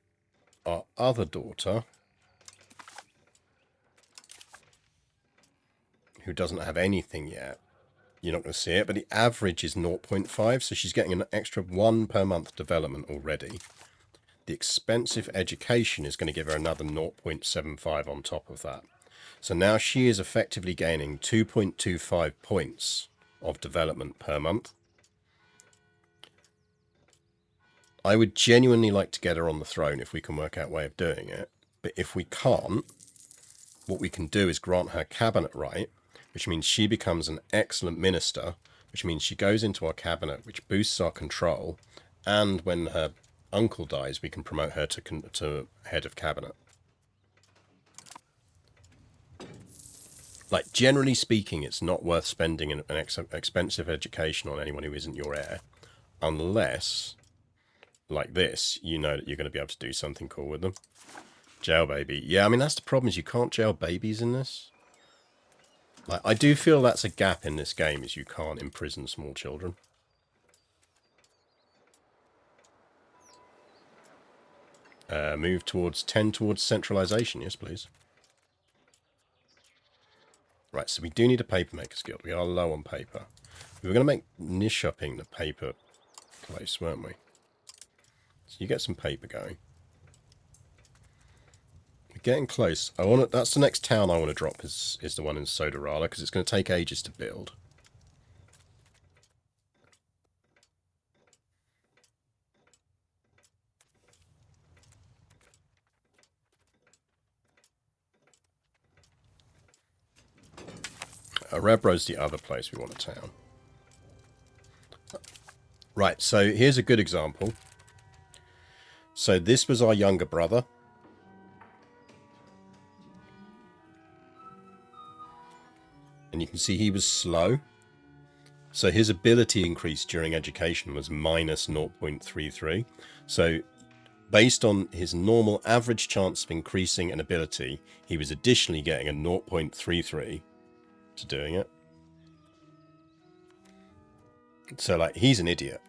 S1: our other daughter, who doesn't have anything yet, you're not going to see it, but the average is 0.5, so she's getting an extra 1 per month development already. the expensive education is going to give her another 0.75 on top of that. So now she is effectively gaining 2.25 points of development per month. I would genuinely like to get her on the throne if we can work out a way of doing it. But if we can't, what we can do is grant her cabinet right, which means she becomes an excellent minister, which means she goes into our cabinet, which boosts our control. And when her uncle dies, we can promote her to head of cabinet. Like, generally speaking, it's not worth spending an expensive education on anyone who isn't your heir. Unless, like this, you know that you're going to be able to do something cool with them. Jail baby. Yeah, I mean, that's the problem, is you can't jail babies in this. Like, I do feel that's a gap in this game, is you can't imprison small children. Move towards, tend towards centralization. Yes, please. Right, so we do need a papermaker's guild. We are low on paper. We were going to make Nishopping the paper place, weren't we? So you get some paper going. We're getting close. That's the next town I want to drop is the one in Sodarala, because it's going to take ages to build. Rebro's the other place we want a town. Right, so here's a good example. So this was our younger brother. And you can see he was slow. So his ability increase during education was minus 0.33. So based on his normal average chance of increasing an ability, he was additionally getting a 0.33 to doing it. So, like, he's an idiot.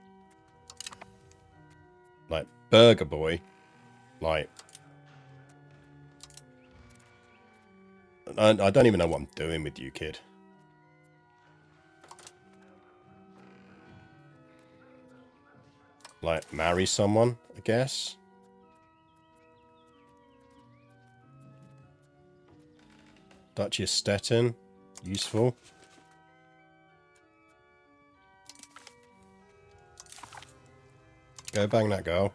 S1: Like, Burger Boy, like, I don't even know what I'm doing with you, kid. Like, marry someone, I guess. Duchess Stettin, useful. Go bang that girl.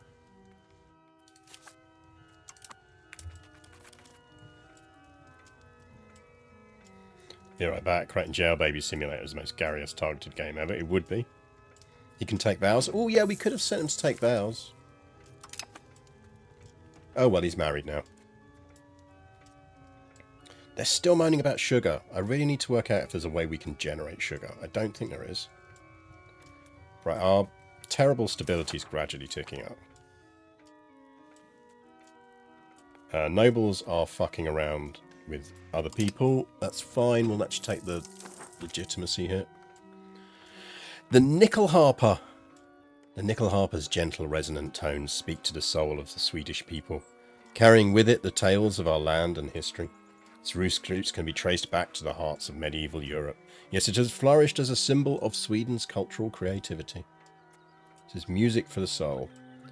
S1: Be right back. Creating Jail Baby Simulator is the most Garrus targeted game ever. It would be. He can take vows. Oh, yeah, we could have sent him to take vows. Oh, well, he's married now. They're still moaning about sugar. I really need to work out if there's a way we can generate sugar. I don't think there is. Right, our terrible stability is gradually ticking up. Nobles are fucking around with other people. That's fine. We'll actually take the legitimacy hit. The Nickel Harper. The Nickel Harper's gentle resonant tones speak to the soul of the Swedish people, carrying with it the tales of our land and history. Its roots can be traced back to the hearts of medieval Europe. Yes, it has flourished as a symbol of Sweden's cultural creativity. This is music for the soul.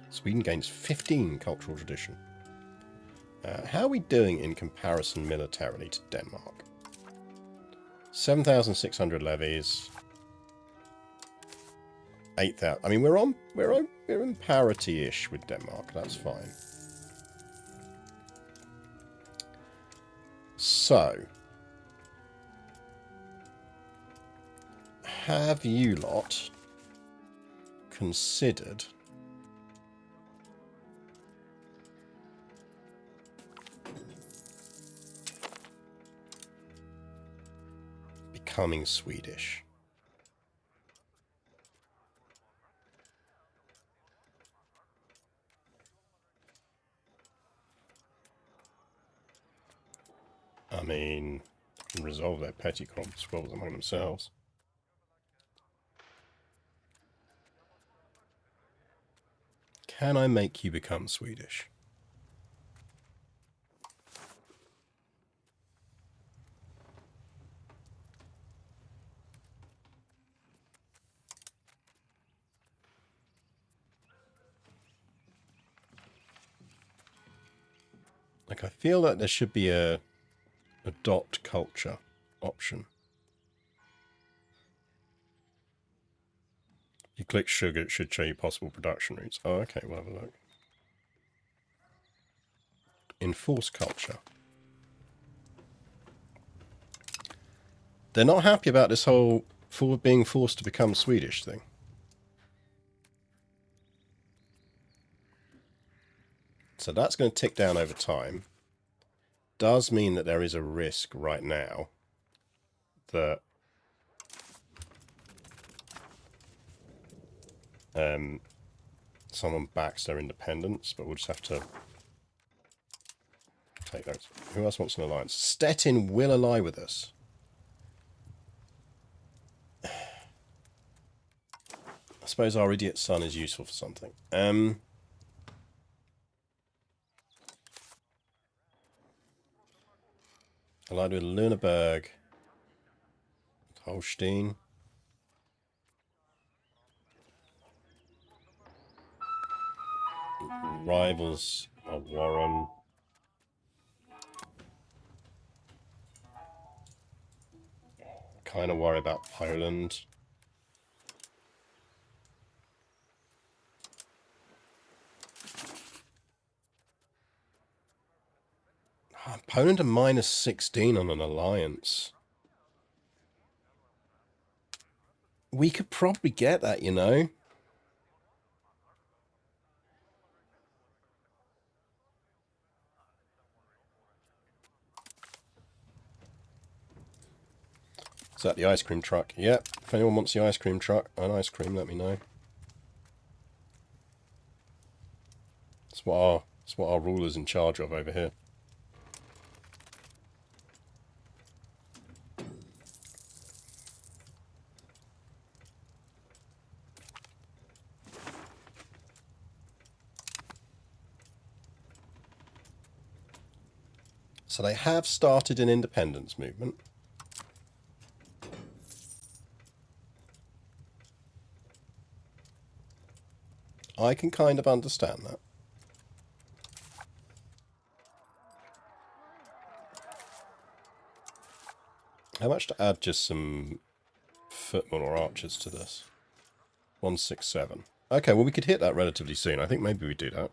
S1: Sweden gains 15 cultural tradition. How are we doing in comparison militarily to Denmark? 7,600 levies. 8,000. I mean, we're in parity-ish with Denmark. That's fine. So, have you lot considered becoming Swedish? I mean, resolve their petty squabbles among themselves. Can I make you become Swedish? Like, I feel like there should be a adopt culture option. You click sugar, it should show you possible production routes. Oh, okay, we'll have a look. Enforce culture. They're not happy about this whole being forced to become Swedish thing. So that's going to tick down over time. Does mean that there is a risk right now that someone backs their independence, but we'll just have to take those. Who else wants an alliance? Stettin will ally with us. I suppose our idiot son is useful for something. Allied with Lüneburg. Holstein. Rivals are Warren. Kind of worry about Poland. Poland are minus 16 on an alliance. We could probably get that, you know. Is that the ice cream truck? Yep. If anyone wants the ice cream truck and ice cream, let me know. That's what our ruler's in charge of over here. So they have started an independence movement. I can kind of understand that. How much to add just some footmen or archers to this? 167. Okay, well we could hit that relatively soon. I think maybe we do that.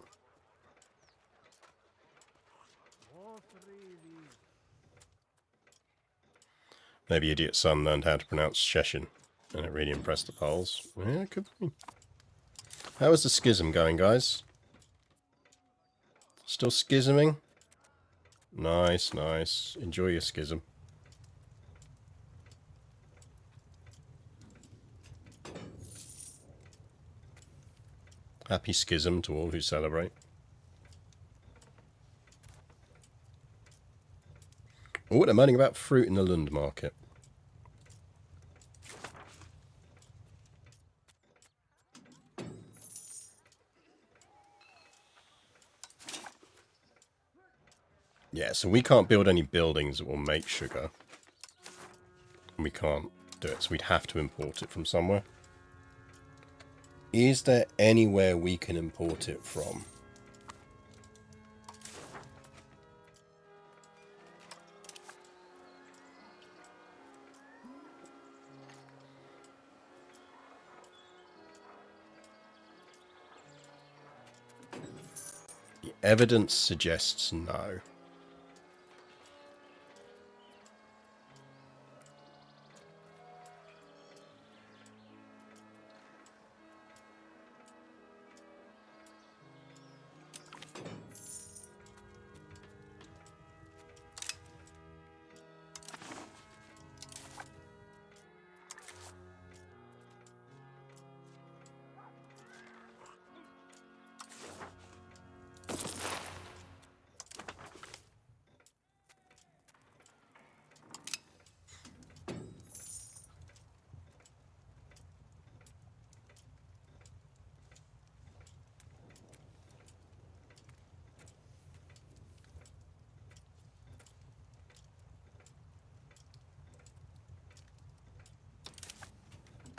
S1: Maybe Idiot Son learned how to pronounce Sheshin, and it really impressed the Poles. Yeah, it could be. How is the schism going, guys? Still schisming? Nice, nice. Enjoy your schism. Happy schism to all who celebrate. Oh, they're moaning about fruit in the Lund market. Yeah, so we can't build any buildings that will make sugar. And we can't do it, so we'd have to import it from somewhere. Is there anywhere we can import it from? The evidence suggests no.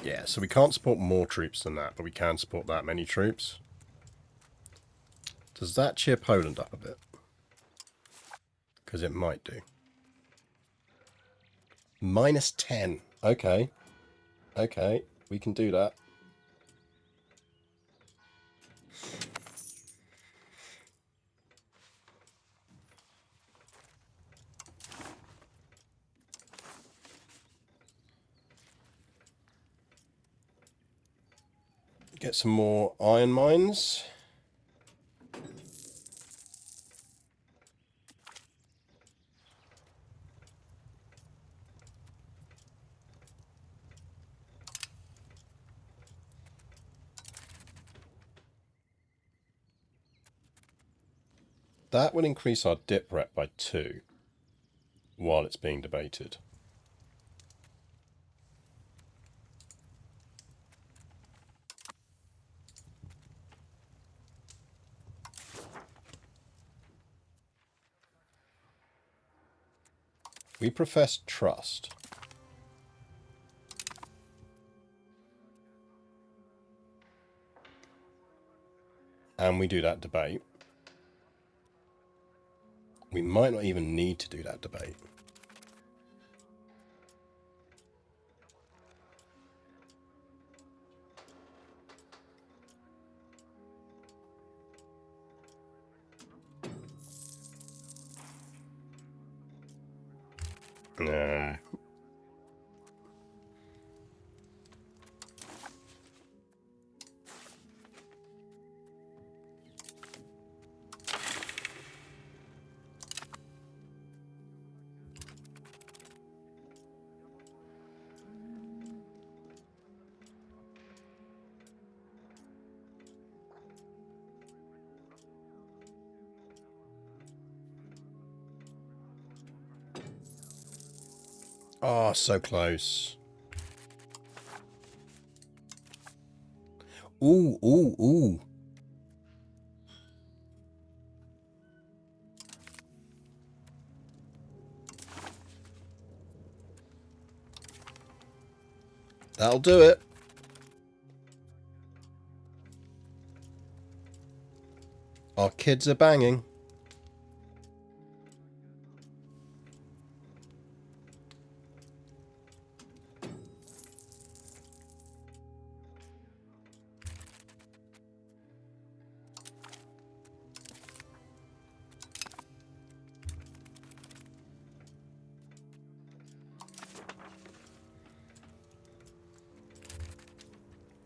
S1: Yeah, so we can't support more troops than that, but we can support that many troops. Does that cheer Poland up a bit? Because it might do. -10. Okay. Okay, we can do that. Get some more iron mines. That would increase our dip rep by 2 while it's being debated. We profess trust. And we do that debate. We might not even need to do that debate. Nah. Oh, so close. Ooh, ooh, ooh. That'll do it. Our kids are banging.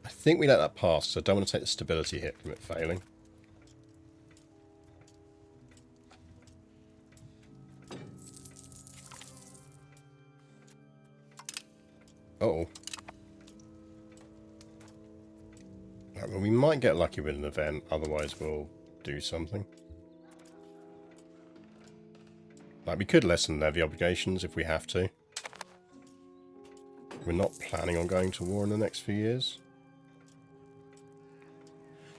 S1: I think we let that pass, so I don't want to take the stability hit from it failing. Uh-oh. Right, well, we might get lucky with an event, otherwise we'll do something. Like, we could lessen levy obligations if we have to. We're not planning on going to war in the next few years.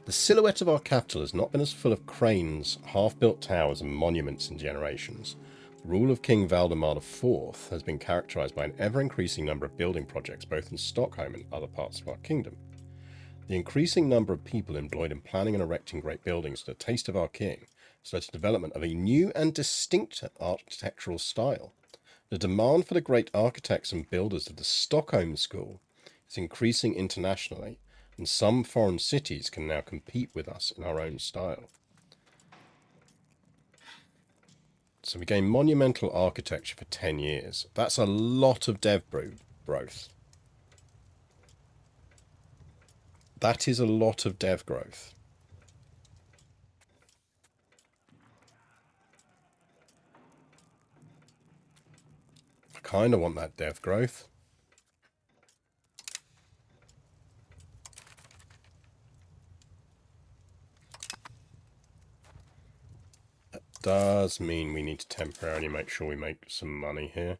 S1: The silhouette of our capital has not been as full of cranes, half-built towers and monuments in generations. The rule of King Valdemar IV has been characterised by an ever-increasing number of building projects both in Stockholm and other parts of our kingdom. The increasing number of people employed in planning and erecting great buildings to the taste of our king has led to the development of a new and distinct architectural style. The demand for the great architects and builders of the Stockholm school is increasing internationally, and some foreign cities can now compete with us in our own style. So we gain monumental architecture for 10 years. That's a lot of dev growth. That is a lot of dev growth. I kind of want that dev growth. That does mean we need to temporarily make sure we make some money here.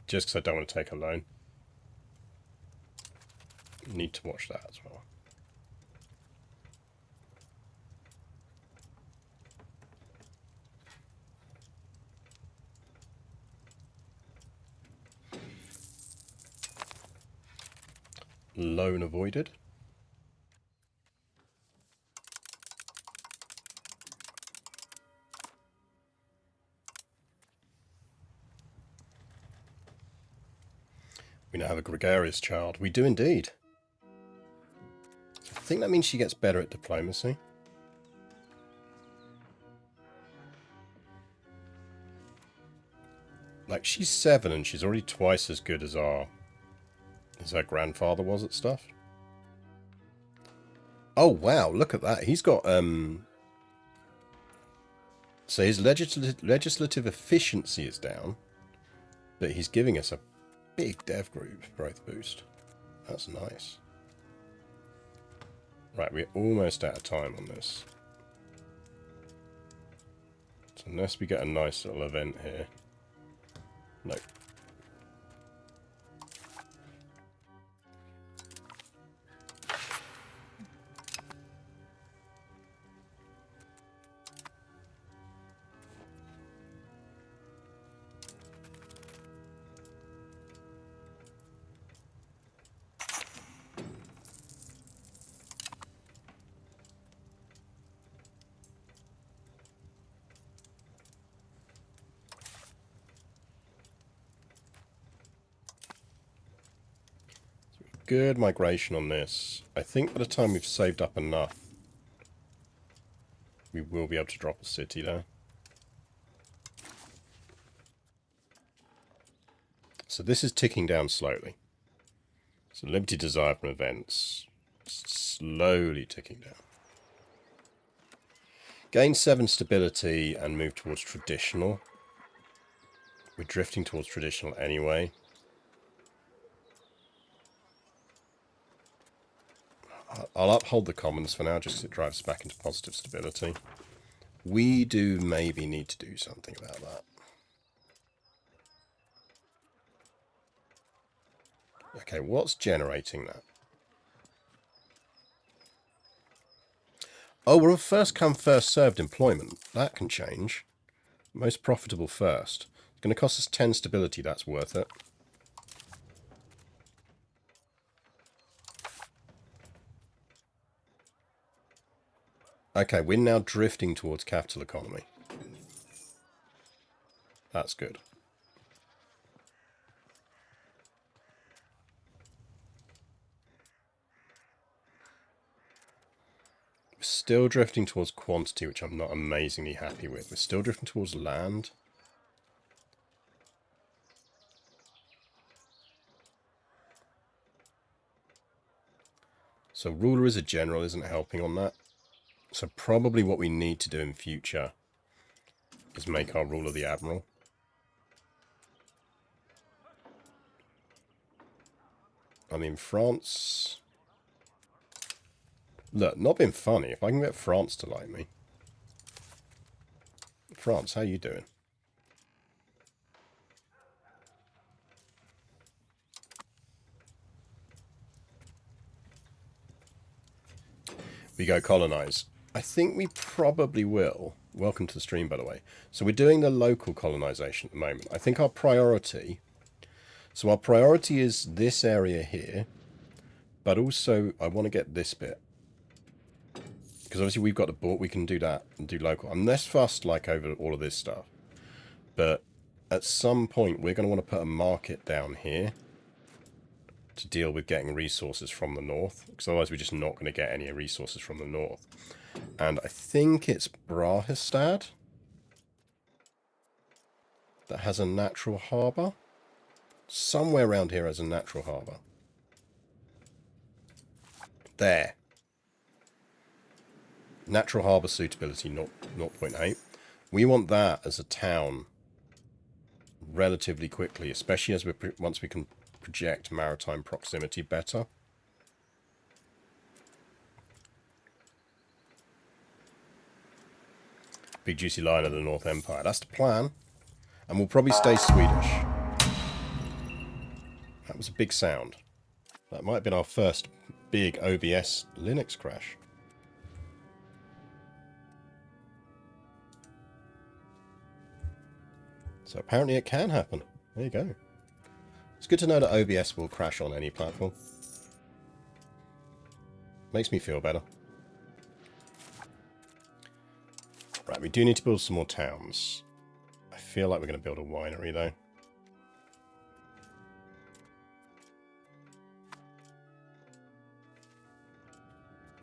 S1: Just because I don't want to take a loan. Need to watch that as well. Loan avoided. We now have a gregarious child. We do indeed. I think that means she gets better at diplomacy. Like, she's 7 and she's already twice as good as her grandfather was at stuff. Oh, wow, look at that. He's got, so his legislative efficiency is down, but he's giving us a big dev group growth boost. That's nice. Right, we're almost out of time on this. So unless we get a nice little event here. Nope. Good migration on this. I think by the time we've saved up enough, we will be able to drop a city there. So this is ticking down slowly. So Liberty Desire from events, slowly ticking down. Gain 7 stability and move towards traditional. We're drifting towards traditional anyway. I'll uphold the commons for now, just because it drives back into positive stability. We do maybe need to do something about that. Okay, what's generating that? Oh, we're on first come, first served employment. That can change. Most profitable first. It's going to cost us 10 stability, that's worth it. Okay, we're now drifting towards capital economy. That's good. We're still drifting towards quantity, which I'm not amazingly happy with. We're still drifting towards land. So ruler as a general isn't helping on that. So probably what we need to do in future is make our ruler the admiral. I mean, France... Look, not being funny, if I can get France to like me. France, how you doing? We go colonize. I think we probably will. Welcome to the stream, by the way. So we're doing the local colonization at the moment. I think our priority... So our priority is this area here. But also, I want to get this bit. Because obviously we've got the board, we can do that and do local. I'm less fussed like over all of this stuff. But at some point we're going to want to put a market down here to deal with getting resources from the north. Because otherwise we're just not going to get any resources from the north. And I think it's Brahistad that has a natural harbour. Somewhere around here has a natural harbour. There. Natural harbour suitability 0.8. We want that as a town relatively quickly, especially as once we can project maritime proximity better. Big juicy line of the North Empire. That's the plan. And we'll probably stay Swedish. That was a big sound. That might have been our first big OBS Linux crash. So apparently it can happen. There you go. It's good to know that OBS will crash on any platform. Makes me feel better. Right, we do need to build some more towns. I feel like we're going to build a winery, though.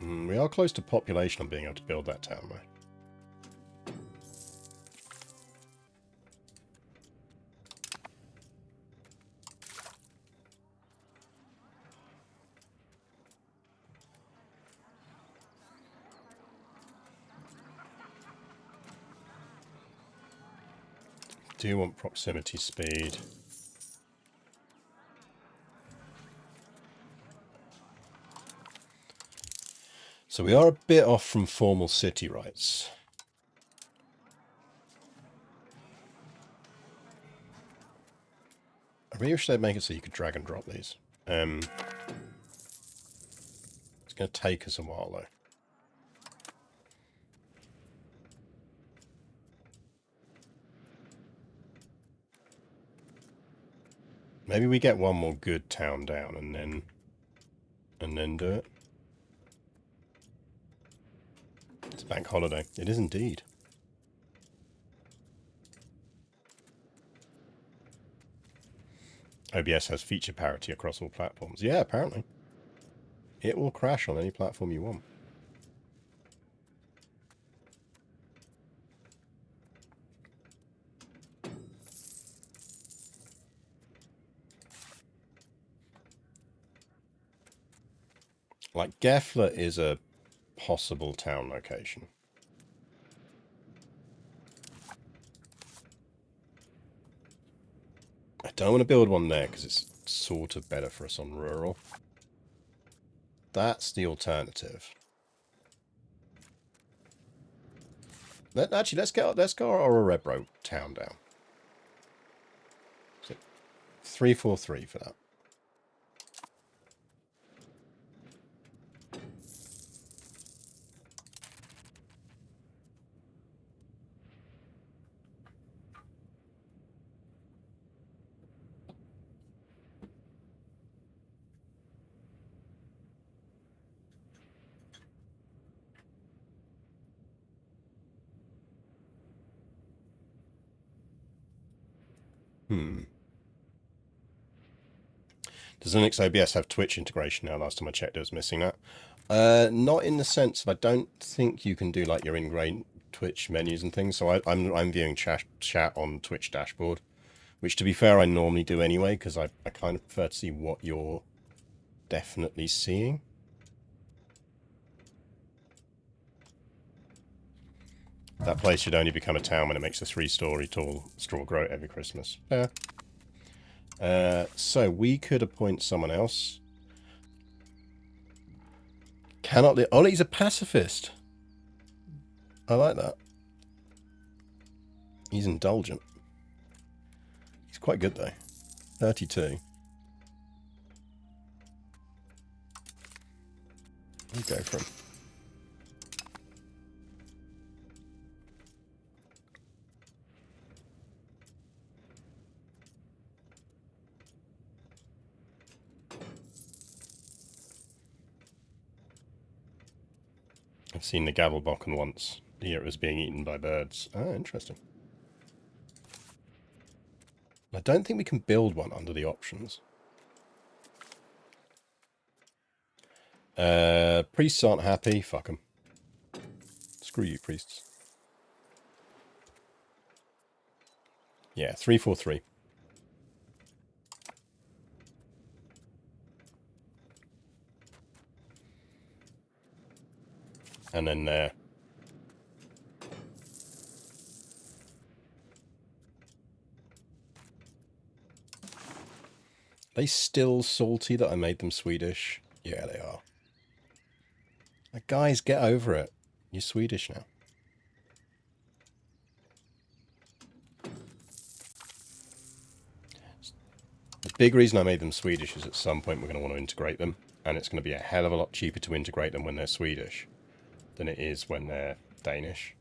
S1: We are close to population on being able to build that town, though. Do you want proximity speed? So we are a bit off from formal city rights. I really wish they'd make it so you could drag and drop these. It's going to take us a while, though. Maybe we get one more good town down and then do it. It's a bank holiday. It is indeed. OBS has feature parity across all platforms. Yeah, apparently. It will crash on any platform you want. Like, Gefler is a possible town location. I don't want to build one there because it's sort of better for us on rural. That's the alternative. Actually, let's go our Orebro town down. So 343 for that. Does Linux OBS have Twitch integration now? Last time I checked, it was missing that. Not in the sense of I don't think you can do like your in-grain Twitch menus and things. So I'm viewing chat on Twitch dashboard, which to be fair I normally do anyway because I kind of prefer to see what you're definitely seeing. That place should only become a town when it makes a 3-story tall straw grow every Christmas. Fair. So we could appoint someone else. Cannot live. Ollie's a pacifist. I like that. He's indulgent. He's quite good though. 32. You go for him. I've seen the Gavelbocken once. Here it was being eaten by birds. Ah, interesting. I don't think we can build one under the options. Priests aren't happy. Fuck them. Screw you, priests. Yeah, 343. And then there. They still salty that I made them Swedish? Yeah, they are. Guys, get over it. You're Swedish now. The big reason I made them Swedish is at some point we're going to want to integrate them. And it's going to be a hell of a lot cheaper to integrate them when they're Swedish than it is when they're Danish.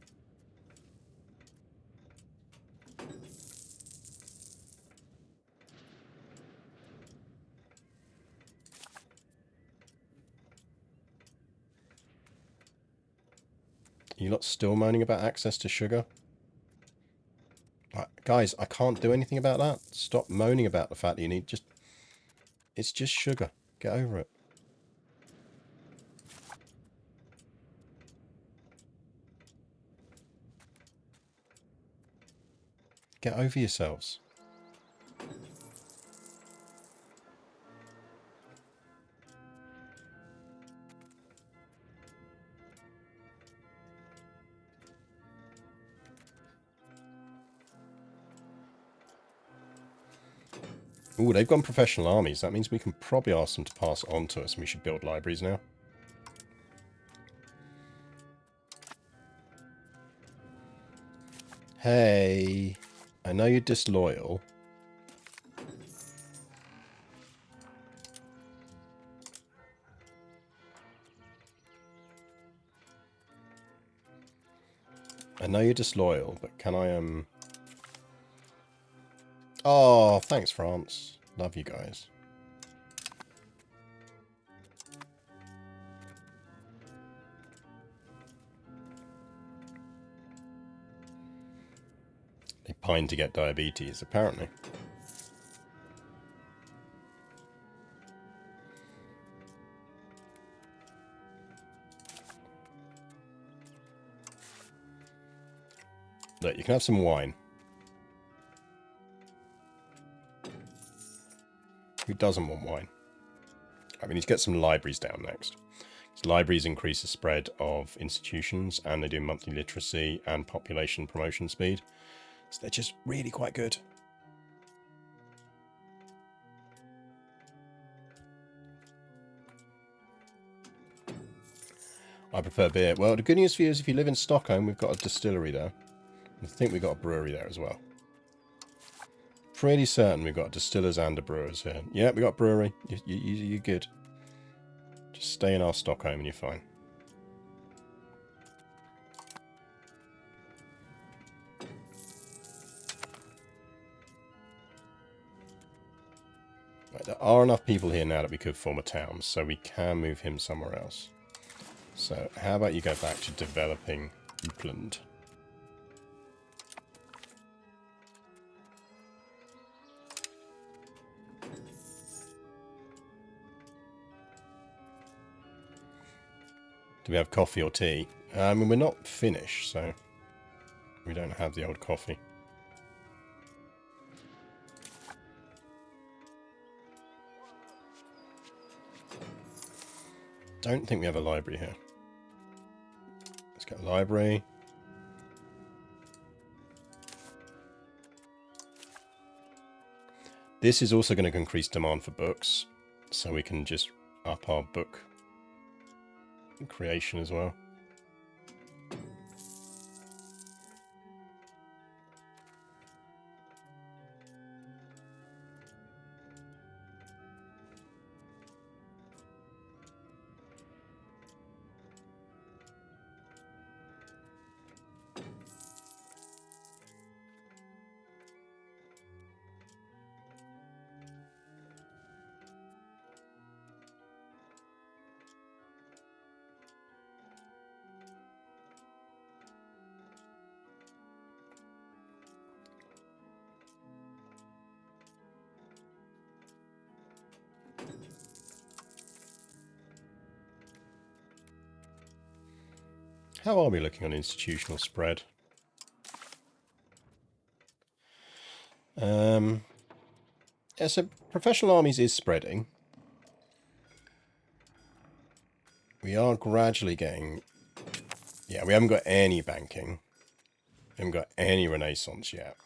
S1: You lot still moaning about access to sugar? Guys, I can't do anything about that. Stop moaning about the fact that you need just... It's just sugar. Get over it. Get over yourselves. Ooh, they've gone professional armies. That means we can probably ask them to pass it on to us, and we should build libraries now. Hey, I know you're disloyal. I know you're disloyal, but can I, Oh, thanks, France. Love you guys. They pine to get diabetes, apparently. Look, you can have some wine. Who doesn't want wine? I mean, need to get some libraries down next. So libraries increase the spread of institutions, and they do monthly literacy and population promotion speed. So they're just really quite good. I prefer beer. Well, the good news for you is if you live in Stockholm, we've got a distillery there. I think we've got a brewery there as well. Pretty certain we've got distillers and a brewers here. Yeah, we got a brewery. You're good. Just stay in our Stockholm and you're fine. Right, there are enough people here now that we could form a town, so we can move him somewhere else. So how about you go back to developing Uppland? Do we have coffee or tea? I mean, we're not Finnish, so we don't have the old coffee. Don't think we have a library here. Let's get a library. This is also going to increase demand for books, so we can just up our book creation as well. How are we looking on institutional spread? Yeah, so professional armies is spreading. We are gradually getting... Yeah, we haven't got any banking. We haven't got any Renaissance yet.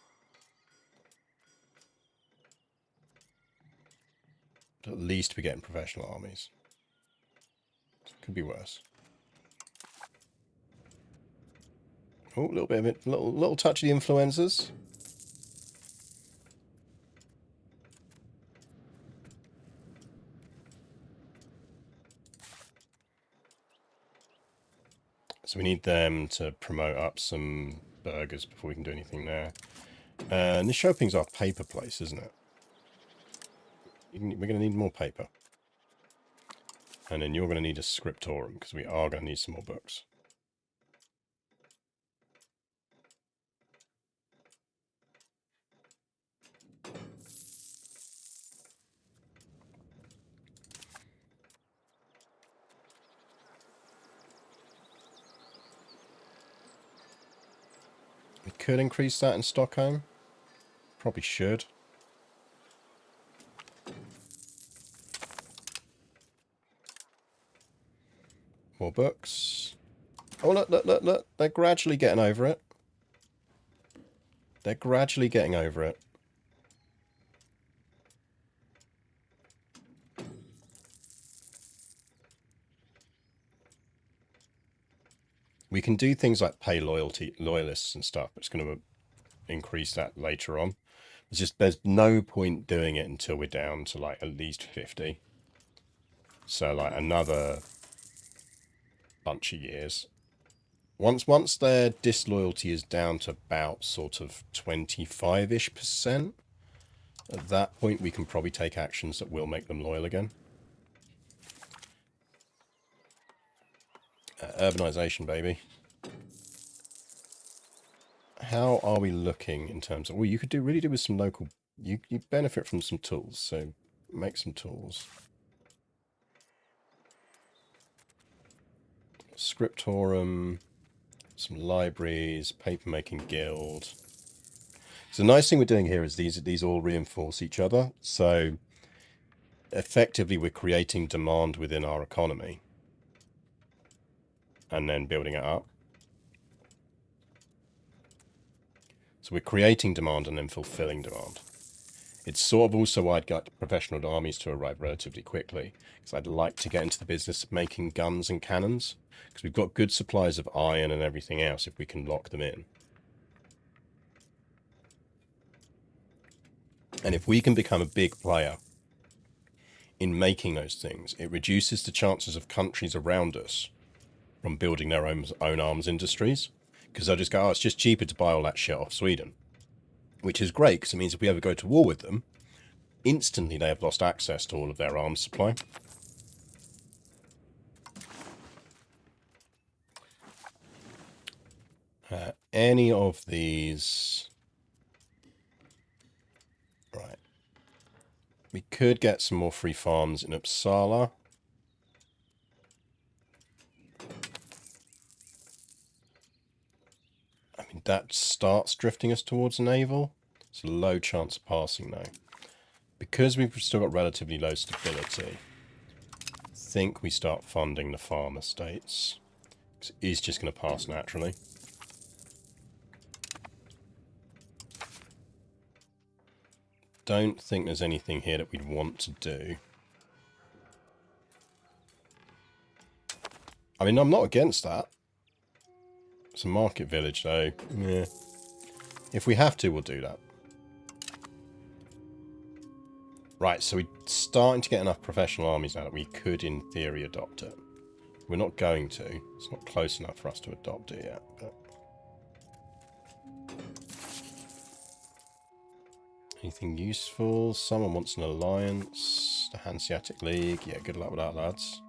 S1: But at least we're getting professional armies. Could be worse. Oh, a little bit of it, little touch of the influenzas. So we need them to promote up some burgers before we can do anything there. And this Shopping's our paper place, isn't it? We're going to need more paper. And then you're going to need a scriptorum, because we are going to need some more books. could increase that in Stockholm. Probably should. More books. Oh, look, look, look, look. They're gradually getting over it. They're gradually getting over it. We can do things like pay loyalists and stuff. It's going to increase that later on. It's just there's no point doing it until we're down to like at least 50. So like another bunch of years. Once their disloyalty is down to about sort of 25-ish%, at that point we can probably take actions that will make them loyal again. Urbanization, baby. How are we looking in terms of... Well, you could really do with some local... You benefit from some tools, so make some tools. Scriptorum, some libraries, papermaking guild. So the nice thing we're doing here is these all reinforce each other. So effectively we're creating demand within our economy and then building it up. So we're creating demand and then fulfilling demand. It's sort of also why I'd like professional armies to arrive relatively quickly, because I'd like to get into the business of making guns and cannons, because we've got good supplies of iron and everything else if we can lock them in. And if we can become a big player in making those things, it reduces the chances of countries around us from building their own arms industries, because they'll just go, oh, it's just cheaper to buy all that shit off Sweden. Which is great, because it means if we ever go to war with them, instantly they have lost access to all of their arms supply. Any of these... Right. We could get some more free farms in Uppsala. I mean, that starts drifting us towards naval. It's a low chance of passing, though. Because we've still got relatively low stability, I think we start funding the farm estates. Because it is just going to pass naturally. Don't think there's anything here that we'd want to do. I mean, I'm not against that. It's a market village, though. Yeah. If we have to, we'll do that. Right, so we're starting to get enough professional armies now that we could, in theory, adopt it. We're not going to. It's not close enough for us to adopt it yet. But... anything useful? Someone wants an alliance. The Hanseatic League. Yeah, good luck with that, lads.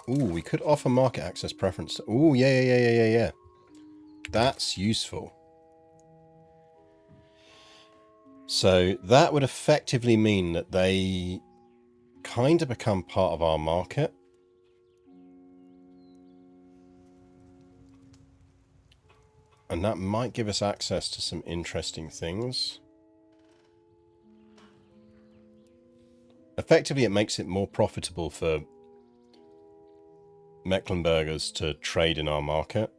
S1: Ooh, we could offer market access preference. Ooh, yeah. That's useful. So that would effectively mean that they kind of become part of our market. And that might give us access to some interesting things. Effectively, it makes it more profitable for Mecklenburgers to trade in our market.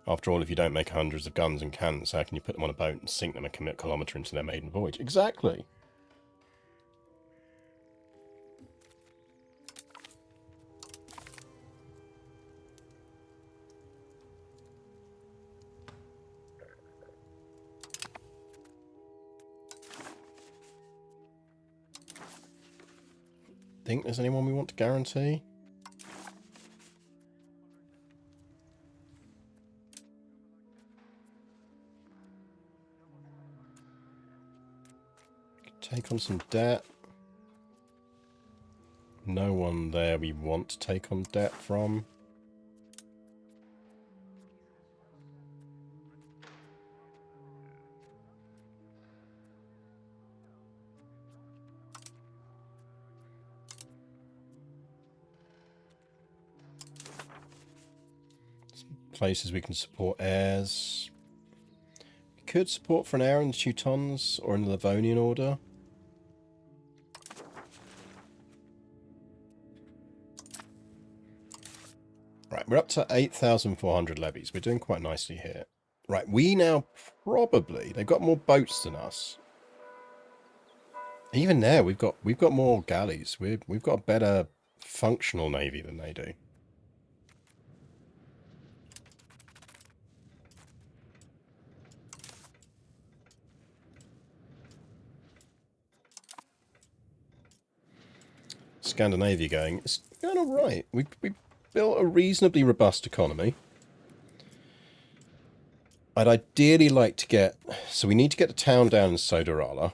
S1: After all, if you don't make hundreds of guns and cannons, how can you put them on a boat and sink them a kilometre into their maiden voyage? Exactly. Think there's anyone we want to guarantee? Take on some debt. No one there we want to take on debt from. places we can support heirs. We could support for an heir in the Teutons or in the Livonian Order. Right, we're up to 8,400 levies. We're doing quite nicely here. Right, we now probably... They've got more boats than us. Even there, we've got more galleys. We've got a better functional navy than they do. Scandinavia going. It's going all right. We built a reasonably robust economy. I'd ideally like to get... So we need to get a town down in Soderala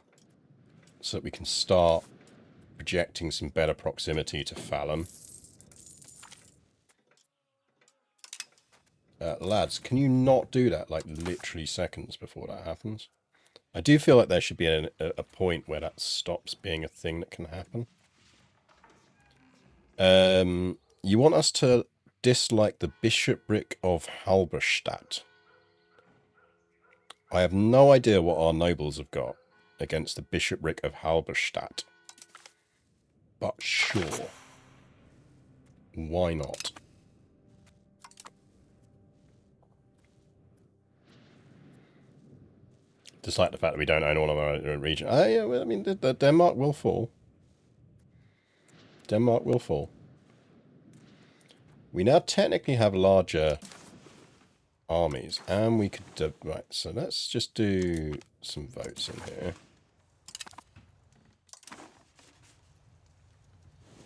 S1: so that we can start projecting some better proximity to Fallon. Lads, can you not do that like literally seconds before that happens? I do feel like there should be a point where that stops being a thing that can happen. You want us to dislike the bishopric of Halberstadt. I have no idea what our nobles have got against the bishopric of Halberstadt. But sure. Why not? Despite the fact that we don't own all of our own region. Oh, yeah, well, I mean, the Denmark will fall. Denmark will fall. We now technically have larger armies, and we could... right, so let's just do some votes in here.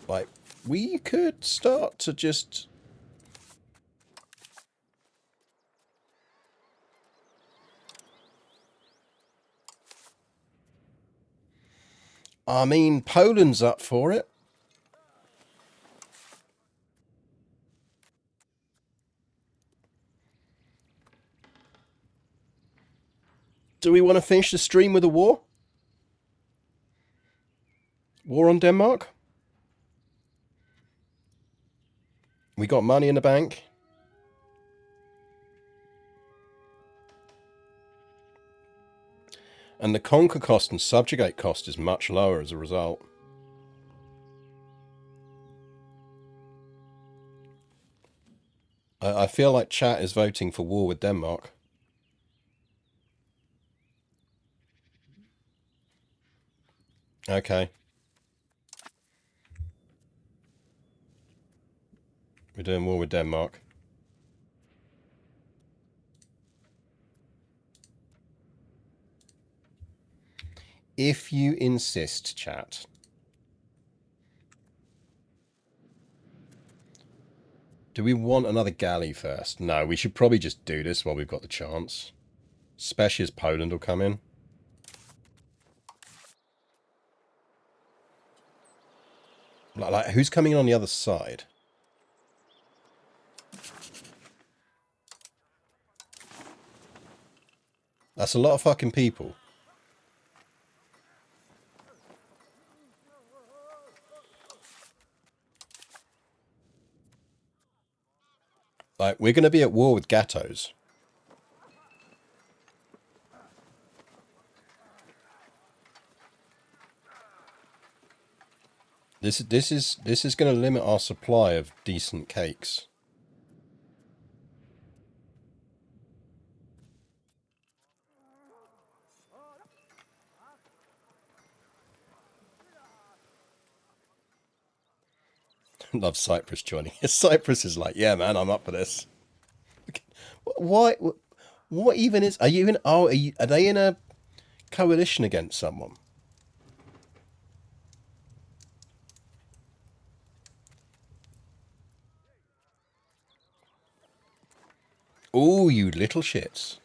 S1: Like, we could start to just... I mean, Poland's up for it. Do we want to finish the stream with a war? War on Denmark? We got money in the bank. And the conquer cost and subjugate cost is much lower as a result. I feel like chat is voting for war with Denmark. Okay. We're doing war with Denmark. If you insist, chat. Do we want another galley first? No, we should probably just do this while we've got the chance. Especially as Poland will come in. Like, who's coming in on the other side? That's a lot of fucking people. Like, we're going to be at war with Gattos. This is going to limit our supply of decent cakes. Love Cyprus joining. Cyprus is like, yeah, man, I'm up for this. Why? What even is? Are you in? Oh, are they in a coalition against someone? Oh, you little shits.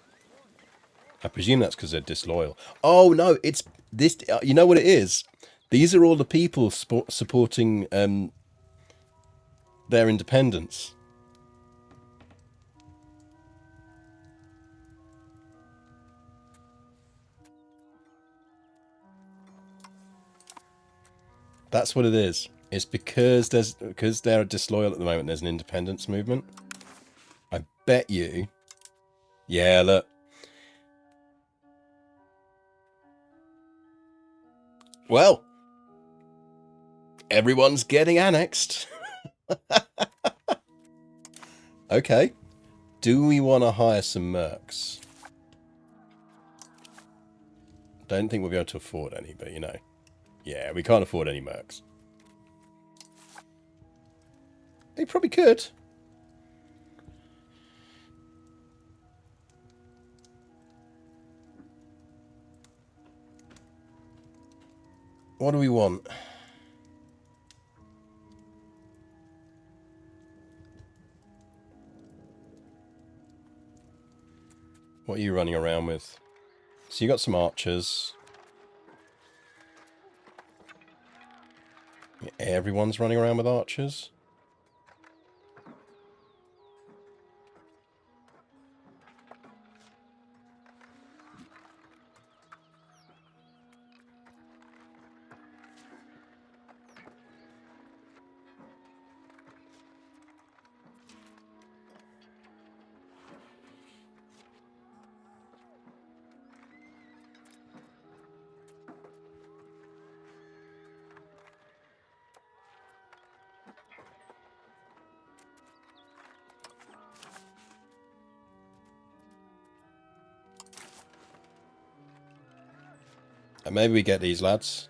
S1: I presume that's because they're disloyal. Oh, no, it's this. You know what it is? These are all the people supporting their independence. That's what it is. It's because they're disloyal at the moment. There's an independence movement. I bet you. Yeah, look. Well, everyone's getting annexed. Okay. Do we want to hire some mercs? Don't think we'll be able to afford any, but you know. Yeah, we can't afford any mercs. They probably could. What do we want? What are you running around with? So you got some archers. Everyone's running around with archers. And maybe we get these lads.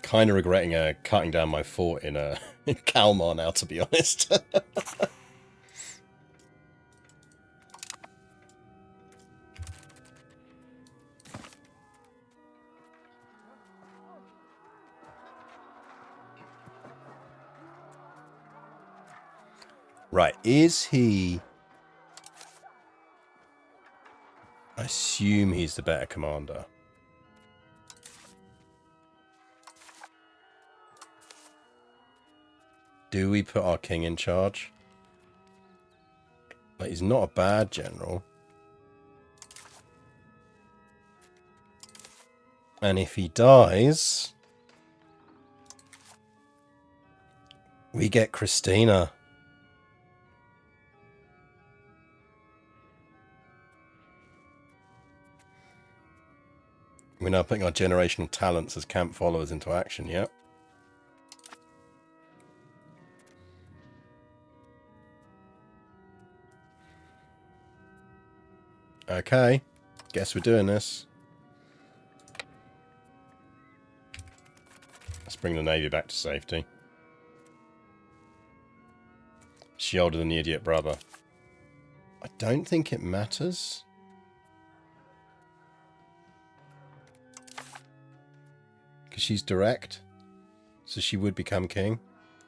S1: Kind of regretting cutting down my fort in in Kalmar now, to be honest. Right, is he... I assume he's the better commander. Do we put our king in charge? Like, he's not a bad general. And if he dies... we get Christina. We're now putting our generational talents as camp followers into action, yep. Okay, guess we're doing this. Let's bring the navy back to safety. Is she older than the idiot brother? I don't think it matters. Because she's direct. So she would become king.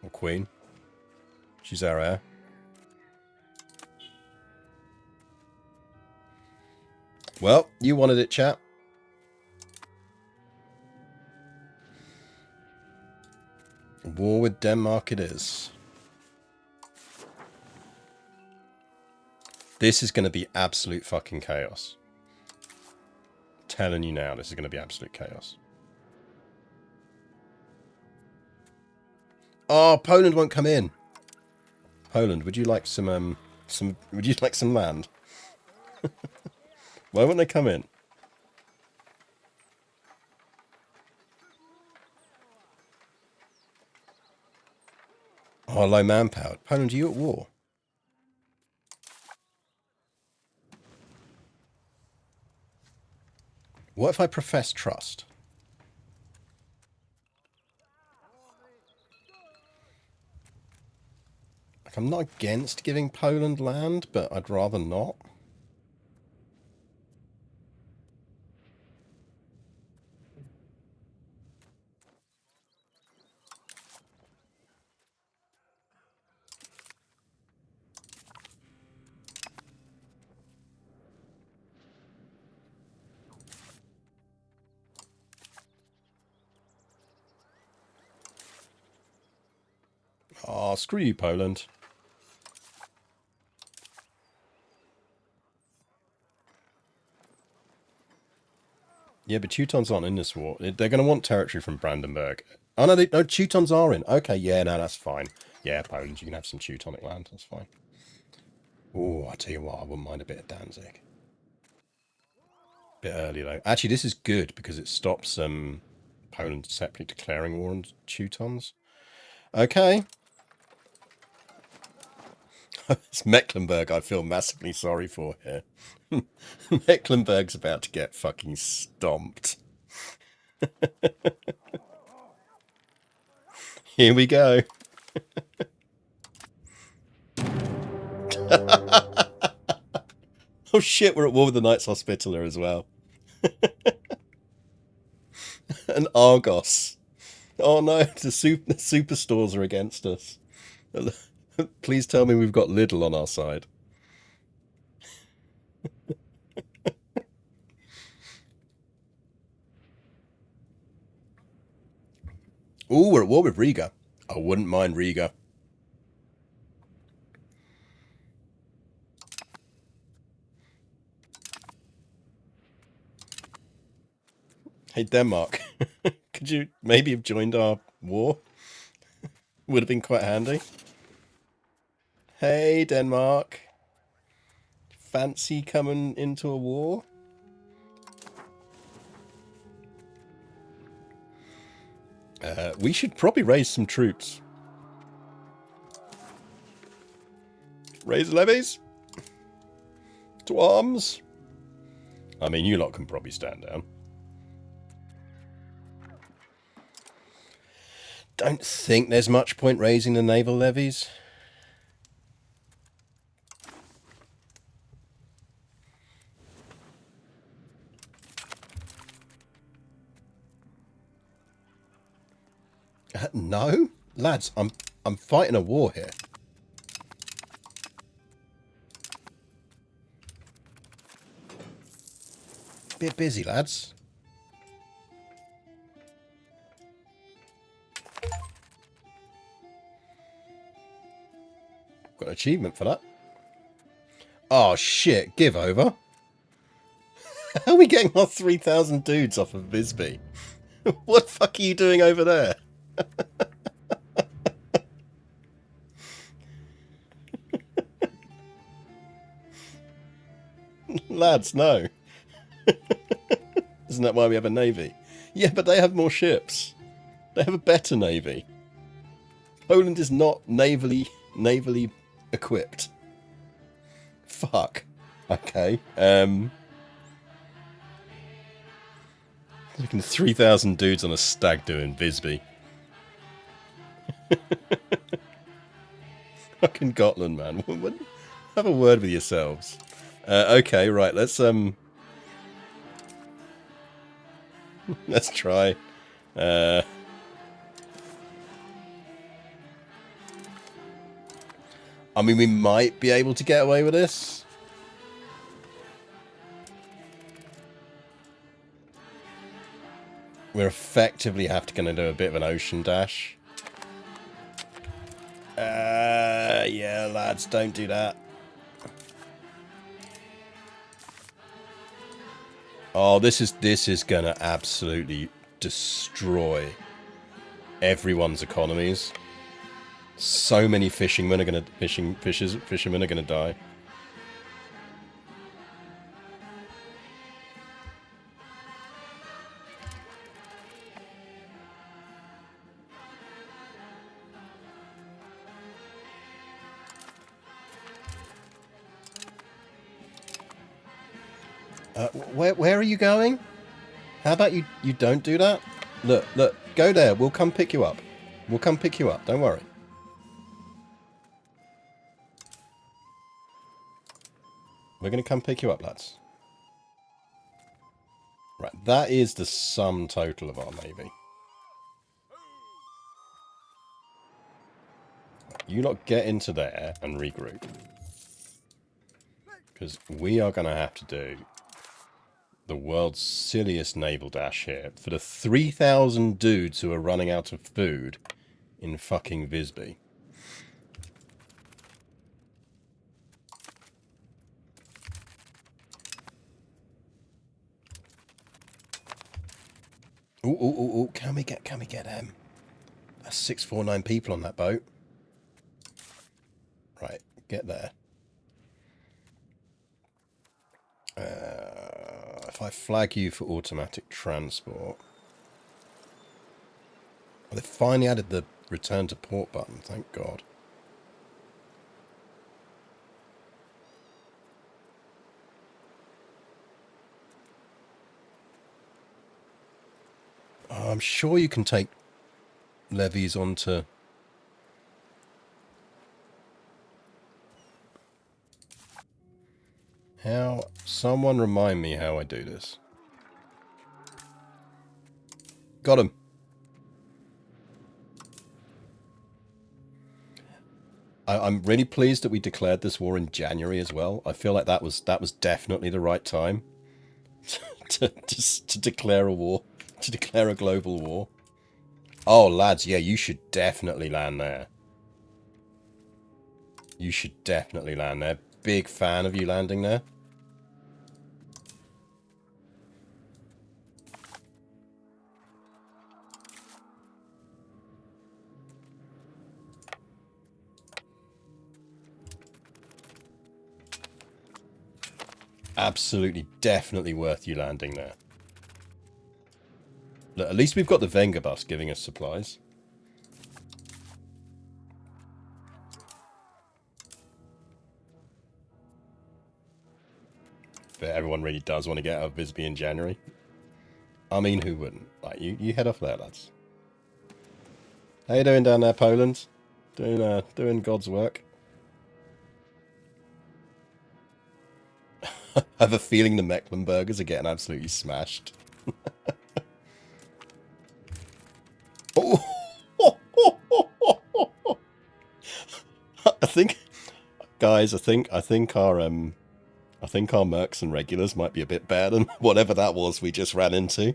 S1: Or queen. She's our heir. Well, you wanted it, chap. War with Denmark it is. This is going to be absolute fucking chaos. Telling you now, this is going to be absolute chaos. Oh, Poland won't come in. Poland, would you like some land? Why won't they come in? Oh, low manpower. Poland, are you at war? What if I profess trust? Like, I'm not against giving Poland land, but I'd rather not. Oh, screw you, Poland. Yeah, but Teutons aren't in this war. They're going to want territory from Brandenburg. Oh, no, no, Teutons are in. Okay, yeah, no, that's fine. Yeah, Poland, you can have some Teutonic land. That's fine. Oh, I tell you what, I wouldn't mind a bit of Danzig. Bit early, though. Actually, this is good because it stops Poland separately declaring war on Teutons. Okay. It's Mecklenburg I feel massively sorry for here. Mecklenburg's about to get fucking stomped. Here we go. Oh shit, we're at war with the Knights Hospitaller as well. And Argos. Oh no, the superstores are against us. Please tell me we've got Lidl on our side. Ooh, we're at war with Riga. I wouldn't mind Riga. Hey, Denmark. Could you maybe have joined our war? Would have been quite handy. Hey, Denmark. Fancy coming into a war? We should probably raise some troops. Raise levies. To arms. I mean, you lot can probably stand down. Don't think there's much point raising the naval levies. No? Lads, I'm fighting a war here. Bit busy, lads. Got an achievement for that. Oh shit, give over. How are we getting our 3,000 dudes off of Visby? What the fuck are you doing over there? Lads, no. Isn't that why we have a navy? Yeah, but they have more ships. They have a better navy. Poland is not navally equipped. Fuck. Okay. Looking at 3,000 dudes on a stag do in Visby. Fucking Gotland, man. Have a word with yourselves. Okay, right. Let's let's try. I mean, we might be able to get away with this. We're effectively have to gonna do a bit of an ocean dash. Yeah, lads, don't do that. Oh, this is gonna absolutely destroy everyone's economies. So many fishermen are gonna die. Where are you going? How about you don't do that? Look, go there. We'll come pick you up. We'll come pick you up. Don't worry. We're going to come pick you up, lads. Right, that is the sum total of our navy. You lot get into there and regroup. Because we are going to have to do the world's silliest naval dash here for the 3,000 dudes who are running out of food in fucking Visby. Ooh, ooh, ooh, ooh. Can we get that's 649 people on that boat. Right, get there. If I flag you for automatic transport. Oh, they finally added the return to port button, thank God. Oh, I'm sure you can take levies onto... How? Someone remind me how I do this. Got him. I'm really pleased that we declared this war in January as well. I feel like that was definitely the right time to declare a war, to declare a global war. Oh, lads, yeah, you should definitely land there. You should definitely land there. Big fan of you landing there. Absolutely, definitely worth you landing there. Look, at least we've got the Venga bus giving us supplies. But everyone really does want to get out of Visby in January. I mean, who wouldn't? Like, you head off there, lads. How you doing down there, Poland? Doing God's work. I have a feeling the Mecklenburgers are getting absolutely smashed. Oh! I think, guys, I think our mercs and regulars might be a bit better than whatever that was we just ran into.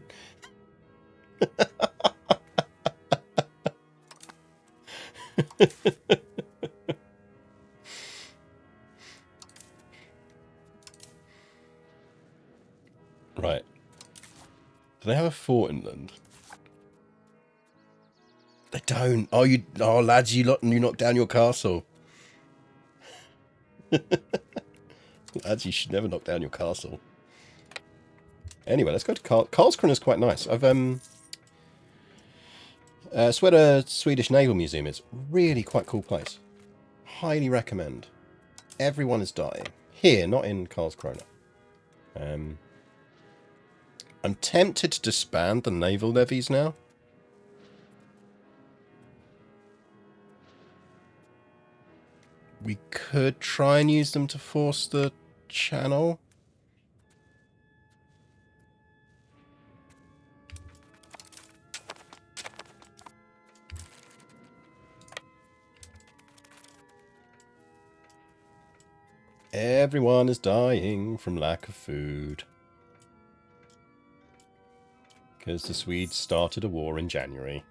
S1: Right. Do they have a fort inland? They don't. Oh, lads, you knocked down your castle. Lads, you should never knock down your castle. Anyway, let's go to Karlskrona is quite nice. I've Swedish Naval Museum is really quite cool place. Highly recommend. Everyone is dying here, not in Karlskrona. I'm tempted to disband the naval levies now. We could try and use them to force the channel. Everyone is dying from lack of food. Because the Swedes started a war in January.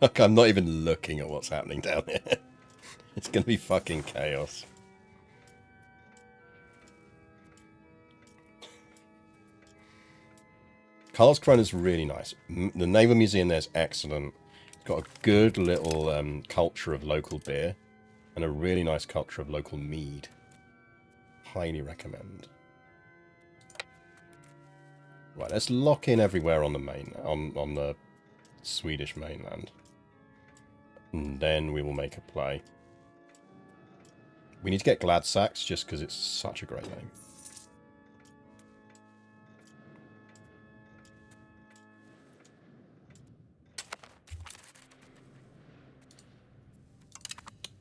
S1: Look, I'm not even looking at what's happening down here. It's going to be fucking chaos. Karlskrona is really nice. The Naval Museum there is excellent. It's got a good little culture of local beer and a really nice culture of local mead. Highly recommend. Right, let's lock in everywhere on the on the Swedish mainland. And then we will make a play. We need to get Gladsax just because it's such a great name.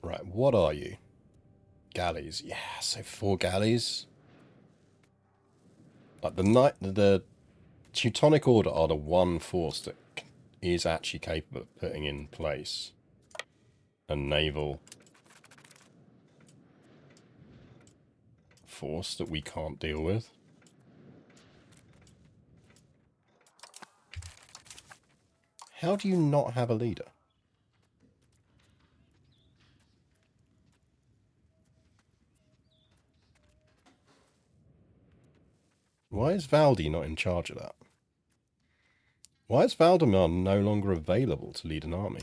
S1: Right, what are you? Galleys. Yeah, so 4 galleys. Like the Teutonic Order are the one force that is actually capable of putting in place a naval force that we can't deal with. How do you not have a leader? Why is Valdi not in charge of that? Why is Valdemar no longer available to lead an army?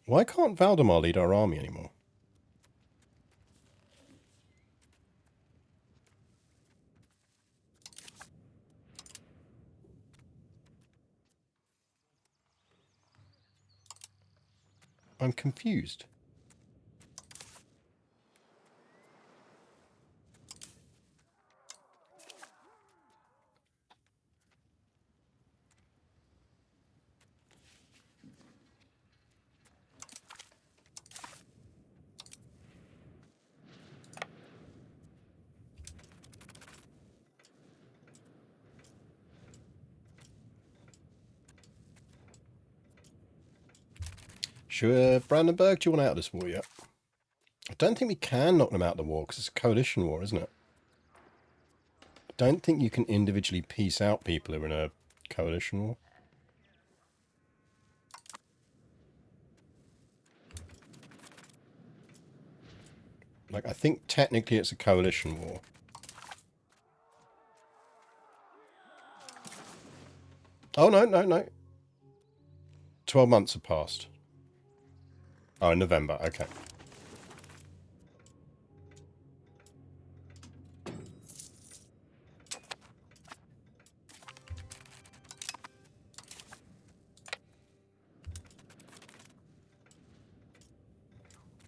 S1: Why can't Valdemar lead our army anymore? I'm confused. Sure, Brandenburg, do you want out of this war yet? I don't think we can knock them out of the war because it's a coalition war, isn't it? I don't think you can individually piece out people who are in a coalition war. Like, I think technically it's a coalition war. Oh, no, no, no. 12 months have passed. Oh, in November, okay.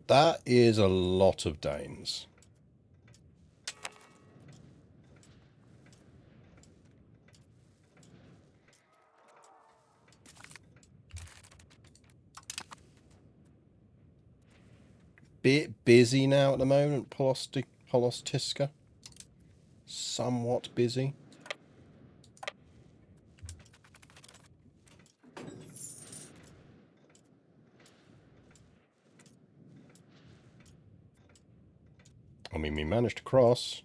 S1: That is a lot of Danes. Bit busy now at the moment, Polostiska. Somewhat busy. I mean, we managed to cross.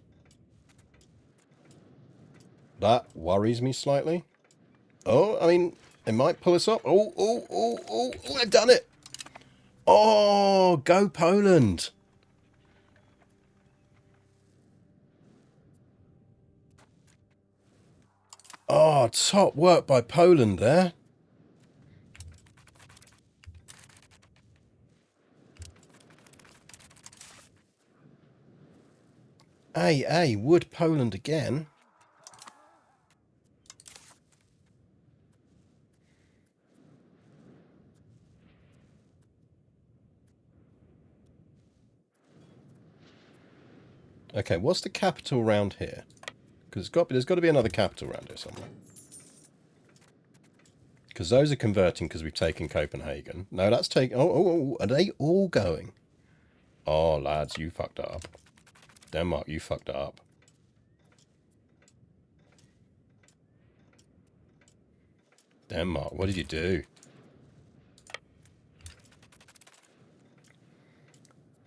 S1: That worries me slightly. Oh, I mean, it might pull us up. Oh, oh, oh, oh, oh, I've done it. Oh, go Poland. Oh, top work by Poland there. Hey, would Poland again? Okay, what's the capital around here? Because there's got to be another capital around here somewhere. Because those are converting because we've taken Copenhagen. No, that's taking... Oh, are they all going? Oh, lads, you fucked it up. Denmark, you fucked it up. Denmark, what did you do?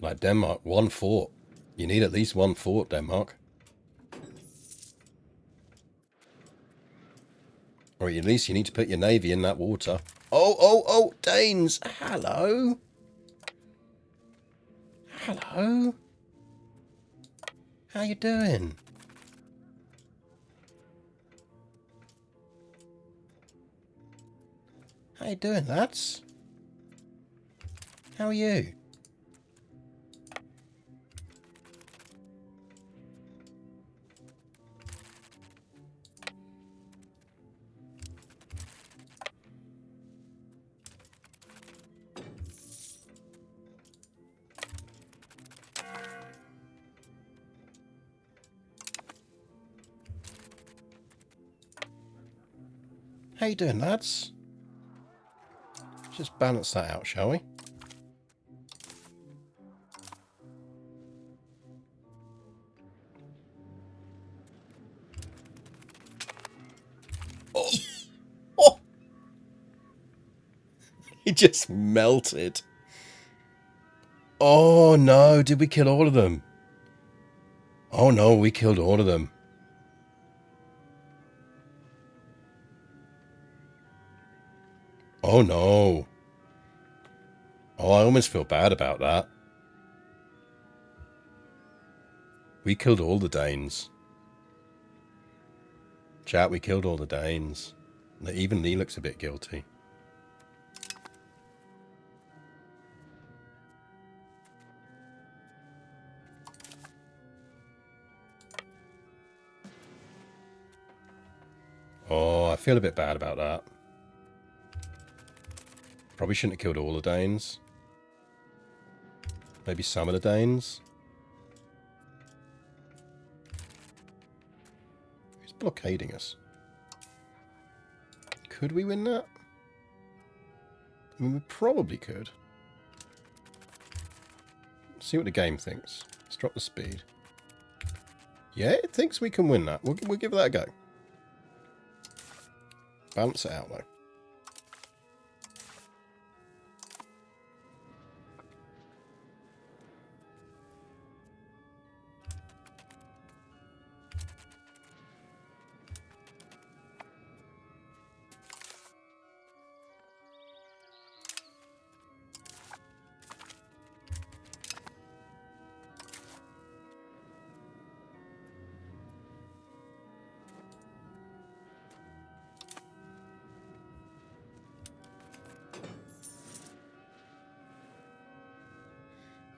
S1: Like, Denmark, one fort. You need at least one fort, Denmark. Or at least you need to put your navy in that water. Oh, Danes! Hello! Hello? How you doing? How you doing, lads? How are you? How you doing, lads? Just balance that out, shall we? Oh. Oh. He just melted. Oh no, did we kill all of them? Oh no, we killed all of them. Oh no. Oh, I almost feel bad about that. We killed all the Danes. Chat, we killed all the Danes. Even Lee looks a bit guilty. Oh, I feel a bit bad about that. Probably shouldn't have killed all the Danes. Maybe some of the Danes. Who's blockading us? Could we win that? I mean, we probably could. See what the game thinks. Let's drop the speed. Yeah, it thinks we can win that. We'll give that a go. Balance it out, though.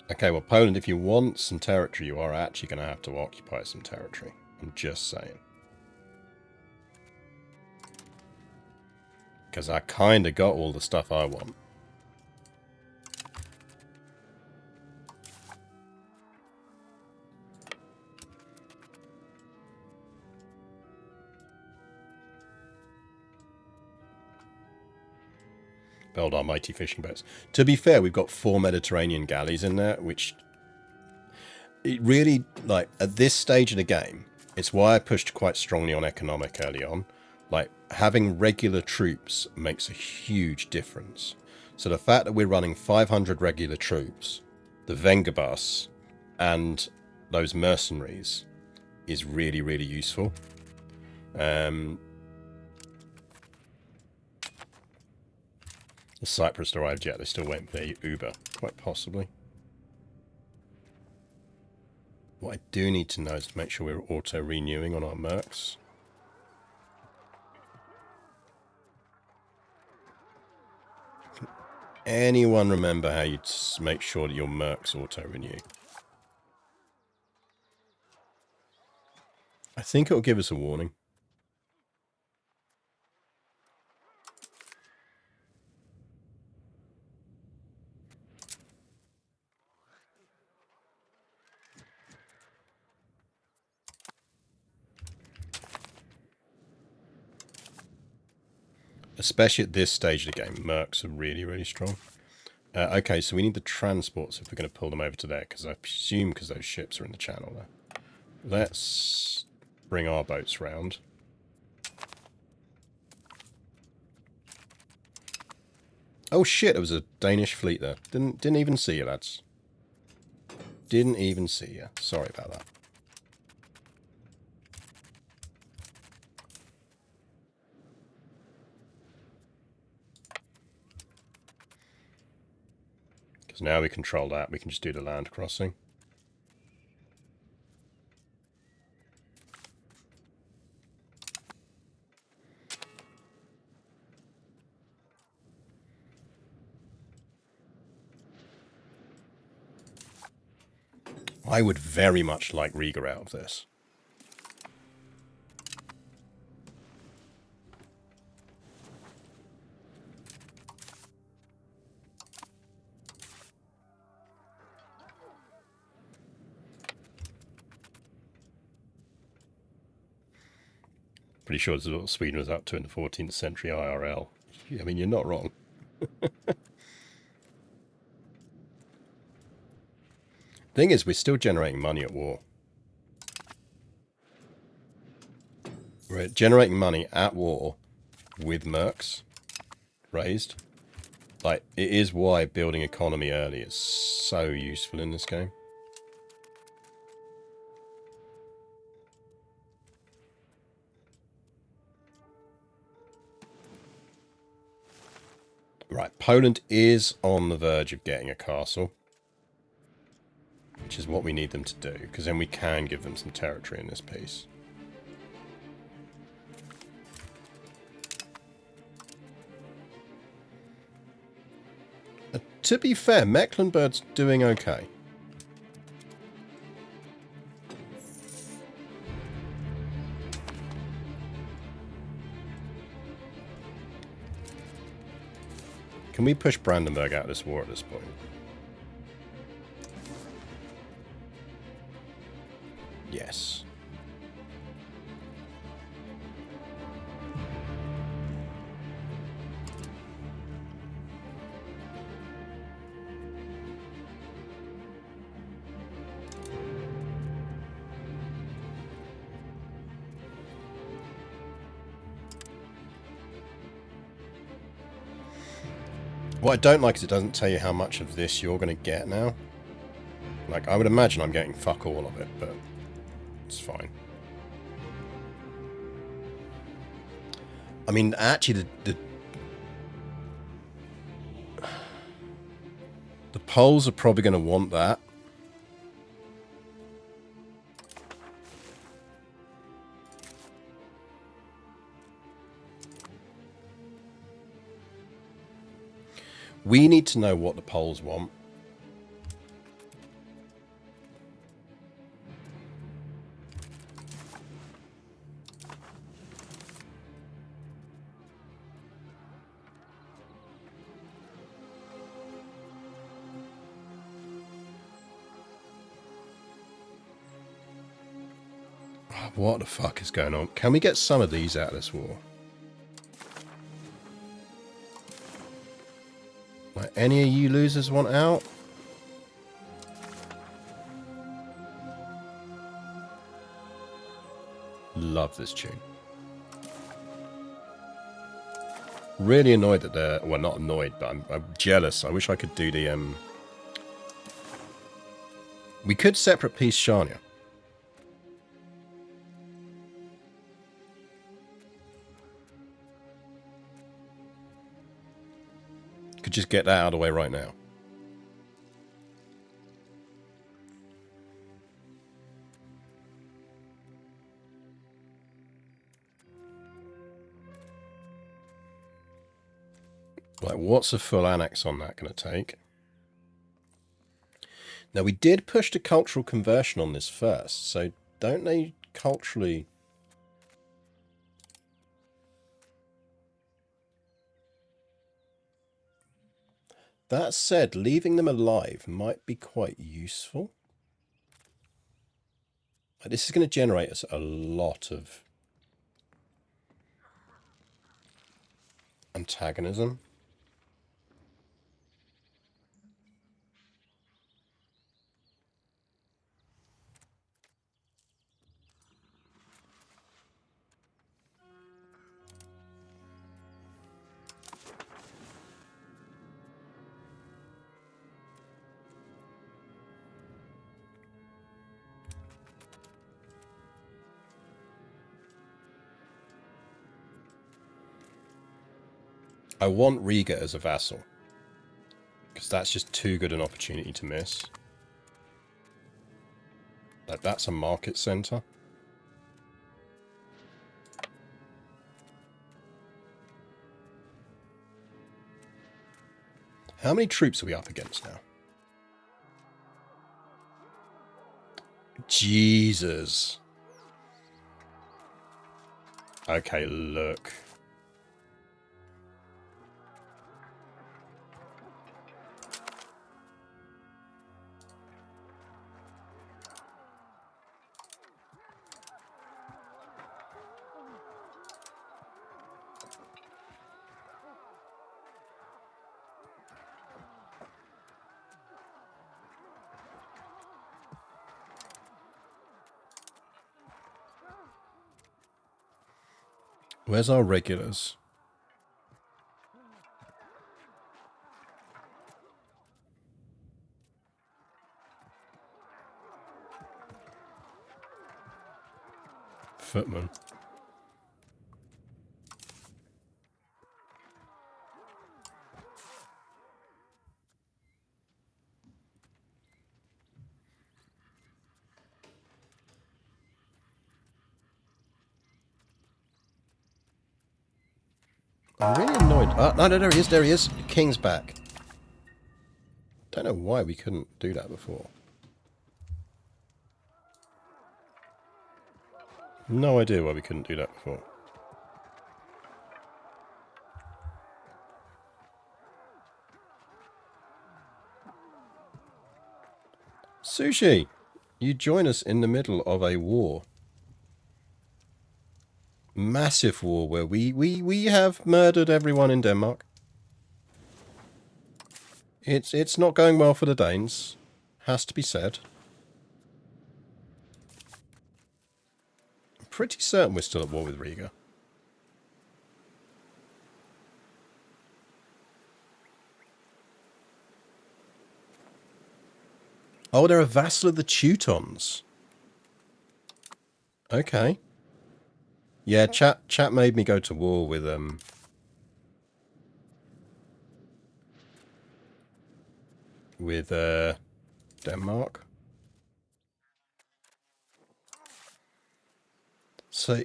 S1: Okay, well, Poland, if you want some territory, you are actually going to have to occupy some territory. I'm just saying. Because I kind of got all the stuff I want. Build our mighty fishing boats. To be fair, we've got 4 Mediterranean galleys in there, which... It really, like, at this stage of the game, it's why I pushed quite strongly on economic early on. Like, having regular troops makes a huge difference. So the fact that we're running 500 regular troops, the Vengabus, and those mercenaries is really, really useful. The Cyprus arrived yet? They're still waiting for their Uber, quite possibly. What I do need to know is to make sure we're auto-renewing on our mercs. Can anyone remember how you make sure that your mercs auto-renew? I think it'll give us a warning. Especially at this stage of the game, mercs are really, really strong. Okay, so we need the transports if we're going to pull them over to there, because I presume because those ships are in the channel there. Let's bring our boats round. Oh shit, there was a Danish fleet there. Didn't even see you, lads. Didn't even see you. Sorry about that. Because now we control that, we can just do the land crossing. I would very much like Riga out of this. Pretty sure this is what Sweden was up to in the 14th century IRL. I mean, you're not wrong. Thing is, we're still generating money at war. We're generating money at war with mercs raised. Like, it is why building economy early is so useful in this game. Right, Poland is on the verge of getting a castle, which is what we need them to do, because then we can give them some territory in this piece. To be fair, Mecklenburg's doing okay. Can we push Brandenburg out of this war at this point? Yes. What I don't like is it doesn't tell you how much of this you're going to get now. Like, I would imagine I'm getting fuck all of it, but it's fine. I mean, actually, the Poles are probably going to want that. We need to know what the Poles want. What the fuck is going on? Can we get some of these out of this war? Like, any of you losers want out? Love this tune. Really annoyed that they're... Well, not annoyed, but I'm jealous. I wish I could do the... We could separate piece Shania. Could just get that out of the way right now. Like, what's a full annex on that going to take? Now, we did push the cultural conversion on this first, so don't they culturally... That said, leaving them alive might be quite useful. This is going to generate us a lot of antagonism. I want Riga as a vassal, because that's just too good an opportunity to miss. Like, that's a market center. How many troops are we up against now? Jesus. Okay, look. Where's our regulars? Footman. I'm really annoyed. Oh, no, there he is, there he is. The king's back. Don't know why we couldn't do that before. No idea why we couldn't do that before. Sushi, you join us in the middle of a war. Massive war where we have murdered everyone in Denmark. It's not going well for the Danes. Has to be said. I'm pretty certain we're still at war with Riga. Oh, they're a vassal of the Teutons. Okay. Yeah, chat made me go to war with Denmark. So,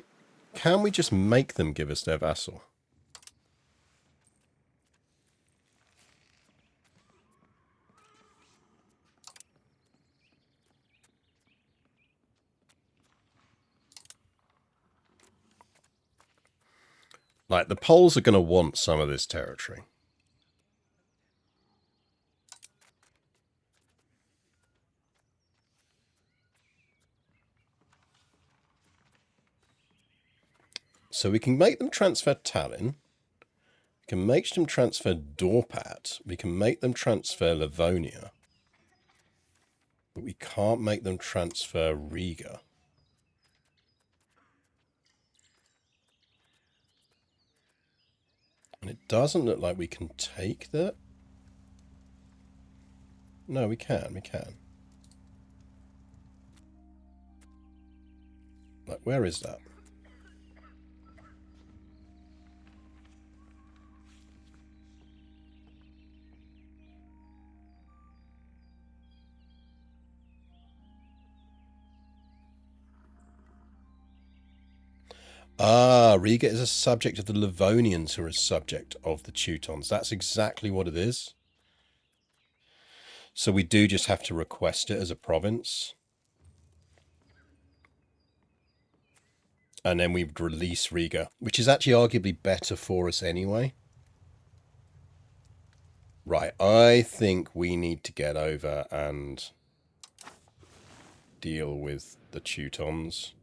S1: can we just make them give us their vassal? Like, the Poles are going to want some of this territory. So we can make them transfer Tallinn. We can make them transfer Dorpat. We can make them transfer Livonia. But we can't make them transfer Riga. And it doesn't look like we can take that. No, we can. Like, where is that? Ah, Riga is a subject of the Livonians, who are a subject of the Teutons. That's exactly what it is. So we do just have to request it as a province. And then we would release Riga, which is actually arguably better for us anyway. Right, I think we need to get over and deal with the Teutons.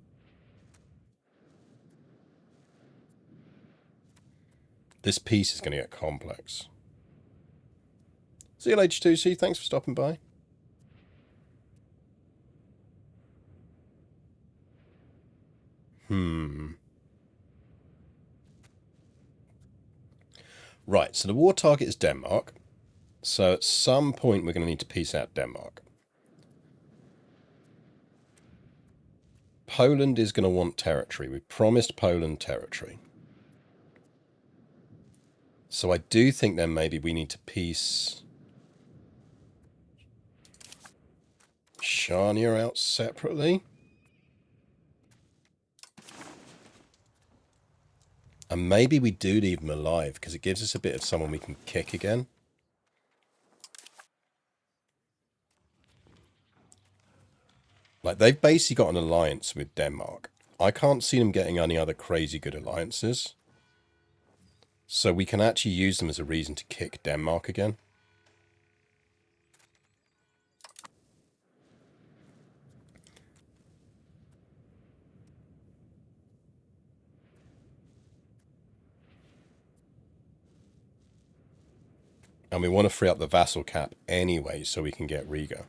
S1: This piece is going to get complex. See you later, 2C. Thanks for stopping by. Right, so the war target is Denmark. So at some point we're going to need to piece out Denmark. Poland is going to want territory. We promised Poland territory. So I do think then maybe we need to piece Shania out separately. And maybe we do leave them alive, because it gives us a bit of someone we can kick again. Like, they've basically got an alliance with Denmark. I can't see them getting any other crazy good alliances. So we can actually use them as a reason to kick Denmark again. And we want to free up the vassal cap anyway, so we can get Riga.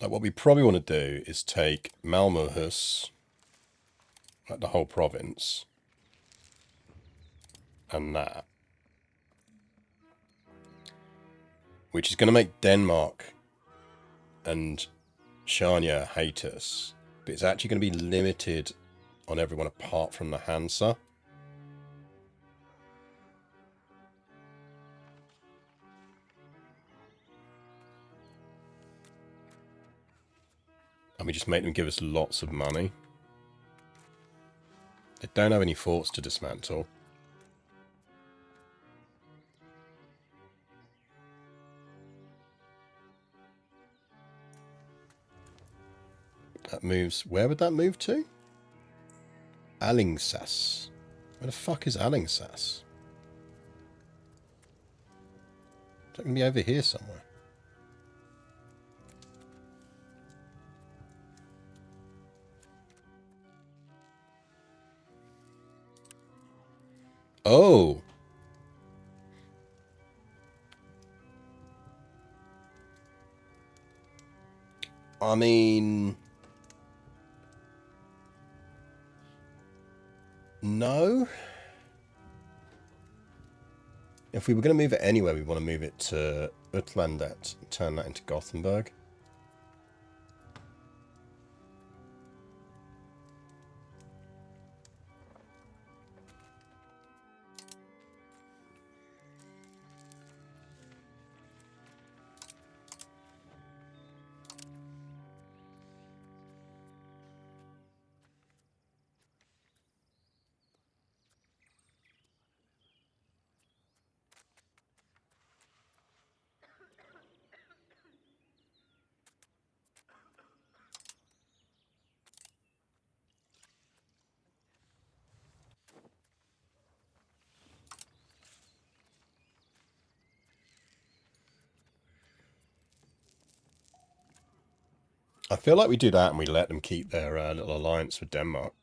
S1: Like what we probably want to do is take Malmöhus, like the whole province, and that. Which is going to make Denmark and Shania hate us. But it's actually going to be limited on everyone apart from the Hansa. And we just make them give us lots of money. They don't have any forts to dismantle. That moves... Where would that move to? Alingsås. Where the fuck is Alingsås? Is that going to be over here somewhere? Oh! I mean... No. If we were going to move it anywhere, we want to move it to Utlandet and turn that into Gothenburg. I feel like we do that and we let them keep their little alliance with Denmark.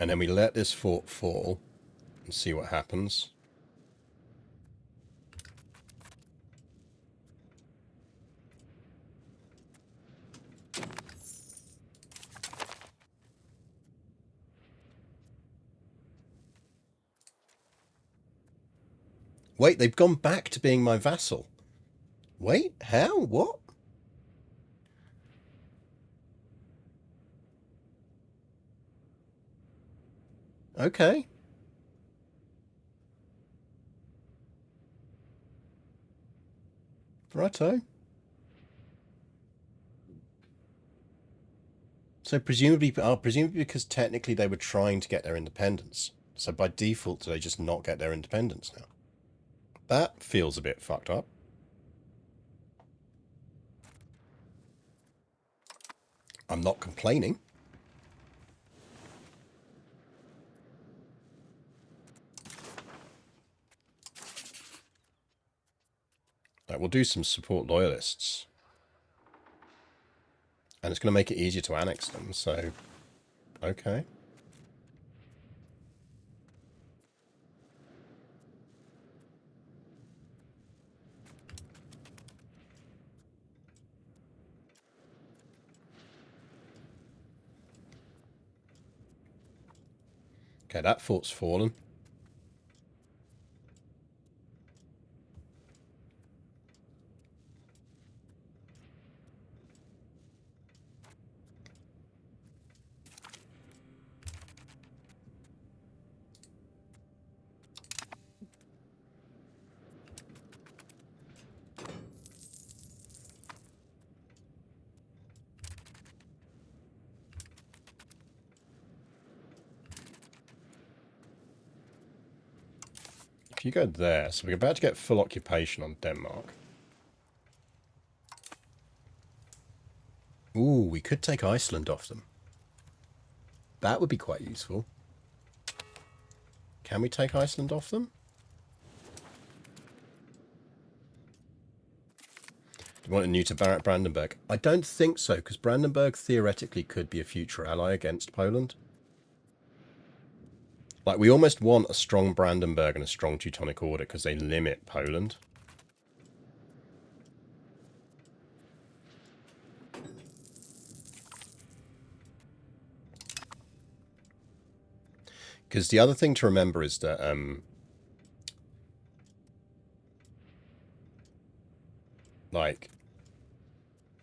S1: And then we let this fort fall and see what happens. Wait, they've gone back to being my vassal. Wait, how? What? Okay. Righto. So presumably because technically they were trying to get their independence. So by default, do they just not get their independence now? That feels a bit fucked up. I'm not complaining. Right, we'll do some support loyalists. And it's going to make it easier to annex them, so... Okay. Okay, that fort's fallen. If you go there, so we're about to get full occupation on Denmark. Ooh, we could take Iceland off them. That would be quite useful. Can we take Iceland off them? Do you want a new to Brandenburg? I don't think so, because Brandenburg theoretically could be a future ally against Poland. Like, we almost want a strong Brandenburg and a strong Teutonic Order because they limit Poland. Because the other thing to remember is that like,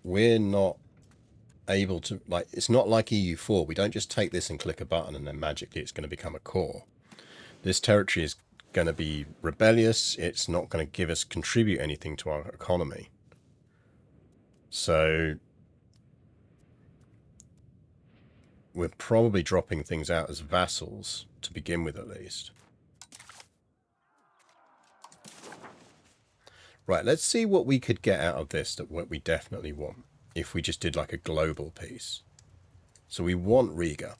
S1: we're not able to, like, it's not like EU4. We don't just take this and click a button and then magically it's going to become a core. This territory is going to be rebellious. It's not going to give us, contribute anything to our economy. So we're probably dropping things out as vassals to begin with, at least. Right, let's see what we could get out of this, that what we definitely want, if we just did like a global piece. So we want Riga.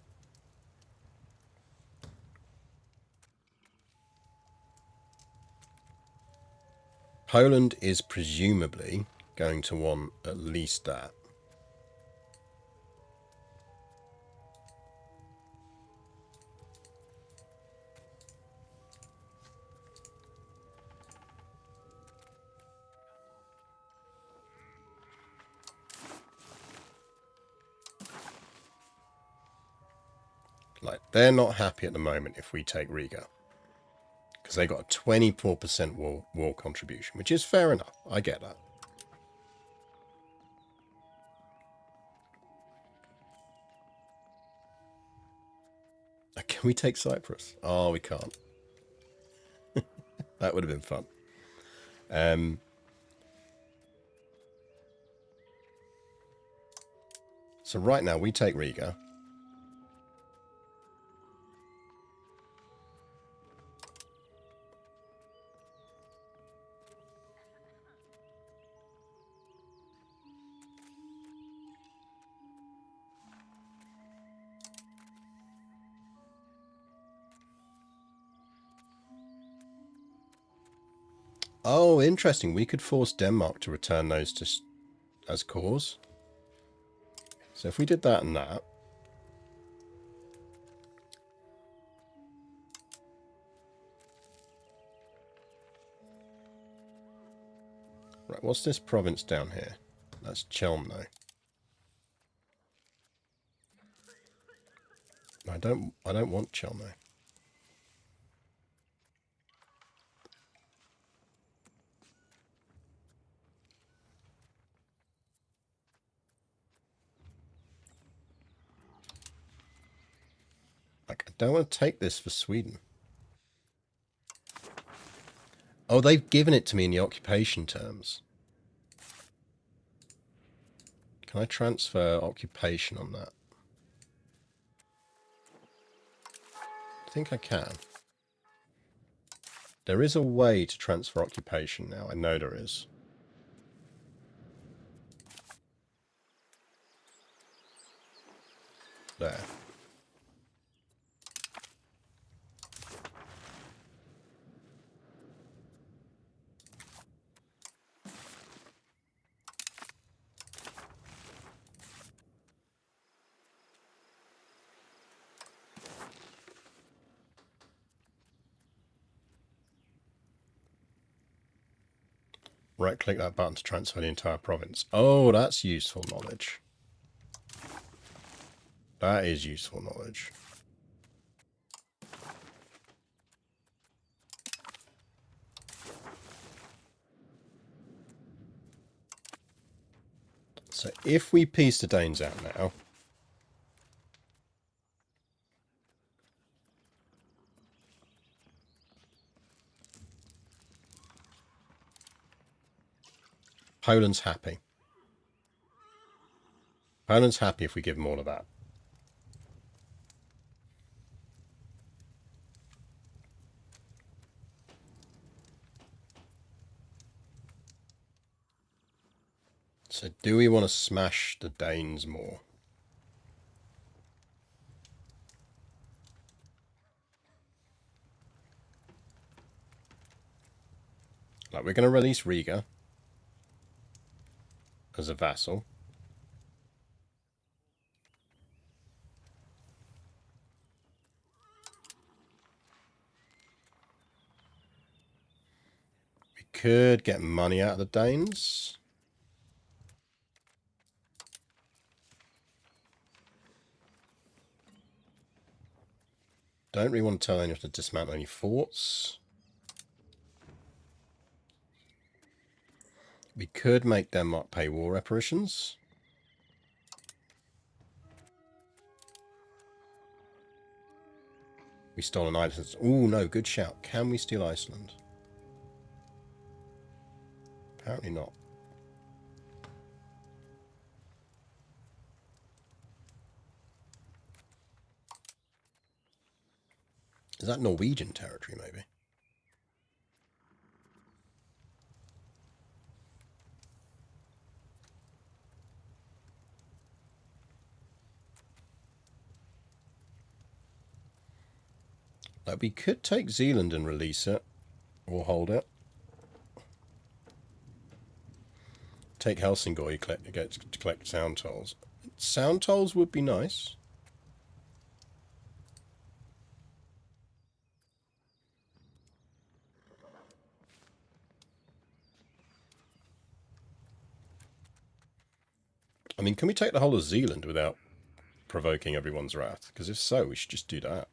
S1: Poland is presumably going to want at least that. Like, they're not happy at the moment if we take Riga, because they got a 24% war contribution, which is fair enough. I get that. Can we take Cyprus? Oh, we can't. That would have been fun. So right now we take Riga. Oh, interesting. We could force Denmark to return those to as cores. So if we did that and that. Right, what's this province down here? That's Chelmno. I don't want Chelmno. Like, I don't want to take this for Sweden. Oh, they've given it to me in the occupation terms. Can I transfer occupation on that? I think I can. There is a way to transfer occupation now. I know there is. There. Right click that button to transfer the entire province. Oh, that's useful knowledge. That is useful knowledge. So if we piece the Danes out now, Poland's happy. Poland's happy if we give them all of that. So do we want to smash the Danes more? Like, we're going to release Riga as a vassal. We could get money out of the Danes. Don't really want to tell anyone to dismantle any forts. We could make Denmark pay war reparations. We stole an island. Oh no, good shout. Can we steal Iceland? Apparently not. Is that Norwegian territory, maybe? Like, we could take Zealand and release it. Or hold it. Take Helsingor, you get to collect sound tolls. Sound tolls would be nice. I mean, can we take the whole of Zealand without provoking everyone's wrath? Because if so, we should just do that.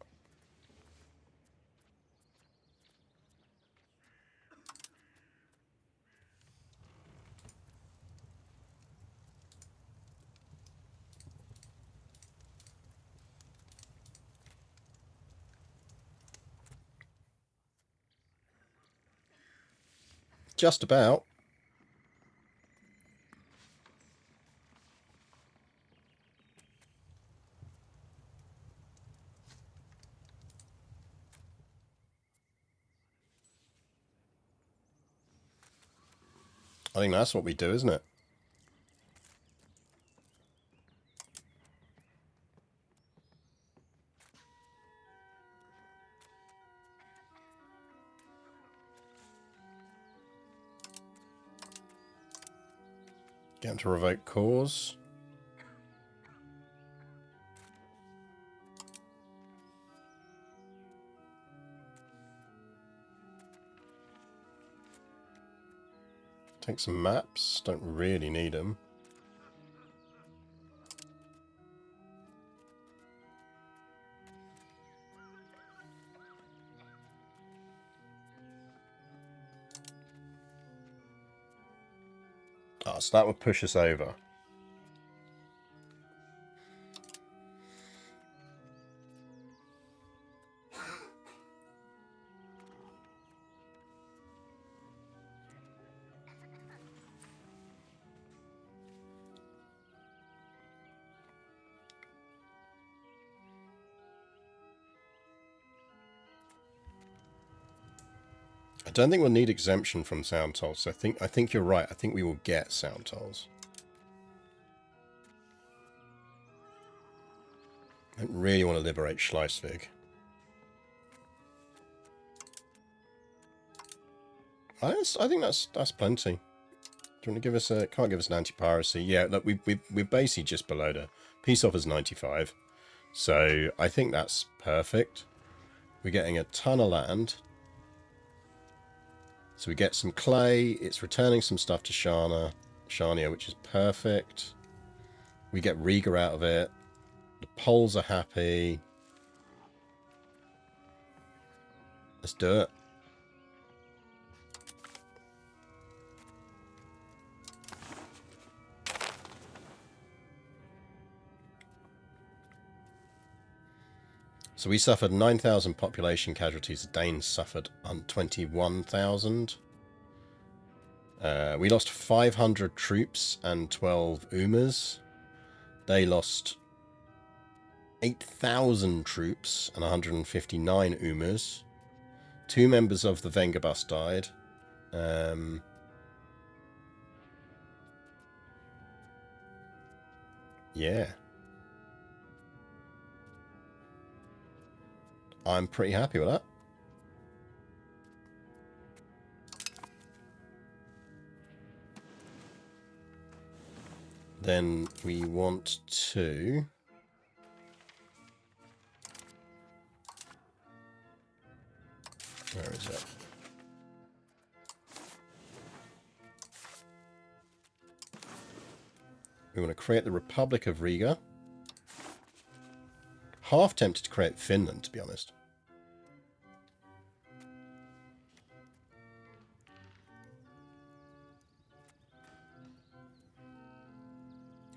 S1: Just about. I think that's what we do, isn't it? Get him to revoke cause. Take some maps. Don't really need them. Oh, so that would push us over. I don't think we'll need exemption from sound tolls. I think you're right. I think we will get sound tolls. I don't really want to liberate Schleswig. I think that's plenty. Do you want to give us a... Can't give us an anti-piracy. Yeah, look, we're basically just below the... Peace offer's 95. So I think that's perfect. We're getting a ton of land. So we get some clay. It's returning some stuff to Shania, which is perfect. We get Riga out of it. The Poles are happy. Let's do it. So we suffered 9,000 population casualties. The Danes suffered 21,000. We lost 500 troops and 12 Umas. They lost 8,000 troops and 159 Umas. 2 members of the Vengabus died. Yeah. I'm pretty happy with that. Then we want to... Where is it? We want to create the Republic of Riga. Half tempted to create Finland, to be honest.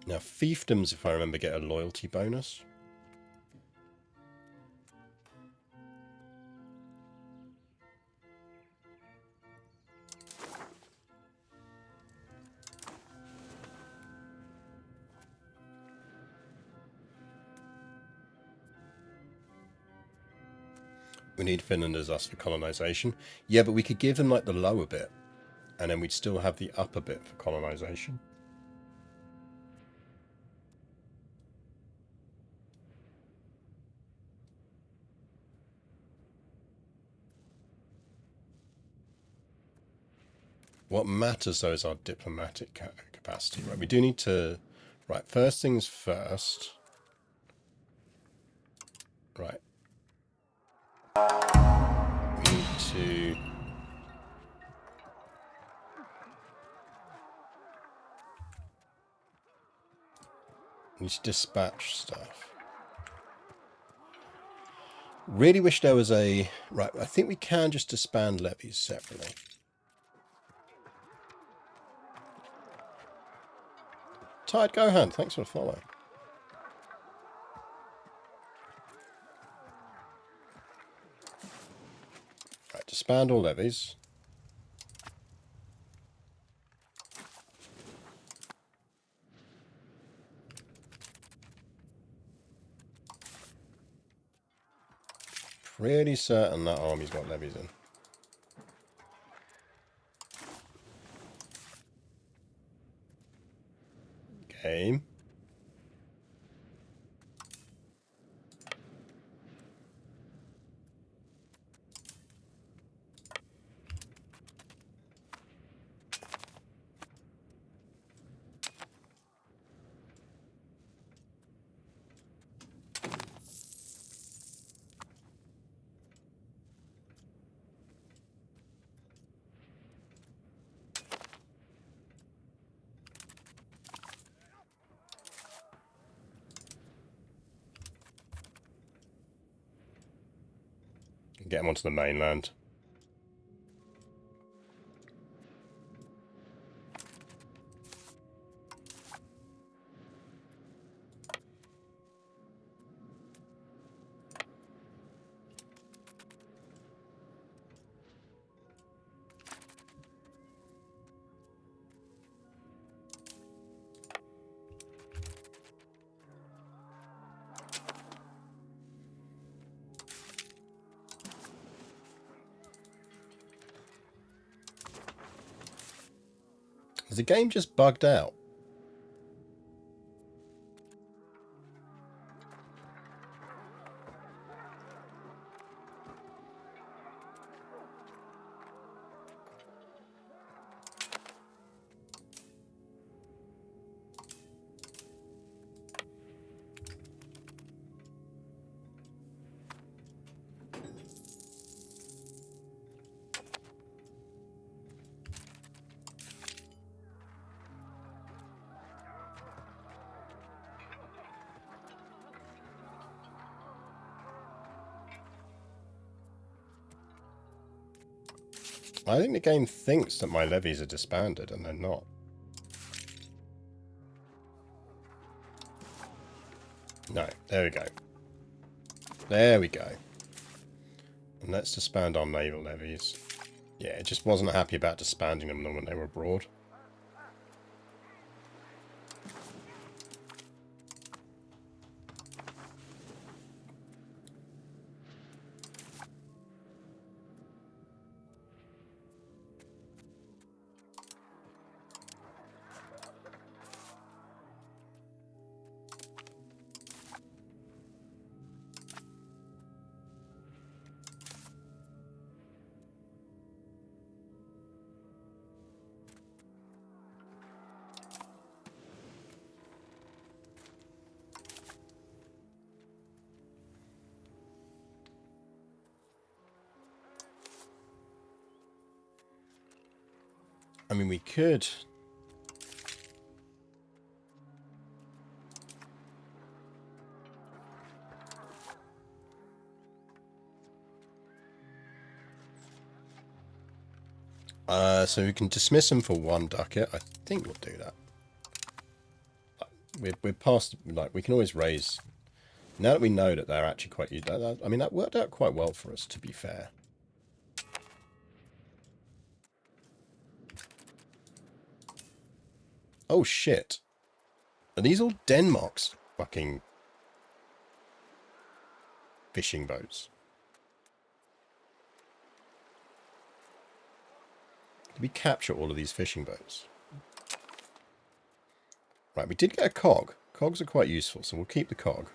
S1: Now, fiefdoms, if I remember, get a loyalty bonus. We need Finland as us for colonization. Yeah, but we could give them like the lower bit, and then we'd still have the upper bit for colonization. What matters, though, is our diplomatic capacity. Right, we do need to... Right, first things first. Right. We need to... We need to dispatch stuff. Really wish there was a... Right, I think we can just disband levies separately. Tired Gohan, thanks for the follow. Right, disband all levies. Pretty certain that army's got levies in. Game. Get them onto the mainland. Is the game just bugged out? I think the game thinks that my levies are disbanded, and they're not. No, there we go. There we go. And let's disband our naval levies. Yeah, it just wasn't happy about disbanding them when they were abroad. mean, we could... so we can dismiss them for 1 ducat. I think we'll do that. We're past, like, we can always raise... Now that we know that they're actually quite... I mean, that worked out quite well for us, to be fair. Oh, shit. Are these all Denmark's fucking fishing boats? Did we capture all of these fishing boats? Right, we did get a cog. Cogs are quite useful, so we'll keep the cog.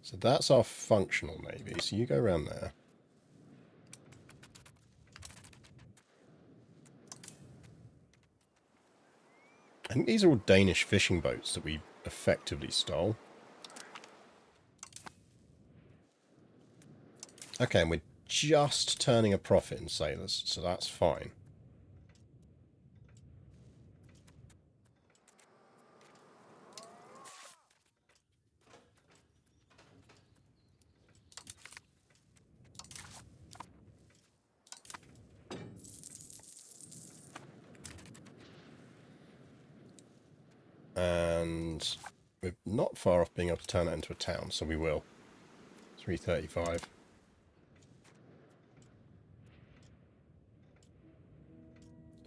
S1: So that's our functional navy. So you go around there. I think these are all Danish fishing boats that we effectively stole. Okay, and we're just turning a profit in sailors, so that's fine. And we're not far off being able to turn that into a town, so we will. 335.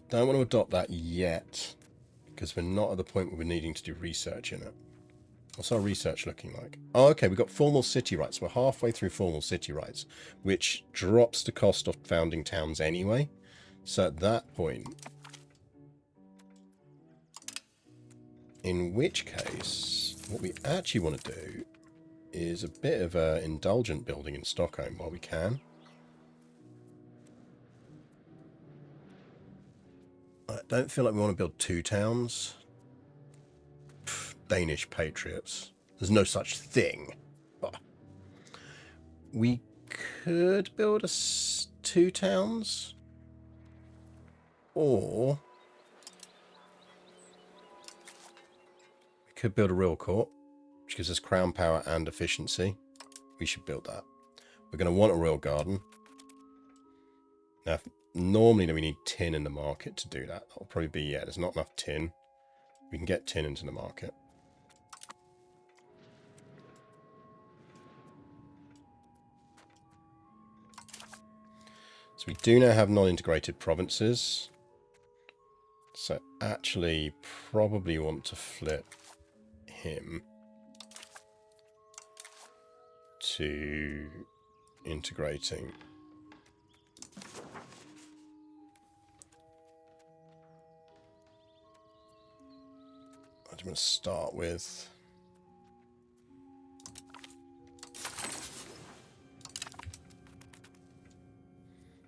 S1: Don't want to adopt that yet, because we're not at the point where we're needing to do research in it. What's our research looking like? Oh, okay, we've got formal city rights. We're halfway through formal city rights, which drops the cost of founding towns anyway. So at that point... In which case, what we actually want to do is a bit of indulgent building in Stockholm while we can. I don't feel like we want to build 2 towns. Danish patriots. There's no such thing. Oh. We could build 2 towns. Or... could build a real court, which gives us crown power and efficiency. We should build that. We're going to want a real garden. Now, normally we need tin in the market to do that. That'll probably be, yeah, there's not enough tin. We can get tin into the market. So we do now have non-integrated provinces. So actually probably want to flip him to integrating. I'm going to start with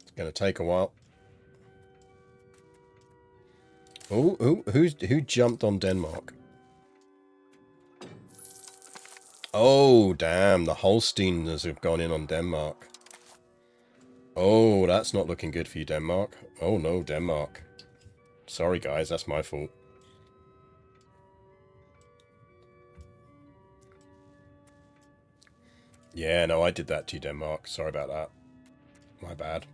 S1: it's going to take a while. Oh, who jumped on Denmark? Oh, damn, the Holsteiners have gone in on Denmark. Oh, that's not looking good for you, Denmark. Oh, no, Denmark. Sorry, guys, that's my fault. Yeah, no, I did that to you, Denmark. Sorry about that. My bad.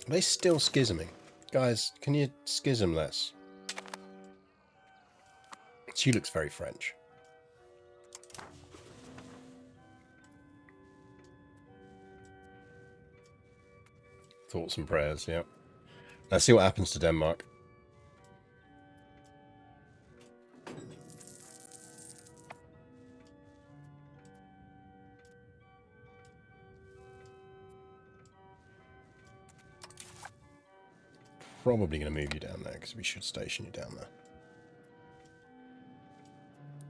S1: Are they still schisming? Guys, can you schism less? She looks very French. Thoughts and prayers, yeah. Let's see what happens to Denmark. probably going to move you down there because we should station you down there.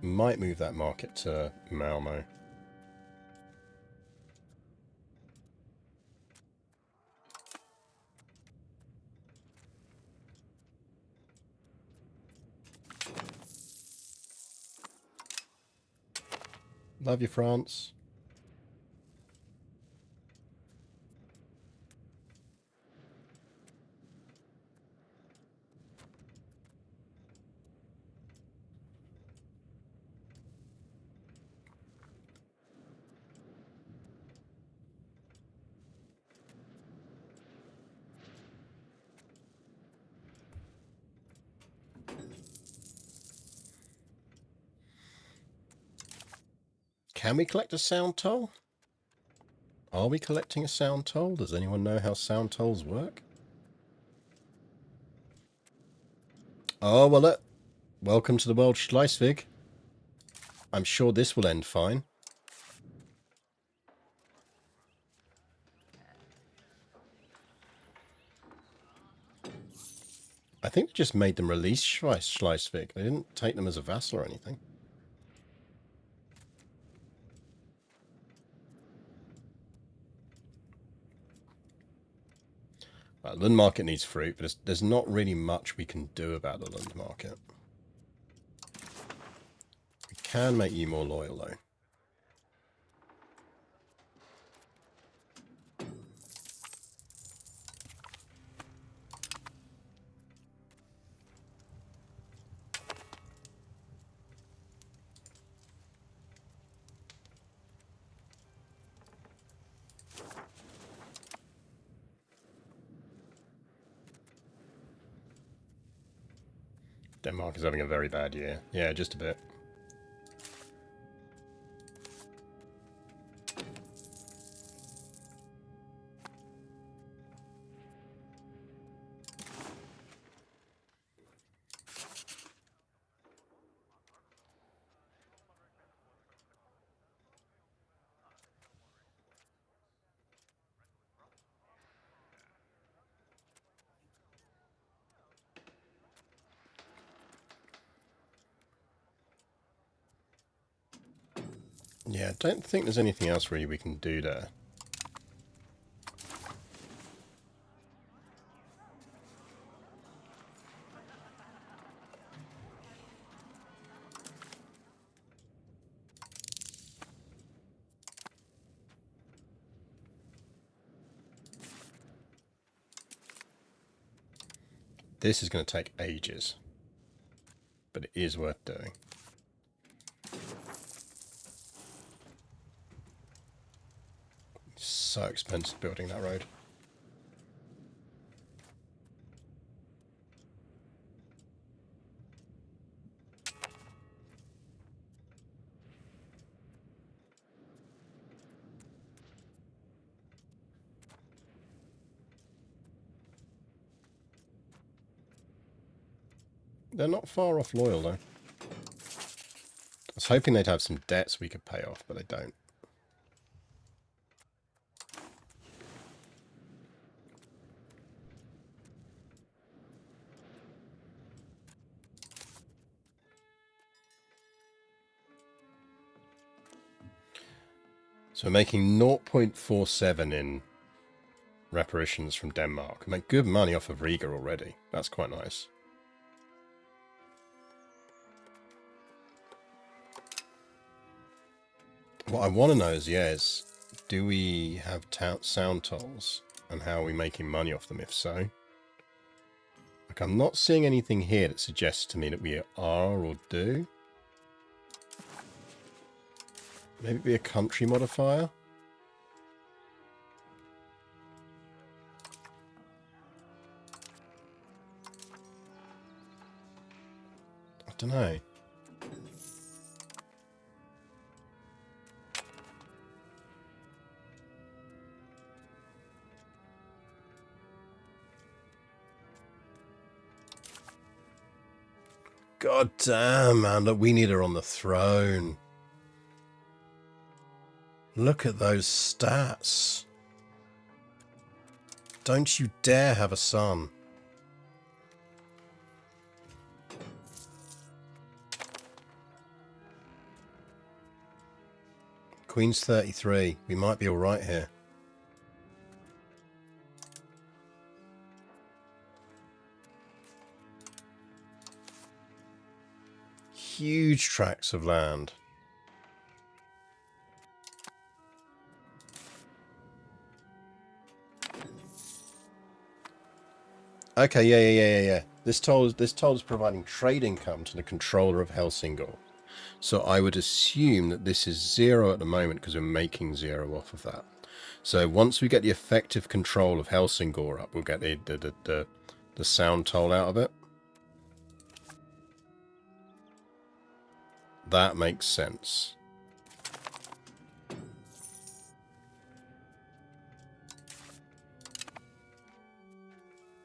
S1: Might move that market to Malmo. Love you, France. Can we collect a sound toll? Are we collecting a sound toll? Does anyone know how sound tolls work? Oh, well, welcome to the world, Schleiswig. I'm sure this will end fine. I think we just made them release Schleiswig. They didn't take them as a vassal or anything. Lund Market needs fruit, but there's not really much we can do about the Lund Market. We can make you more loyal, though. Denmark is having a very bad year. Yeah, just a bit. Yeah, I don't think there's anything else really we can do there. This is going to take ages, but it is worth doing. So expensive building that road. They're not far off loyal, though. I was hoping they'd have some debts we could pay off, but they don't. So we're making 0.47 in reparations from Denmark. We make good money off of Riga already. That's quite nice. What I want to know is, do we have sound tolls? And how are we making money off them, if so? Like, I'm not seeing anything here that suggests to me that we are or do. Maybe be a country modifier? I don't know. God damn, man. Look, we need her on the throne. Look at those stats. Don't you dare have a son. Queen's 33. We might be all right here. Huge tracts of land. Okay, yeah. This toll is providing trade income to the controller of Helsingor. So I would assume that this is 0 at the moment because we're making 0 off of that. So once we get the effective control of Helsingor up, we'll get the sound toll out of it. That makes sense.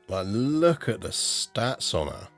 S1: Like, look at the stats on her.